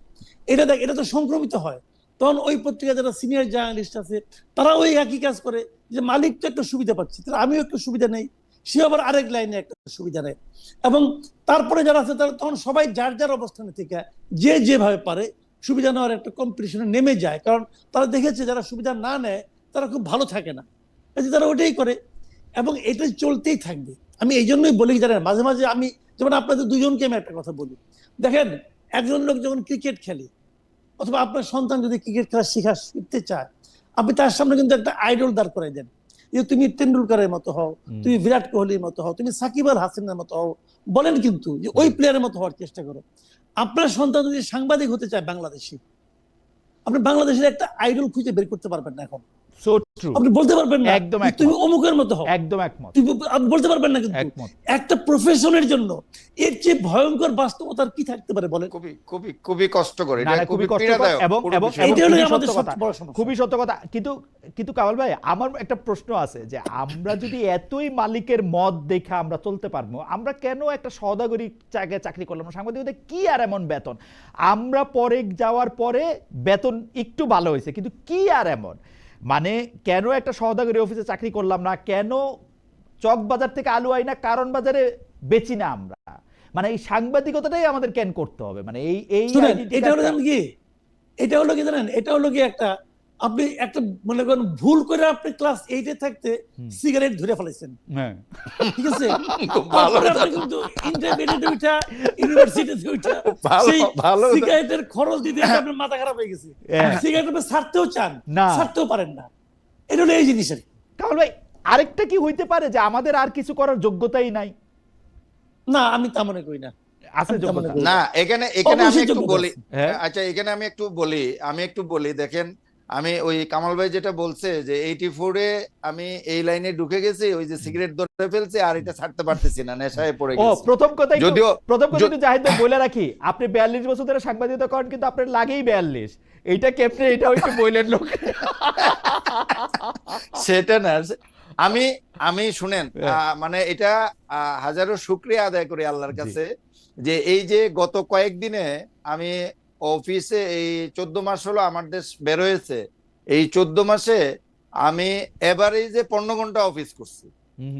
এটা তো সংক্রমিত হয়। তখন ওই পত্রিকা যারা সিনিয়র জার্নালিস্ট আছে তারা ওই একই কাজ করে, যে মালিক তো একটা সুবিধা পাচ্ছে, তাহলে আমিও একটা সুবিধা নেই, সে আবার আরেক লাইনে একটা সুবিধা নেয়। এবং তারপরে যারা আছে তারা তখন সবাই যার যার অবস্থানে থেকে যে যেভাবে পারে সুবিধা নেওয়ার একটা কম্পিটিশনে নেমে যায়। কারণ তারা দেখেছে যারা সুবিধা না নেয় তারা খুব ভালো থাকে না, তারা ওটাই করে, এবং এটা চলতেই থাকবে। আমি এই জন্যই বলি, জানেন মাঝে মাঝে আমি যেমন আপনাদের দুজনকে আমি একটা কথা বলি, দেখেন একজন লোক যখন ক্রিকেট খেলে অথবা আপনার সন্তান যদি ক্রিকেট খেলা শিখতে চায়, আপনি তার সামনে কিন্তু একটা আইডল দাঁড় করাই দেন, যে তুমি তেন্ডুলকারের মতো হও, তুমি বিরাট কোহলির মতো হও, তুমি সাকিব আল হাসানের মতো হও, বলেন কিন্তু যে ওই প্লেয়ারের মতো হওয়ার চেষ্টা করো। আপনার সন্তান যদি সাংবাদিক হতে চায় বাংলাদেশি, আপনি বাংলাদেশের একটা আইডল খুঁজে বের করতে পারবেন না এখন। সো ট্রু, আপনি বলতে পারবেন না একদম তুমি অমুকের মতো হও, একদম একমত, আপনি বলতে পারবেন না। কিন্তু একটা প্রফেশনের জন্য এর চেয়ে ভয়ঙ্কর বাস্তবতার কি থাকতে পারে বলেন? খুবই খুবই খুবই কষ্টকর, এটা খুবই খুবই পীড়াদায়ক এবং খুবই সত্য কথা। কিন্তু কামাল ভাই আমার একটা প্রশ্ন আছে, যে আমরা যদি এতই মালিকের মত দেখে আমরা চলতে পারবো, আমরা কেন একটা সওদাগরি জায়গায় চাকরি করলাম না? সাংবাদিকদের কি আর এমন বেতন, আমরা পরে যাওয়ার পরে বেতন একটু ভালো হয়েছে, কিন্তু কি আর এমন, মানে কেন একটা সওদাগরি অফিসে চাকরি করলাম না, কেন চকবাজার থেকে আলু আই না কারণ বাজারে বেচি না আমরা, মানে এই সাংবাদিকতাটাই আমাদের কেন করতে হবে, মানে এটা হলো কি, এটা হলো কি জানেন, এটা হলো কি একটা আপনি একটা মনে করেন ভুল করে আপনি ক্লাস 8 এ থাকতে সিগারেট ধরে ফেলেছেন, ঠিক আছে, আপনি কিন্তু ইন্টারমিডিয়েটে উঠা ইউনিভার্সিটিতে উঠা সেই সিগারেটের খরচ দিতে আপনার মাথা খারাপ হয়ে গেছে, সিগারেট আপনি ছাড়তেও চান না, ছাড়তেও পারেন না। এটা হলো এই জিনিসের। কামাল ভাই আরেকটা কি হইতে পারে যে আমাদের আর কিছু করার যোগ্যতাই নাই? না আমি তা মনে করি না, আছে যোগ্যতা না। এখানে আমি একটু বলি, আচ্ছা এখানে আমি একটু বলি দেখেন, আমি ওই কামাল ভাই যেটা বলছে যে 84 এ আমি এই লাইনে ঢুকে গেছি, ওই যে সিগারেট ধরে ফেলছে আর এটা ছাড়তে পারতেছি না, নেশায় পড়ে গেছি। প্রথম কথা একটু জাহিদ ভাই বলে রাখি, আপনি 42 বছর ধরে সাংবাদিকতা করেন, কিন্তু আপনার লাগেই 42, এইটা কেমনে, এটা একটু বললেন লোক সেটা না, আমি শুনেন, মানে এটা হাজারো শুকরিয়া আদায় করি আল্লাহর কাছে যে এই যে গত কয়েকদিনে আমি অফিসে, এই 14 মাস হলো আমার দেশ বের হয়েছে, এই 14 মাসে আমি এভারেজে 15 ঘন্টা অফিস করছি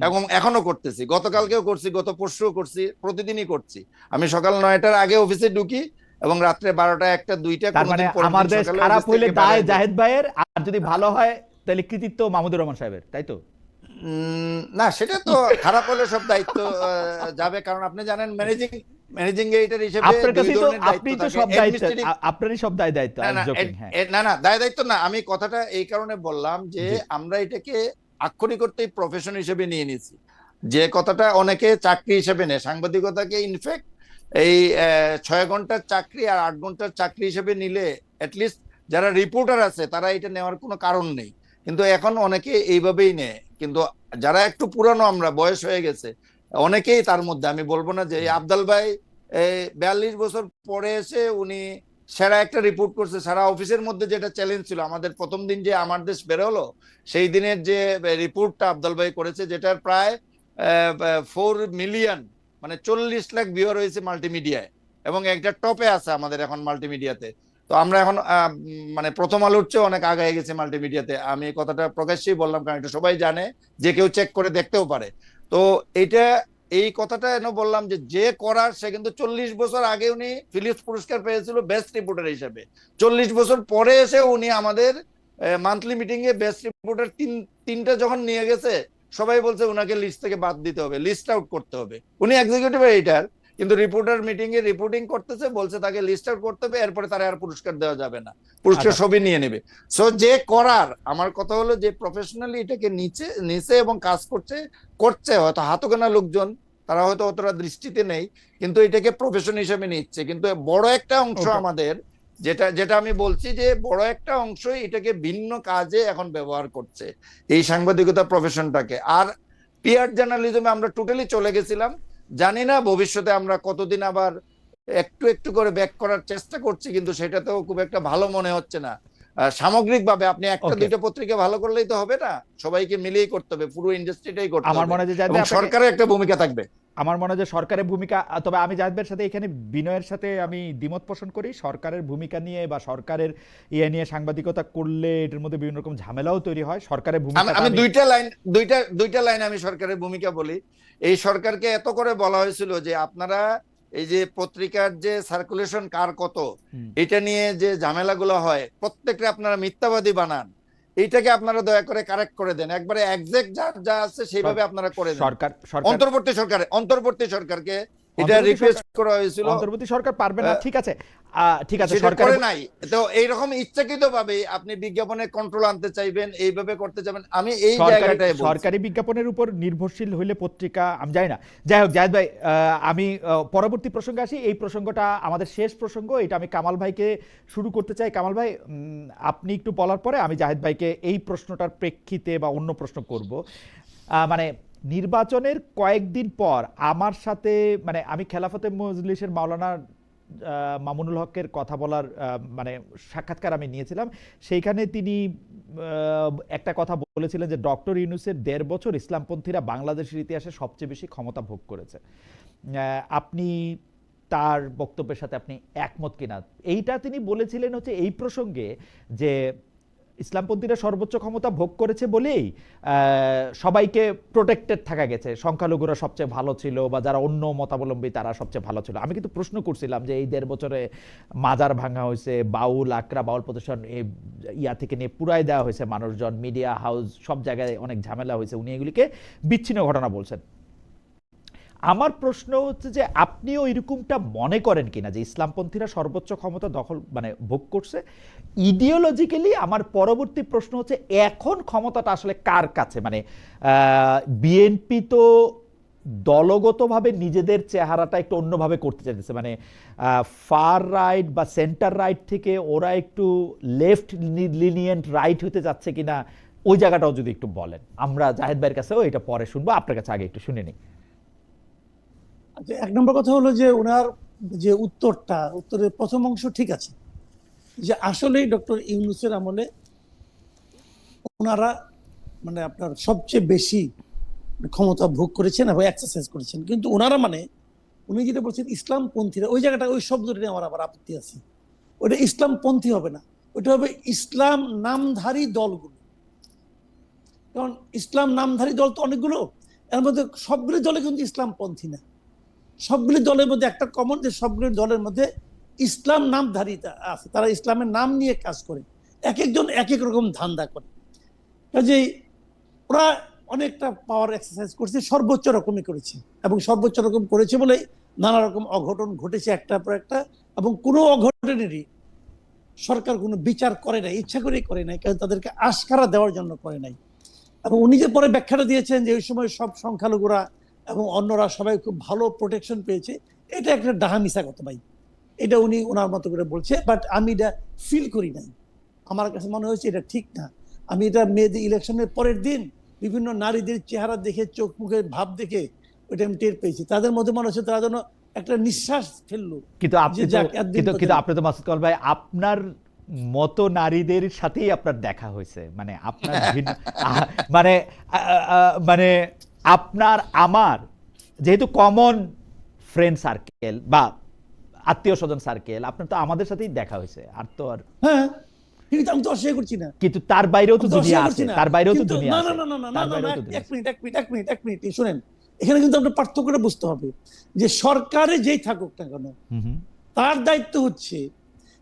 এবং এখনো করতেছি, গতকালকেও করছি, গত পরশুও করছি, প্রতিদিনই করছি। আমি সকাল 9টার আগে অফিসে ঢুকি এবং রাত্রে 12টা 1টা 2টা, তার মানে আমার দেশ খারাপ হইলে দায় জাহেদ ভাইয়ের, আর যদি ভালো হয় তাহলে কৃতিত্ব মাহমুদুর রহমান সাহেবের, তাই তো? না, সেটা তো খারাপ হলে সব দায়িত্ব যাবে, কারণ আপনি জানেন ম্যানেজিং এডিটর হিসেবে আপনার দুই কাছে তো ধরনের আপনি দায়িত্ব তো থাকে। সব দায়িত্ব, Administrative- আপনারই সব দায়িত্ব। না না হ্যাঁ না না, দায়িত্ব না, আমি কথাটা এই কারণে বললাম যে জি। আমরা এটাকে আক্ষরিক অর্থেই প্রফেশন হিসেবে নিয়ে নিয়েছি, যে কথাটা অনেকে চাকরি হিসেবে নেয়, সাংবাদিকতাকে ইনফ্যাক্ট এই 6 ঘন্টার চাকরি আর 8 ঘন্টার চাকরি হিসেবে নিলে অ্যাটলিস্ট যারা রিপোর্টার আছে তারা এটা নেওয়ার কোনো কারণ নেই, কিন্তু এখন অনেকে এইভাবেই নেয়। কিন্তু যারা একটু পুরানো, আমরা বয়স হয়ে গেছে, অনেকেই তার মধ্যে, আমি বলবো না যে এই আফজাল ভাই 42 বছর পরে এসে উনি সেরা একটা রিপোর্ট করছে। সারা অফিসের মধ্যে যেটা চ্যালেঞ্জ ছিল আমাদের প্রথম দিন যে আমার দেশ বেরোলো, সেই দিনের যে রিপোর্টটা আফজাল ভাই করেছে, যেটার প্রায় 4 মিলিয়ন মানে 40 লাখ ভিউয়ার হয়েছে মাল্টিমিডিয়ায়, এবং একটা টপে আছে আমাদের এখন মাল্টিমিডিয়াতে। তো আমরা এখন মানে প্রথম আলোর চেয়ে অনেক আগায় গেছি মাল্টিমিডিয়াতে। আমি এই কথাটা প্রকাশ্যেই বললাম, কারণ এটা সবাই জানে, যে কেউ চেক করে দেখতেও পারে। তো এটা, এই কথাটা এনে বললাম যে যে করার, সে কিন্তু 40 বছর আগে উনি ফিলিপস পুরস্কার পেয়েছিল বেস্ট রিপোর্টার হিসেবে, 40 বছর পরে এসে উনি আমাদের মান্থলি মিটিং এ বেস্ট রিপোর্টার তিনটা যখন নিয়ে গেছে, সবাই বলছে উনাকে লিস্ট থেকে বাদ দিতে হবে, লিস্ট আউট করতে হবে। উনি এক্সিকিউটিভ এডিটর, কিন্তু রিপোর্টার মিটিং এ রিপোর্টিং করতেছে, বলছে তাকে লিস্ট আউট করতে হবে, এরপরে তারা আর পুরস্কার দেওয়া যাবে না, পুরস্কার সবই নিয়ে নেবে। সো যে করার, আমার কথা হলো যে প্রফেশনালি এটাকে নিচে এবং কাজ করছে হয়তো হাতে গোনা লোকজন, তারা হয়তো অতটা দৃষ্টিতে নেই, কিন্তু এটাকে প্রফেশন হিসেবে নিচ্ছে। কিন্তু বড় একটা অংশ আমাদের, যেটা আমি বলছি যে বড় একটা অংশই এটাকে ভিন্ন কাজে এখন ব্যবহার করছে, এই সাংবাদিকতা প্রফেশনটাকে। আর পিআর জার্নালিজমে আমরা টোটালি চলে গেছিলাম। জানি না ভবিষ্যতে আমরা কতদিন আবার একটু একটু করে ব্যাক করার চেষ্টা করছি, কিন্তু সেটাতেও খুব একটা ভালো মনে হচ্ছে না। সামগ্রিকভাবে আপনি একটা দুইটা পত্রিকা ভালো করলেই তো হবে না, সবাইকে মিলিয়েই করতে হবে, পুরো ইন্ডাস্ট্রিটাই করতে হবে। আমার মনে হয় যে এবং সরকারের একটা ভূমিকা থাকবে। আমার মনে হয় যে সরকারের ভূমিকা, তবে আমি জাহিদের সাথে এখানে বিনয়ের সাথে আমি দ্বিমত পোষণ করি। সরকারের ভূমিকা নিয়ে বা সরকারের ইয়ে নিয়ে সাংবাদিকতা করলে এটার মধ্যে বিভিন্ন রকম ঝামেলাও তৈরি হয়। সরকারের ভূমিকা, আমি দুইটা লাইন আমি সরকারের ভূমিকা বলি। এই সরকারকে এত করে বলা হয়েছিল যে আপনারা এই যে পত্রিকার যে সার্কুলেশন কার কত, এটা নিয়ে যে ঝামেলাগুলো হয়, প্রত্যেকটা আপনারা মিথ্যাবাদী বানান, এইটাকে আপনারা দয়া করে কারেক্ট করে দেন, একবারে এক্সাক্ট যা আছে সেইভাবে আপনারা করে দেন। অন্তর্বর্তী সরকারকে এটা রিকোয়েস্ট করা হয়েছিল। অন্তর্বর্তী সরকার পারবে না, ঠিক আছে, সরকার করে নাই। তো এইরকম ইচ্ছাকৃত ভাবে আপনি বিজ্ঞাপনে কন্ট্রোল আনতে চাইবেন, এইভাবে করতে যাবেন, আমি এই জায়গাটায় বলছি। সরকারি বিজ্ঞাপনের উপর নির্ভরশীল হইলে পত্রিকা, আমি জানি না। যাই হোক জাহিদ ভাই, আমি পরবর্তী প্রসঙ্গে আসি। এই প্রসঙ্গটা আমাদের শেষ প্রসঙ্গ, এটা আমি কামাল ভাইকে শুরু করতে চাই। কামাল ভাই, আপনি একটু বলার পরে আমি জাহিদ ভাইকে এই প্রশ্নটার প্রেক্ষিতে বা অন্য প্রশ্ন করব। মানে নির্বাচনের কয়েকদিন পর আমার সাথে, মানে আমি খেলাফতে মজলিসের মাওলানা মামুনুল হকের কথা বলার মানে সাক্ষাৎকার আমি নিয়েছিলাম। সেইখানে তিনি একটা কথা বলেছিলেন যে ডক্টর ইউনূসের 1.5 বছর ইসলামপন্থীরা বাংলাদেশের ইতিহাসে সবচেয়ে বেশি ক্ষমতা ভোগ করেছে। আপনি তার বক্তব্যের সাথে আপনি একমত কিনা? এইটা তিনি বলেছিলেন হচ্ছে এই প্রসঙ্গে যে ইসলামপন্থীরা সর্বোচ্চ ক্ষমতা ভোগ করেছে বলেই সবাইকে প্রোটেক্টেড থাকা গেছে, সংখ্যালঘুরা সবচেয়ে ভালো ছিল বা যারা অন্য মতাবলম্বী তারা সবচেয়ে ভালো ছিল। আমি কিন্তু প্রশ্ন করছিলাম যে এই 1.5 বছরে মাজার ভাঙা হয়েছে, বাউল আকরা বাউল প্রতিষ্ঠান ইয়া থেকে নিয়ে পুরাই দেওয়া হয়েছে, মানুষজন, মিডিয়া হাউস, সব জায়গায় অনেক ঝামেলা হয়েছে, উনি এগুলিকে বিচ্ছিন্ন ঘটনা বলছেন। আমার প্রশ্ন হচ্ছে যে আপনিও এরকমটা মনে করেন কিনা যে ইসলামপন্থীরা সর্বোচ্চ ক্ষমতা দখল মানে ভোগ করছে ইডিওলজিক্যালি? আমার পরবর্তী প্রশ্ন হচ্ছে এখন ক্ষমতাটা আসলে কার কাছে? মানে বিএনপি তো দলগতভাবে নিজেদের চেহারাটা একটু অন্যভাবে করতে চাইতেছে, মানে ফার রাইট বা সেন্টার রাইট থেকে ওরা একটু লেফট লিনিয়েন্ট রাইট হতে যাচ্ছে কিনা, ওই জায়গাটাও যদি একটু বলেন। আমরা জাহেদ ভাইয়ের কাছেও এটা পরে শুনবো, আপনার কাছে আগে একটু শুনে নিই। এক নম্বর কথা হলো যে ওনার যে উত্তরের প্রথম অংশ ঠিক আছে, যে আসলেই ডক্টর ইউনূসের আমলে ওনারা মানে আপনার সবচেয়ে বেশি ক্ষমতা ভোগ করেছেন এবং এক্সারসাইজ করেছেন, কিন্তু ওনারা মানে উনি যেটা বলছেন ইসলামপন্থীরা, ওই জায়গাটা, ওই শব্দটা নিয়ে আমার আবার আপত্তি আছে। ওটা ইসলামপন্থী হবে না, ওটা হবে ইসলাম নামধারী দলগুলো। কারণ ইসলাম নামধারী দল তো অনেকগুলো, এর মধ্যে সবগুলি দলে কিন্তু ইসলামপন্থী না। সবগুলি দলের মধ্যে একটা কমন, যে সবগুলি দলের মধ্যে ইসলাম নামধারীতা আছে, তারা ইসলামের নাম নিয়ে কাজ করে, এক একজন এক এক রকম ধান্দা করে। কাজেই ওরা অনেকটা পাওয়ার এক্সারসাইজ করছে, সর্বোচ্চ রকমই করেছে, এবং সর্বোচ্চ রকম করেছে বলে নানা রকম অঘটন ঘটেছে একটার পর একটা, এবং কোনো অঘটনেরই সরকার কোনো বিচার করে নাই, ইচ্ছা করেই করে নাই, কারণ তাদেরকে আশকারা দেওয়ার জন্য করে নাই। এবং উনি যে পরে ব্যাখ্যাটা দিয়েছেন যে ওই সময় সব সংখ্যালঘুরা এবং অন্যরা সবাই খুব ভালো প্রোটেকশন পেয়েছে, এটা একটা ডাহা কথা ভাই। এটা উনি ওনার মতো করে বলছে, বাট আমি এটা ফিল করি নাই। আমার কাছে মনে হয়েছে এটা ঠিক না। আমি এটা মেয়েদের ইলেকশনের পরের দিন বিভিন্ন নারীদের চেহারা দেখে, চোখ মুখের ভাব দেখে ওইটা আমি টের পেয়েছি। তাদের মধ্যে মনে হচ্ছে তারা যেন একটা নিঃশ্বাস ফেললো। কিন্তু আপনি তো মাসুদ কামাল ভাই, আপনার মতো নারীদের সাথেই আপনার দেখা হয়েছে, মানে আপনার মানে মানে আপনার আমার যেহেতু কমন ফ্রেন্ড সার্কেল বা আত্মীয় স্বজন সার্কেল, আপনার তো আমাদের সাথেই দেখা হয়েছে, আর তো আর হ্যাঁ, কিন্তু আমি তো অস্বীকার করছি না, কিন্তু তার বাইরেও তো দুনিয়া আছে, তার বাইরেও তো দুনিয়া আছে। এক মিনিট শুনেন, এখানে কিন্তু আপনার পার্থক্যটা বুঝতে হবে যে সরকারে যেই থাকুক না কেন, তার দায়িত্ব হচ্ছে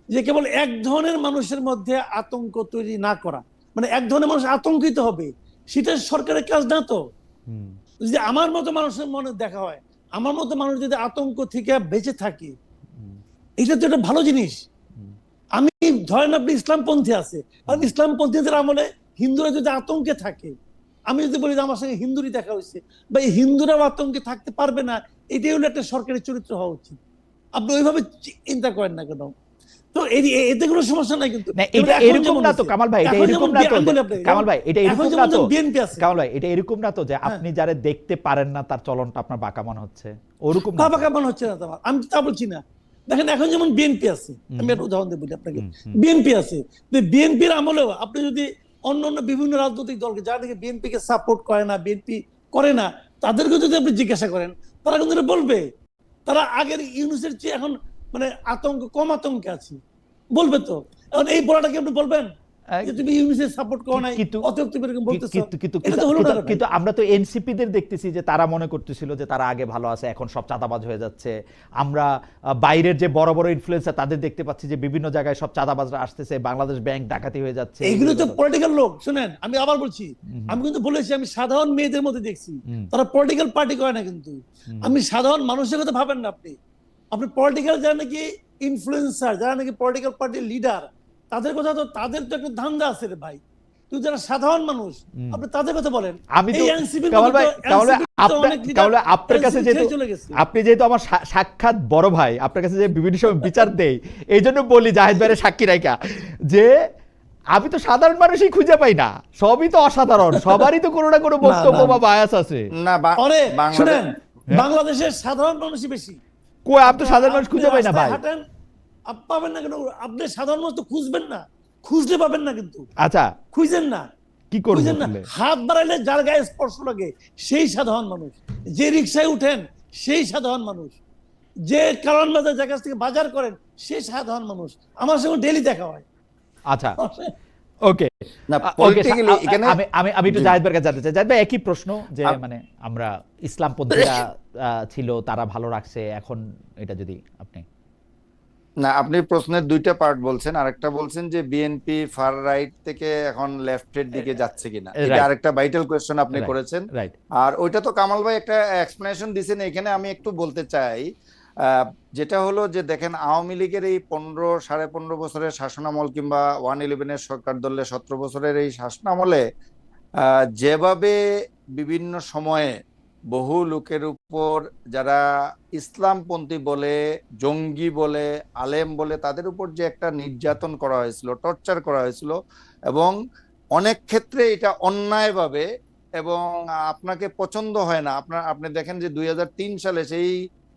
যে কেবল এক ধরনের মানুষের মধ্যে আতঙ্ক তৈরি না করা। মানে এক ধরনের মানুষ আতঙ্কিত হবে, সেটা সরকারের কাজ না। তো যদি আমার মতো মানুষের মনে দেখা হয়, আমার মতো মানুষ যদি আতঙ্ক থেকে বেঁচে থাকে, এটা তো একটা ভালো জিনিস। আমি ধরেন আপনি ইসলামপন্থী আছে, আর ইসলামপন্থীদের আমলে হিন্দুরা যদি আতঙ্কে থাকে, আমি যদি বলি যে আমার সঙ্গে হিন্দুরই দেখা হয়েছে, বা এই হিন্দুরাও আতঙ্কে থাকতে পারবে না, এটাই হলো একটা সরকারি চরিত্র হওয়া উচিত। আপনি ওইভাবে চিন্তা করেন না কেন? তো এতে কোনো সমস্যা নাই। কিন্তু এটা এরকম না তো কামাল ভাই, এটা এরকম না তো কামাল ভাই, এটা এরকম না তো কামাল ভাই, এটা এরকম না তো যে আপনি যারা দেখতে পারেন না তার চলনটা আপনার বাঁকা মনে হচ্ছে, ওরকম না বাঁকা মনে হচ্ছে না। আমি তা বলছি না। দেখেন এখন যেমন বিএনপি আছে, আমি একটা উদাহরণ দিয়ে বলি আপনাকে। বিএনপি আছে, বিএনপির আমলেও আপনি যদি অন্য অন্য বিভিন্ন রাজনৈতিক দলকে, যারা থেকে বিএনপি কে সাপোর্ট করে না, বিএনপি করে না, তাদেরকে যদি আপনি জিজ্ঞাসা করেন, তারা কিন্তু বলবে তারা আগের ইউনুসের চেয়ে এখন মানে কম আতঙ্কে আছে, বলবে। তো এখন এই বলাটা কি আপনি বলবেন যে তুমি ইউনুসের সাপোর্ট করো নাই, অতএব তুমি এরকম বলতেছো? কিন্তু আমরা তো এনসিপিদের দেখতেছি যে তারা মনে করতেছিল যে তারা আগে ভালো আছে, এখন সব চাঁদাবাজ হয়ে যাচ্ছে। আমরা বাইরের যে বড় বড় ইনফ্লুয়েন্সার তাদের দেখতে পাচ্ছি যে বিভিন্ন জায়গায় সব চাঁদাবাজরা আসতেছে, বাংলাদেশ ব্যাংক ডাকাতি হয়ে যাচ্ছে। এগুলো তো পলিটিক্যাল লোক। শুনেন, আমি আবার বলছি, আমি কিন্তু বলেছি আমি সাধারণ মেয়েদের মধ্যে দেখছি, তারা পলিটিক্যাল পার্টি করে না। কিন্তু আমি সাধারণ মানুষের কথা ভাবেন না আপনি পলিটিক্যাল যারা নাকি ইনফ্লুয়েন্সার, যারা নাকি পলিটিক্যাল পার্টির লিডার, তাদের কথা তো, তাদের তো একটা ধান্দা আছে রে ভাই। তুই যারা সাধারণ মানুষ, আপনি তাদের কথা বলেন। আমি তো আপনার কাছে আপনি যেহেতু আমার সাক্ষাৎ বড় ভাই, আপনার কাছে যে বিভিন্ন সময় বিচার দেই, এই জন্য বলি জাহেদ ভাইয়ের সাক্ষী রাইকা যে আমি তো সাধারণ মানুষই খুঁজে পাই না, সবই তো অসাধারণ, সবারই তো কোনো না কোনো বক্তব্য বা বায়াস আছে। না শুনেন, বাংলাদেশের সাধারণ মানুষই বেশি। কই, আপনি তো সাধারণ মানুষ খুঁজে পাই না ভাই। পাবেন না কেন? আপনি সাধারণ মানুষ তো খুঁজবেন না, খুঁজলে পাবেন না। কিন্তু আচ্ছা, খুঁজেন না, কি করবেন? হাত বাড়াইলে যার গায়ে স্পর্শ লাগে সেই সাধারণ মানুষ, যে রিক্সায় উঠেন সেই সাধারণ মানুষ, যে কারণ বাজার যার কাছ থেকে বাজার করেন সেই সাধারণ মানুষ। আমার সঙ্গে ডেইলি দেখা হয়। আচ্ছা, ওকে। আমি একটু জাহেদ ভাইয়ের কাছে জানতে চাই। জাহেদ ভাই, একই প্রশ্ন যে মানে আমরা ইসলামপন্থীরা ছিল তারা ভালো রাখছে, এখন এটা যদি আপনি না, আপনি প্রশ্নের দুইটা পার্ট বলছেন, আরেকটা বলছেন যে বিএনপি ফার রাইট থেকে এখন লেফটের দিকে যাচ্ছে কিনা, এটা আরেকটা ভাইটাল কোয়েশ্চেন আপনি করেছেন। আর ওইটা তো কামাল ভাই একটা এক্সপ্লেনেশন দিয়েছেন। এখানে আমি একটু বলতে চাই, যেটা হলো যে দেখেন, আওয়ামী লীগের এই 15-15.5 বছরের শাসনামল, কিংবা 111-এর সরকার দলের 17 বছরের এই শাসনামলে যেভাবে বিভিন্ন সময়ে বহু লোকের উপর, যারা ইসলামপন্থী বলে, জঙ্গি বলে, আলেম বলে, তাদের উপর যে একটা নির্যাতন করা হয়েছিল, টর্চার করা হয়েছিল, এবং অনেক ক্ষেত্রে এটা অন্যায়ভাবে, এবং আপনাকে পছন্দ হয় না। আপনি দেখেন যে 2003 সালে সেই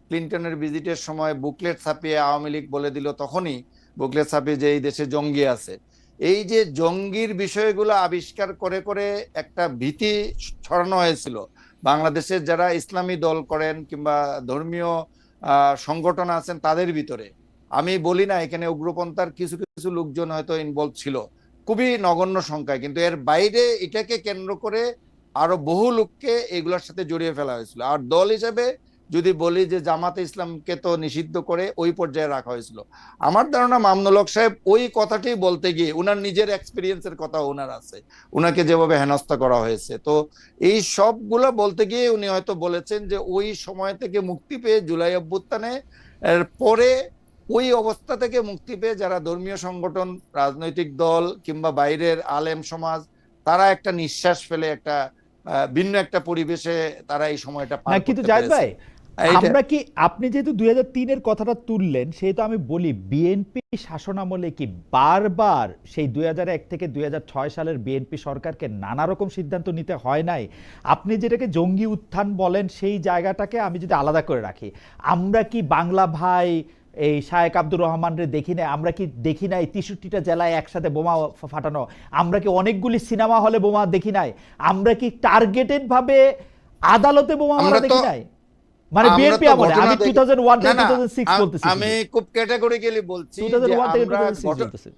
ক্লিনটনের ভিজিটের সময় বুকলেট ছাপিয়ে আওয়ামী লীগ বলে দিল, তখনই বুকলেট ছাপিয়ে যে এই দেশে জঙ্গি আছে। এই যে জঙ্গির বিষয়গুলো আবিষ্কার করে করে একটা ভীতি ছড়ানো হয়েছিল বাংলাদেশের যারা ইসলামী দল করেন কিংবা ধর্মীয় সংগঠন আছেন তাদের ভিতরে। আমি বলি না এখানে উগ্রপন্থার কিছু কিছু লোকজন হয়তো ইনভলভ ছিল, খুবই নগণ্য সংখ্যায়, কিন্তু এর বাইরে এটাকে কেন্দ্র করে আরো বহু লোককে এগুলোর সাথে জড়িয়ে ফেলা হয়েছিল। আর দল হিসেবে যদি বলি যে জামাতে ইসলামকে তো নিষিদ্ধ করে ওই পর্যায়ে রাখা হয়েছিল। আমার ধারণা মামুনুল হক সাহেব ওই কথাটি বলতে গিয়ে উনার নিজের এক্সপিরিয়েন্সের কথা ওনার আছে, উনাকে যেভাবে হেনস্থা করা হয়েছে, তো এই সবগুলো বলতে গিয়ে উনি হয়তো বলেছেন যে ওই সময় থেকে মুক্তি পেয়ে জুলাই অভ্যুত্থানে এর পরে ওই অবস্থা থেকে মুক্তি পেয়ে যারা ধর্মীয় সংগঠন, রাজনৈতিক দল কিংবা বাইরের আলেম সমাজ, তারা একটা নিঃশ্বাস ফেলে একটা ভিন্ন একটা পরিবেশে তারা এই সময়টা পার না, কিন্তু করতে জাহিদ ভাই, পেরেছে। এইটা আমরা কি, আপনি যেহেতু 2003-এর কথাটা তুললেন, সেহেতু আমি বলি বিএনপি শাসনামলে কি বারবার সেই 2001 থেকে 2006 সালের বিএনপি সরকারকে নানা রকম সিদ্ধান্ত নিতে হয় নাই? আপনি যেটাকে জঙ্গি উত্থান বলেন, সেই জায়গাটাকে আমি যদি আলাদা করে রাখি, আমরা কি বাংলা ভাই এই শায়েক আব্দুর রহমানরে দেখি নাই? আমরা কি দেখি নাই 63টা জেলায় একসাথে বোমা ফাটানো? আমরা কি অনেকগুলি সিনেমা হলে বোমা দেখি নাই? আমরা কি টার্গেটেড ভাবে আদালতে বোমা মারা আমরা তো দেখি নাই? মানে আমরা বিএনপি তো আমলে, ঘটনা আমি দেখি 2001 না থেকে না 2006 বলতেছি, আমি খুব ক্যাটাগরিক্যালি বলছি যে 2001 থেকে আমরা 2006 বলতেছি।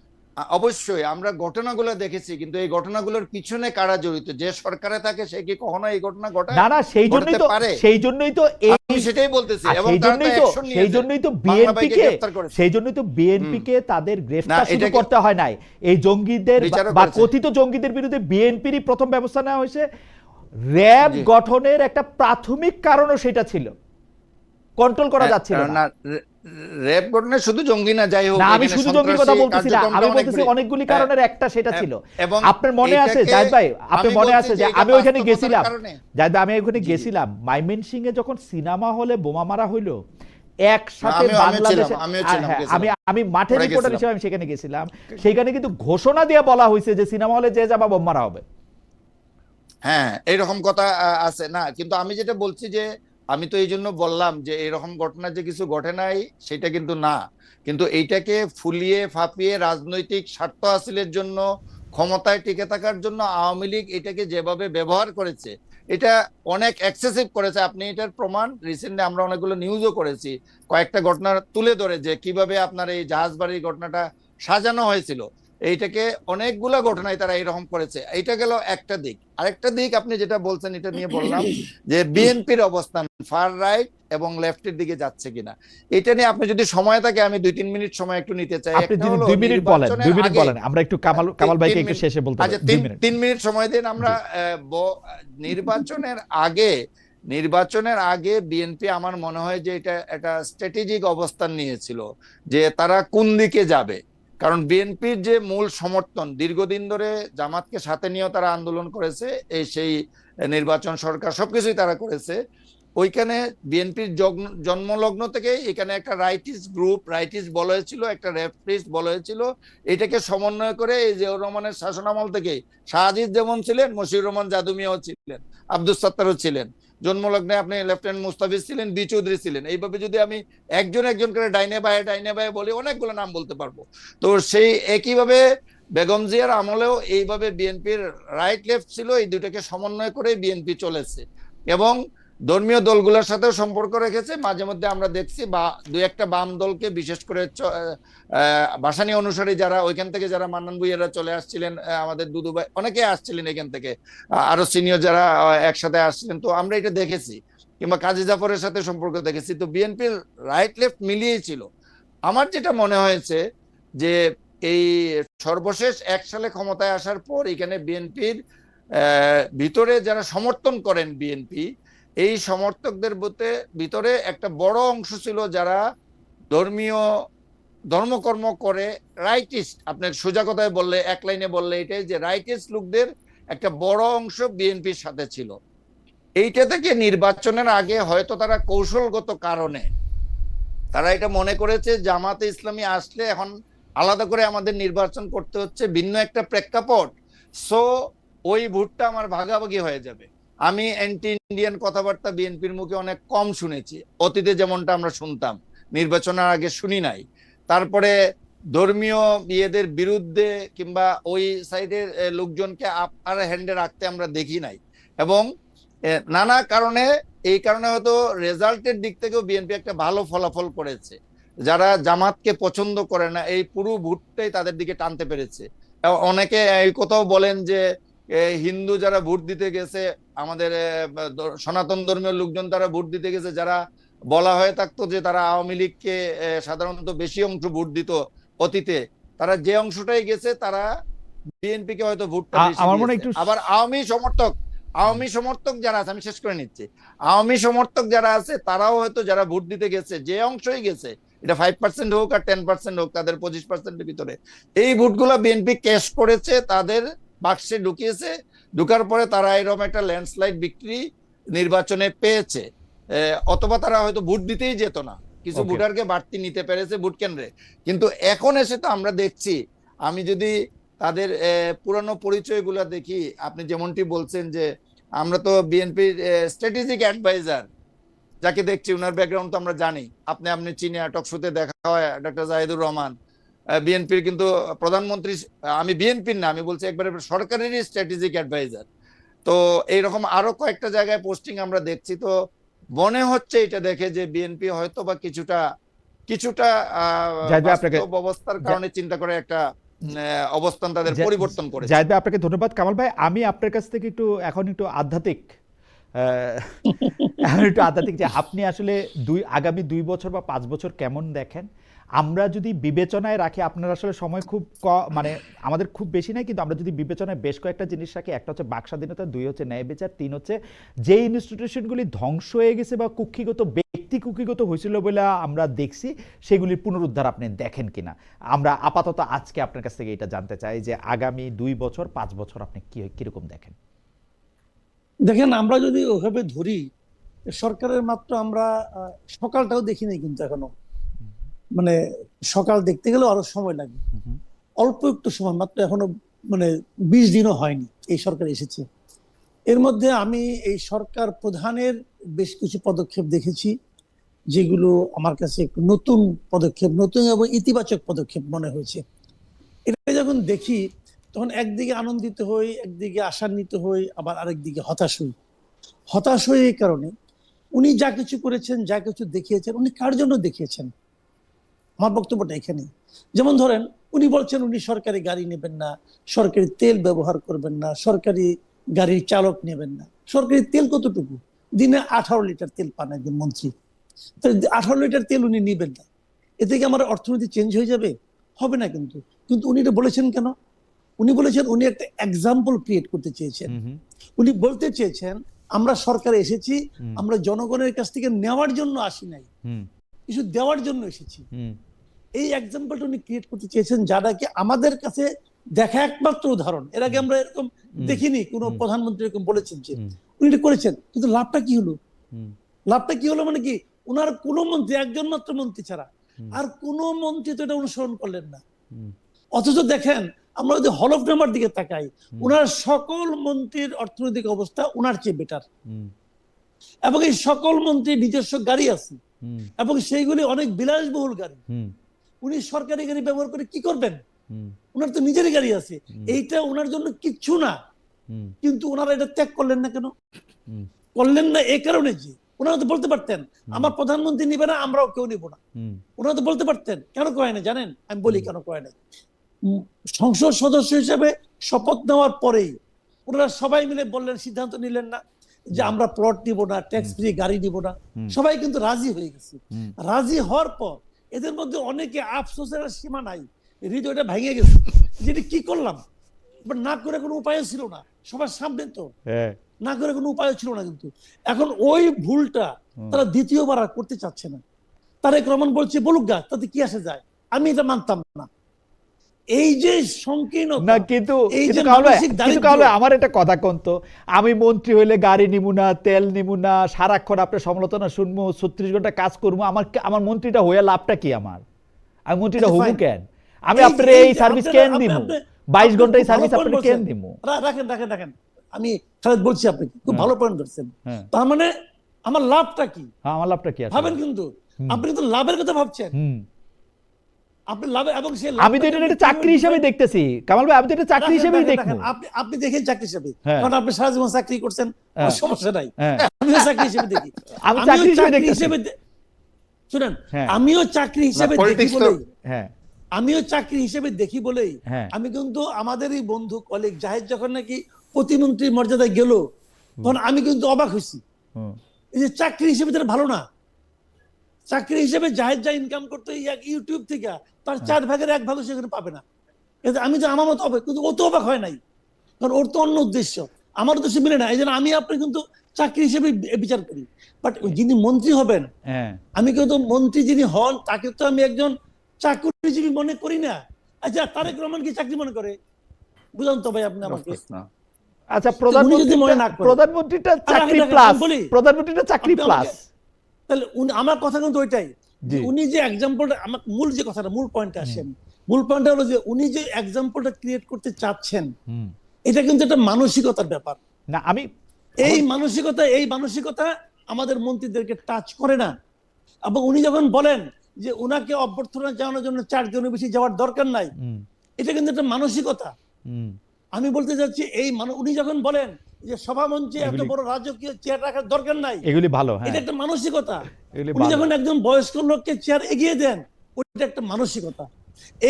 অবশ্যই আমরা ঘটনাগুলো দেখেছি, কিন্তু এই ঘটনাগুলোর পিছনে কারা জড়িত, যে সরকারে থাকে সে কি কখনো এই ঘটনা ঘটায়? না না, সেই জন্যই ঘটাতে তো, পারে? সেই জন্যই তো এই, আমি সেটাই বলতেছি, আর এবং সেই তারা তো জন্যই তো, অ্যাকশন সেই নিয়েছে, জন্যই তো বাংলা ভাইকে বিএনপিকে, গ্রেফতার করেছে। সেই জন্যই তো বিএনপিকে তাদের না গ্রেফতার শুরু এটাকে করতে হয় নাই। এই জঙ্গিদের বিচারও বা করেছে। কথিত জঙ্গিদের বিরুদ্ধে বিএনপিরই প্রথম ব্যবস্থা নেওয়া হয়েছে। র‍্যাব জি। গঠনের একটা প্রাথমিক কারণও সেটা ছিল, কন্ট্রোল করা যাচ্ছিল না। না র্যাব ঘটনা শুধু জঙ্গি না, যাই হোক না, আমি এখানে শুধু জঙ্গির কথা সন্ত্রাসী বলতেছি না, কার্যক্রমটা আমি অনেক বলতেছি বেশি। অনেকগুলি কারণের একটা সেটা ছিল। এবং আপনার মনে আছে এটাকে জাহিদ ভাই, আপনি আমি মনে বলছি আছে যে যে এটা আমি ওইখানে বাস্তবতার গেছিলাম, কারণে। জাহিদ ভাই, আমি ওইখানে জি, জি। গেছিলাম ময়মনসিংহে, যখন সিনেমা হলে বোমা মারা হইলো একসাথে আমিও ছিলাম, বাংলাদেশে, আমিও আর ছিলাম, হ্যাঁ, গেছিলাম। আমি মাঠে পরে রিপোর্টার গেছিলাম। হিসেবে আমি সেখানে গেছিলাম। সেখানে কিন্তু ঘোষণা দিয়ে বলা হয়েছে যে সিনেমা হলে যে যাবা বোম মারা হবে। হ্যাঁ এইরকম কথা আছে না, কিন্তু আমি যেটা বলছি যে আমি তো এই জন্য বললাম যে এরকম ঘটনা যে কিছু ঘটে নাই সেটা কিন্তু না, কিন্তু এইটাকে ফুলিয়ে ফাঁপিয়ে রাজনৈতিক স্বার্থ হাসিলের জন্য, ক্ষমতায় টিকে থাকার জন্য আওয়ামী লীগ এটাকে যেভাবে ব্যবহার করেছে, এটা অনেক এক্সেসিভ করেছে। আপনি এটার প্রমাণ রিসেন্টলি আমরা অনেকগুলো নিউজও করেছি, কয়েকটা ঘটনা তুলে ধরে যে কিভাবে আপনার এই জাহাজবাড়ির ঘটনাটা সাজানো হয়েছিল। এইটাকে অনেকগুলো ঘটনায় তারা এরকম করেছে। এইটা গেল একটা দিক। আরেকটা দিক আপনি যেটা বলছেন এটা নিয়ে বললাম যে বিএনপির অবস্থান ফার রাইট এবং লেফটের দিকে যাচ্ছে কিনা, এটা নিয়ে আপনি যদি সময় থাকে আমি 2-3 মিনিট সময় একটু নিতে চাই। আপনি একটা যদি হলো 2 মিনিট বলেন, 2 মিনিট আগে বলেন, আমরা একটু কামাল ভাইকে একটু শেষে বলতে আচ্ছা হবে 2 মিনিট। 3 মিনিট সময় দিন। আমরা নির্বাচনের আগে বিএনপি আমার মনে হয় যে এটা একটা স্ট্র্যাটেজিক অবস্থান নিয়েছিল যে তারা কোন দিকে যাবে, কারণ বিএনপির যে মূল সমর্থন দীর্ঘদিন ধরে জামাতকে সাথে নিয়েও তারা আন্দোলন করেছে, এই সেই নির্বাচন সরকার সবকিছুই তারা করেছে। ওইখানে বিএনপির জন্মলগ্ন থেকে এখানে একটা রাইটিস্ট গ্রুপ, রাইটিস্ট বলা হয়েছিল, একটা লেফটিস্ট বলা হয়েছিল, এটাকে সমন্বয় করে এই জিয়াউর রহমানের শাসনামল থেকে শাহজিদ যেমন ছিলেন, মশিউর রহমান জাদু মিয়াও ছিলেন, আব্দুস সাত্তারও ছিলেন, জন্মলগ্নে আপনি লেফটেন্যান্ট মুস্তাফিজ ছিলেন, বি চৌধুরী ছিলেন। এইভাবে যদি আমি একজন একজন করে ডাইনে বায়ে বলি অনেকগুলো নাম বলতে পারবো। তো সেই একইভাবে বেগম জিয়ার আমলেও এইভাবে বিএনপির রাইট লেফট ছিল, এই দুটাকে সমন্বয় করে বিএনপি চলেছে এবং ধর্মীয় দলগুলোর সাথেও সম্পর্ক রেখেছে। মাঝে মধ্যে আমরা দেখছি বা দুই একটা বাম দলকে, বিশেষ করে ভাসানী অনুসারী যারা ওইখান থেকে, যারা মান্নান ভুঁইয়ারা চলে আসছিলেন, আমাদের দুদু ভাই অনেকে আসছিলেন এখান থেকে, আরো সিনিয়র যারা একসাথে আসছিলেন, তো আমরা এটা দেখেছি, কিংবা কাজী জাফরের সাথে সম্পর্ক দেখেছি। তো বিএনপির রাইট লেফট মিলিয়েই ছিল। আমার যেটা মনে হয়েছে যে এই সর্বশেষ 1 সালে ক্ষমতায় আসার পর এখানে বিএনপির ভিতরে যারা সমর্থন করেন বিএনপি, এই সমর্থকদের ভিতরে একটা বড় অংশ ছিল যারা ধর্মকর্ম করে, রাইটিস্ট, আপনার সোজা কথায় বললে, এক লাইনে বললে এটাই যে রাইটিস্ট লোকদের একটা বড় অংশ বিএনপির সাথে ছিল। এইটা থেকে নির্বাচনের আগে হয়তো তারা কৌশলগত কারণে তারা এটা মনে করেছে জামাতে ইসলামী আসলে এখন আলাদা করে আমাদের নির্বাচন করতে হচ্ছে, ভিন্ন একটা প্রেক্ষাপট, সো ওই ভোটটা আমার ভাগাভাগি হয়ে যাবে। আমি অ্যান্টি ইন্ডিয়ান কথাবার্তা বিএনপির মুখে অনেক কম শুনেছি, অতীতে যেমনটা আমরা শুনতাম, নির্বাচনের আগে শুনি নাই। তারপরে ধর্মীয় বিয়েদের বিরুদ্ধে কিংবা ওই সাইডের লোকজনকে আপার হ্যান্ডে রাখতে আমরা দেখি নাই। এবং নানা কারণে, এই কারণে হয়তো রেজাল্টের দিক থেকেও বিএনপি একটা ভালো ফলাফল করেছে। যারা জামাতকে পছন্দ করে না এই পুরো ভোটটাই তাদের দিকে টানতে পেরেছে। অনেকে এই কথাও বলেন যে হিন্দু যারা ভোট দিতে গেছে, আমাদের সনাতন ধর্মীয় লোকজন তারা ভোট দিতে গেছে, যারা বলা হয়ে থাকতো যে তারা আওয়ামী লীগকে সাধারণত বেশি অংশ ভোট দিত অতীতে, তারা যে অংশটাই গেছে তারা বিএনপি কে হয়তো ভোটটা বেশি আমার মনে দিয়েছে। একটু আবার আওয়ামী সমর্থক যারা আছে, আমি শেষ করে নিচ্ছি, আওয়ামী সমর্থক যারা আছে তারাও হয়তো যারা ভোট দিতে গেছে যে অংশই গেছে, এটা 5% হোক আর 10% হোক, তাদের 25%-এর ভিতরে এই ভোটগুলো বিএনপি ক্যাশ করেছে, তাদের বাক্সে ঢুকিয়েছে। ঢুকার পরে তারা এরকম একটা ল্যান্ডস্লাইড বিক্রি নির্বাচনে পেয়েছে। অথবা তারা হয়তো ভোট দিতেই যেত না, কিছু ভোটারকে বাড়তি নিতে পেরেছে ভোট কেন্দ্রে। কিন্তু এখন এসে তো আমরা দেখছি, আমি যদি তাদের পুরানো পরিচয়গুলো দেখি, আপনি যেমনটি বলছেন যে আমরা তো বিএনপির স্ট্র্যাটেজিক অ্যাডভাইজার যাকে দেখছি, ওনার ব্যাকগ্রাউন্ড তো আমরা জানি, আপনি চিনি, টকশোতে দেখা হয়, ডক্টর জাহিদুর রহমান বিএনপির কিন্তু প্রধানমন্ত্রী, আমি বিএনপির না, আমি বলছি একবারে সরকারেরই স্ট্র্যাটেজিক অ্যাডভাইজার। তো এইরকম আরো কয়েকটা জায়গায় পোস্টিং আমরা দেখছি। তো মনে হচ্ছে এটা দেখে যে বিএনপি হয়তো বা কিছুটা অবস্থার কারণে চিন্তা করে একটা অবস্থান তাদের পরিবর্তন করেছে। জাহিদ ভাই আপনাকে ধন্যবাদ। কামাল ভাই, আমি আপনার কাছ থেকে এখন একটু আধ্যাত্মিক যে আপনি আসলে আগামী 2 বছর বা 5 বছর কেমন দেখেন? আমরা যদি বিবেচনায় রাখি, আপনার আসলে সময় খুব মানে আমাদের খুব বেশি নাই, কিন্তু আমরা যদি বিবেচনায় বেশ কয়েকটা জিনিস রাখি, একটা হচ্ছে বাক স্বাধীনতা, 2 হচ্ছে ন্যায় বিচার, 3 হচ্ছে যে ইনস্টিটিউশনগুলি ধ্বংস হয়ে গেছে বা কুক্ষিগত হয়েছিল বলে আমরা দেখছি, সেগুলির পুনরুদ্ধার আপনি দেখেন কিনা। আমরা আপাতত আজকে আপনার কাছ থেকে এটা জানতে চাই যে আগামী 2 বছর 5 বছর আপনি কিরকম দেখেন? দেখেন, আমরা যদি ওভাবে ধরি, সরকারের মাত্র আমরা সকালটাও দেখি নাই কিন্তু এখনো, মানে সকাল দেখতে গেলে আরো সময় লাগে, অল্প একটু সময় মাত্র, এখনো মানে 20 দিনও হয়নি এই সরকার এসেছে। এর মধ্যে আমি এই সরকার প্রধানের বেশ কিছু পদক্ষেপ দেখেছি যেগুলো আমার কাছে একটু নতুন পদক্ষেপ, নতুন এবং ইতিবাচক পদক্ষেপ মনে হয়েছে। এটা যখন দেখি তখন একদিকে আনন্দিত হই, একদিকে আশান্বিত হই, আবার আরেকদিকে হতাশ হই। এই কারণে উনি যা কিছু করেছেন, যা কিছু দেখিয়েছেন, উনি কার জন্য দেখিয়েছেন? আমার বক্তব্যটা এখানে। যেমন ধরেন, উনি বলছেন উনি সরকারি গাড়ি নেবেন না, সরকারি তেল ব্যবহার করবেন না, সরকারি গাড়ির চালক নেবেন না। সরকারি তেল কতটুকু? দিনে 18 লিটার তেল পান একজন মন্ত্রী। 18 লিটার তেল উনি নিবেন না, এতে কি আমার অর্থনীতি চেঞ্জ হয়ে যাবে? হবে না। কিন্তু উনি এটা বলেছেন কেন? উনি বলেছেন, উনি একটা এক্সাম্পল ক্রিয়েট করতে চেয়েছেন। উনি বলতে চেয়েছেন আমরা সরকারে এসেছি, আমরা জনগণের কাছ থেকে নেওয়ার জন্য আসি নাই, কিছু দেওয়ার জন্য এসেছি। এই এক্সাম্পলটা উনি ক্রিয়েট করতে চেয়েছেন, যাটাকে আমাদের কাছে দেখা একমাত্র উদাহরণ। এর আগে আমরা এরকম দেখিনি কোন প্রধানমন্ত্রী এরকম বলেছেন যে উনি এটা করেছেন। কিন্তু লাভটা কি হলো? লাভটা কি হলো মানে কি, ওনার কোন মন্ত্রী, একজন মাত্র মন্ত্রী ছাড়া আর কোন মন্ত্রী তো এটা অনুসরণ করলেন না। অথচ দেখেন, আমরা যদি হলফনামার দিকে তাকাই, ওনার সকল মন্ত্রীর অর্থনৈতিক অবস্থা ওনার চেয়ে বেটার, এবং এই সকল মন্ত্রীর নিজস্ব গাড়ি আছে এবং সেইগুলি অনেক বিলাসবহুল গাড়ি। উনি সরকারি গাড়ি ব্যবহার করে কি করবেন? ওনার তো নিজেরই গাড়ি আছে, এইটা ওনার জন্য কিচ্ছু না। কিন্তু ওনারা এটা ত্যাগ করলেন না কেন? করলেন না এই কারণে যে ওনারা তো বলতে পারতেন আমার প্রধানমন্ত্রী নিবে না, আমরাও কেউ নিব না। ওনারা তো বলতে পারতেন। কেন কয় না জানেন? আমি বলি কেন কয় না। সংসদ সদস্য হিসেবে শপথ নেওয়ার পরেই ওনারা সবাই মিলে বললেন, সিদ্ধান্ত নিলেন না যে আমরা প্লট নিব না, ট্যাক্স ফ্রি গাড়ি নিব না। সবাই কিন্তু রাজি হয়ে গেছে। রাজি হওয়ার পর এদের মধ্যে অনেকে আফসোসের সীমা নাই, হৃদয়টা ভেঙে গেছে, যেটি কি করলাম, না করে কোনো উপায় ছিল না, সবার সামনে তো না করে কোনো উপায় ছিল না। কিন্তু এখন ওই ভুলটা তারা দ্বিতীয়বার আর করতে চাচ্ছে না। তারেক রহমান বলছে বলুক গা, তাতে কি আসে যায়, আমি এটা মানতাম না। এই যে সংকীর্ণতা, কিন্তু এই যে মানসিক দারিদ্র্য। আমার একটা কথা কন্ত, আমি মন্ত্রী হইলে গাড়ি নিব না, তেল নিব না, সারাক্ষণ আপনার সমালোচনা শুনবো, 36 ঘন্টা কাজ করবো, আমার মন্ত্রীটা হয়ে লাভটা কি? আমি মন্ত্রীটা হবো কেন? আমি আপনার এই সার্ভিস কেন দিব? 22 ঘন্টায় সার্ভিস আপনি কেন দিব? রাখেন, আমি খালেদ বলছি, আপনি খুব ভালো পয়েন্ট ধরছেন। তার মানে আমার লাভটা কি? আমার লাভটা কি? ভাবেন, কিন্তু আপনি কিন্তু লাভের কথা ভাবছেন। আপনি লাভ এবং সে আমি তো এটা একটা চাকরি হিসেবে দেখতেছি কামাল ভাই, আমি তো এটা চাকরি হিসেবেই দেখবো। আপনি দেখেন চাকরি হিসেবে, হ্যাঁ। কারণ আপনি সারা জীবন চাকরি করছেন, কোনো হ্যাঁ। সমস্যা নাই। হ্যাঁ। আমিও চাকরি হিসেবে দেখি। আমি আমিও চাকরি হিসেবে চাকরি দেখতেছি। হিসেবে হ্যাঁ। আমিও চাকরি হিসেবে দেখি politics তো- বলেই হ্যাঁ আমিও চাকরি হিসেবে দেখি বলেই হ্যাঁ। আমি কিন্তু আমাদেরই বন্ধু কলিগ জাহিদ যখন নাকি প্রতিমন্ত্রীর মর্যাদায় গেল, তখন আমি কিন্তু অবাক হয়েছি। হুম। এই যে চাকরি হিসেবে তার ভালো না, চাকরি হিসেবে জাহিদ যা ইনকাম করতে ইউটিউব থেকে তার 4 ভাগের 1 ভাগও সেখানে পাবে না। কিন্তু আমি তো আমার মতো অবাক, কিন্তু ও তো অবাক হয় নাই, কারণ ওর তো অন্য উদ্দেশ্য, আমার উদ্দেশ্য মিলে না। এই জন্য আমি আপনি কিন্তু চাকরি হিসেবে বিচার করি। বাট যিনি মন্ত্রী হবেন, হ্যাঁ। আমি কিন্তু মন্ত্রী যিনি হন তাকে তো আমি একজন চাকরিজীবী মনে করি না। আচ্ছা, তারেক রহমান কি চাকরি মনে করে? বুঝান তো ভাই আপনি আমাকে। আচ্ছা, উনি যদি মনে না করেন। প্রধানমন্ত্রীটা চাকরি দেখেন, প্লাস, আমি বলি, প্রধানমন্ত্রীটা চাকরি আপনি প্লাস। তাহলে আমার কথা কিন্তু ওইটাই, যে জি। উনি যে এক্সাম্পলটা, আমার মূল যে কথাটা, মূল পয়েন্টে আসেন, মূল পয়েন্টটা হলো যে উনি যে এক্সাম্পলটা ক্রিয়েট করতে চাচ্ছেন, হুম। এটা কিন্তু একটা মানসিকতার ব্যাপার। না আমি এই মানসিকতা আমাদের মন্ত্রীদেরকে টাচ করে না। এবং উনি যখন বলেন যে উনাকে অভ্যর্থনা জানানোর জন্য 4 জনের বেশি যাওয়ার দরকার নাই, এটা কিন্তু একটা মানসিকতা। আমি বলতে চাচ্ছি উনি যখন বলেন যে সভামঞ্চে এত বড় রাজকীয় চেয়ার রাখার দরকার নাই, এগুলি ভালো। হ্যাঁ, এটা একটা মানসিকতা। এগুলি উনি ভালো। যখন একজন বয়স্ক লোককে চেয়ার এগিয়ে দেন, ওইটা একটা মানসিকতা।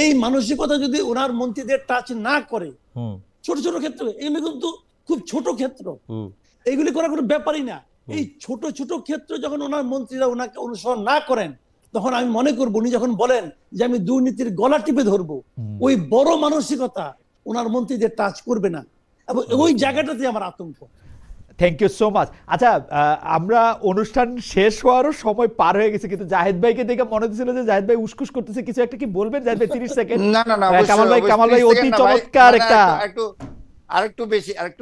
এই মানসিকতা যদি ওনার মন্ত্রীদের টাচ না করে, হুম। ছোট ছোট ক্ষেত্র, এগুলি কিন্তু খুব ছোট ক্ষেত্র, হুম। এইগুলি করার কোনো ব্যাপারই না। এই ছোট ছোট ক্ষেত্র যখন ওনার মন্ত্রীরা ওনাকে অনুসরণ না করেন, তখন আমি মনে করবো উনি যখন বলেন যে আমি দুর্নীতির গলা টিপে ধরবো, ওই বড় মানসিকতা ওনার মন্ত্রীদের টাচ করবে না, এবং ওই জায়গাটাতে আমার আতঙ্ক। Thank you so much. আচ্ছা, আমরা অনুষ্ঠান শেষ হওয়ারও সময় পার হয়ে গেছে, কিন্তু জাহিদ ভাইকে দেখে মনে হচ্ছিল যে জাহিদ ভাই উসকুস করতেছে, কিছু একটা কি বলবেন জাহিদ ভাই? 30 সেকেন্ড। না না না, কামাল ভাই অতি চমৎকার একটা, আরেকটু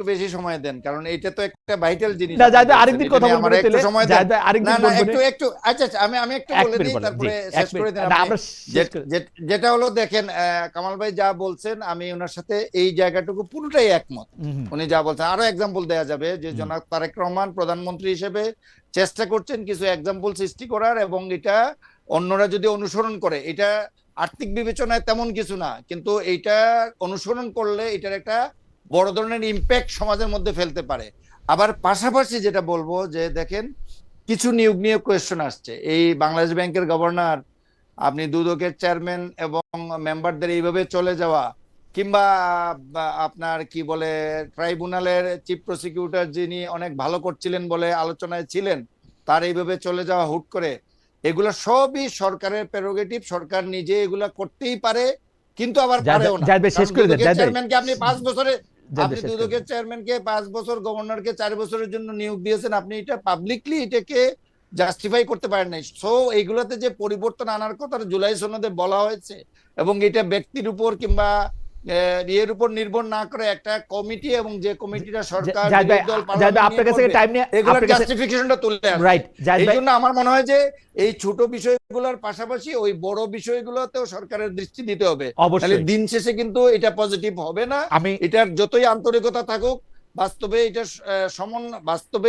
বেশি সময় দেন, কারণ এটা তো একটা ভাইটাল জিনিস। না জাহিদ ভাই আরেকদিন কথা এটা নিয়ে বলবো, আমার একটু সময় দেন। জাহিদ ভাই আরেকদিন না না, বলবো। একটু আচ্ছা আমি একটু বলে দিই, তারপরে শেষ করে দেন না, আপনি। আমরা শেষ করে- যেটা হলো, দেখেন কামাল ভাই যা বলছেন, আমি ওনার সাথে এই জায়গাটুকু পুরোটাই একমত। উনি যা বলছেন, আরো এক্সাম্পল দেয়া যাবে যে জনাব তারেক রহমান প্রধানমন্ত্রী হিসেবে চেষ্টা করছেন কিছু এক্সাম্পল সৃষ্টি করার, এবং এটা অন্যরা যদি অনুসরণ করে, এটা আর্থিক বিবেচনায় তেমন কিছু না, কিন্তু এইটা অনুসরণ করলে এটার একটা বড় ধরনের ইম্প্যাক্ট সমাজের মধ্যে ফেলতে পারে। আবার পাশাপাশি যেটা বলবো যে দেখেন, কিছু নিয়োগ নিয়ে কোয়েশ্চেন আসছে। এই বাংলাদেশ ব্যাংকের গভর্নর, আপনি দুদকের চেয়ারম্যান এবং মেম্বারদের এইভাবে চলে যাওয়া, কিংবা আপনার কি বলে ট্রাইব্যুনালের চিফ প্রসিকিউটর যিনি অনেক ভালো করছিলেন বলে আলোচনায় ছিলেন, তার এইভাবে চলে যাওয়া হুট করে, এগুলা সবই সরকারের প্রেরোগেটিভ। সরকার নিজে এগুলা করতেই পারে, কিন্তু আবার পারেও না। চেয়ারম্যানকে আপনি 5 বছরে, আপনি দুদকের চেয়ারম্যানকে 5 বছর, গভর্নরকে 4 বছরের জন্য নিয়োগ দিয়েছেন, আপনি এটা পাবলিকলি এটাকে জাস্টিফাই করতে পারেন নাই। সো এইগুলোতে যে পরিবর্তন আনার কথা জুলাই সনদে বলা হয়েছে, এবং এটা ব্যক্তির উপর কিংবা এর উপর নির্ভর না করে একটা কমিটি, এবং যে কমিটিটা সরকার আপনার কাছে টাইম নিয়ে এগুলোর জাস্টিফিকেশনটা তুলতে আসে। রাইট, এই জন্য আমার মনে হয় যে এই ছোট বিষয়গুলোর পাশাপাশি ওই বড় বিষয়গুলোতেও সরকারের দৃষ্টি দিতে হবে। তাহলে দিন শেষে কিন্তু এটা পজিটিভ হবে না। এটার যতই আন্তরিকতা থাকুক, বাস্তবে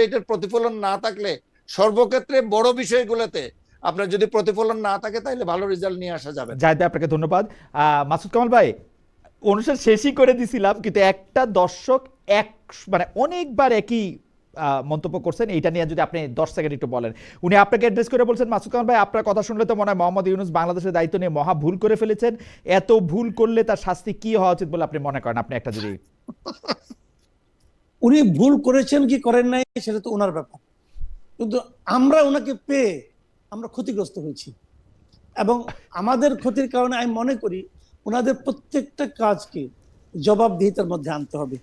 এটার প্রতিফলন না থাকলে, সর্বক্ষেত্রে বড় বিষয়গুলোতে আপনার যদি প্রতিফলন না থাকে, তাহলে ভালো রেজাল্ট নিয়ে আসা যাবে। জাহিদ ভাই আপনাকে ধন্যবাদ। মাসুদ কামাল ভাই, অনুষ্ঠান শেষই করে দিছিলাম, কিন্তু একটা দর্শক মানে অনেকবার একই মন্তব্য করছেন, এইটা নিয়ে যদি আপনি 10 সেকেন্ড একটু বলেন। উনি আপনাকে অ্যাড্রেস করে বলছেন, মাসুদ কামাল ভাই আপনার কথা শুনলে তো মনে হয় মোহাম্মদ ইউনূস বাংলাদেশের দায়িত্ব নিয়ে মহা ভুল করে ফেলেছেন। এত ভুল করলে তার শাস্তি কি হওয়া উচিত বলে আপনি মনে করেন? আপনি একটা যদি উনি ভুল করেছেন কি করেন নাই সেটা তো ওনার ব্যাপার, কিন্তু আমরা ওনাকে পেয়ে আমরা ক্ষতিগ্রস্ত হয়েছি, এবং আমাদের ক্ষতির কারণে আমি মনে করি ওনাদের প্রত্যেকটা কাজকে জবাবদিহিতার মধ্যে আনতে হবে।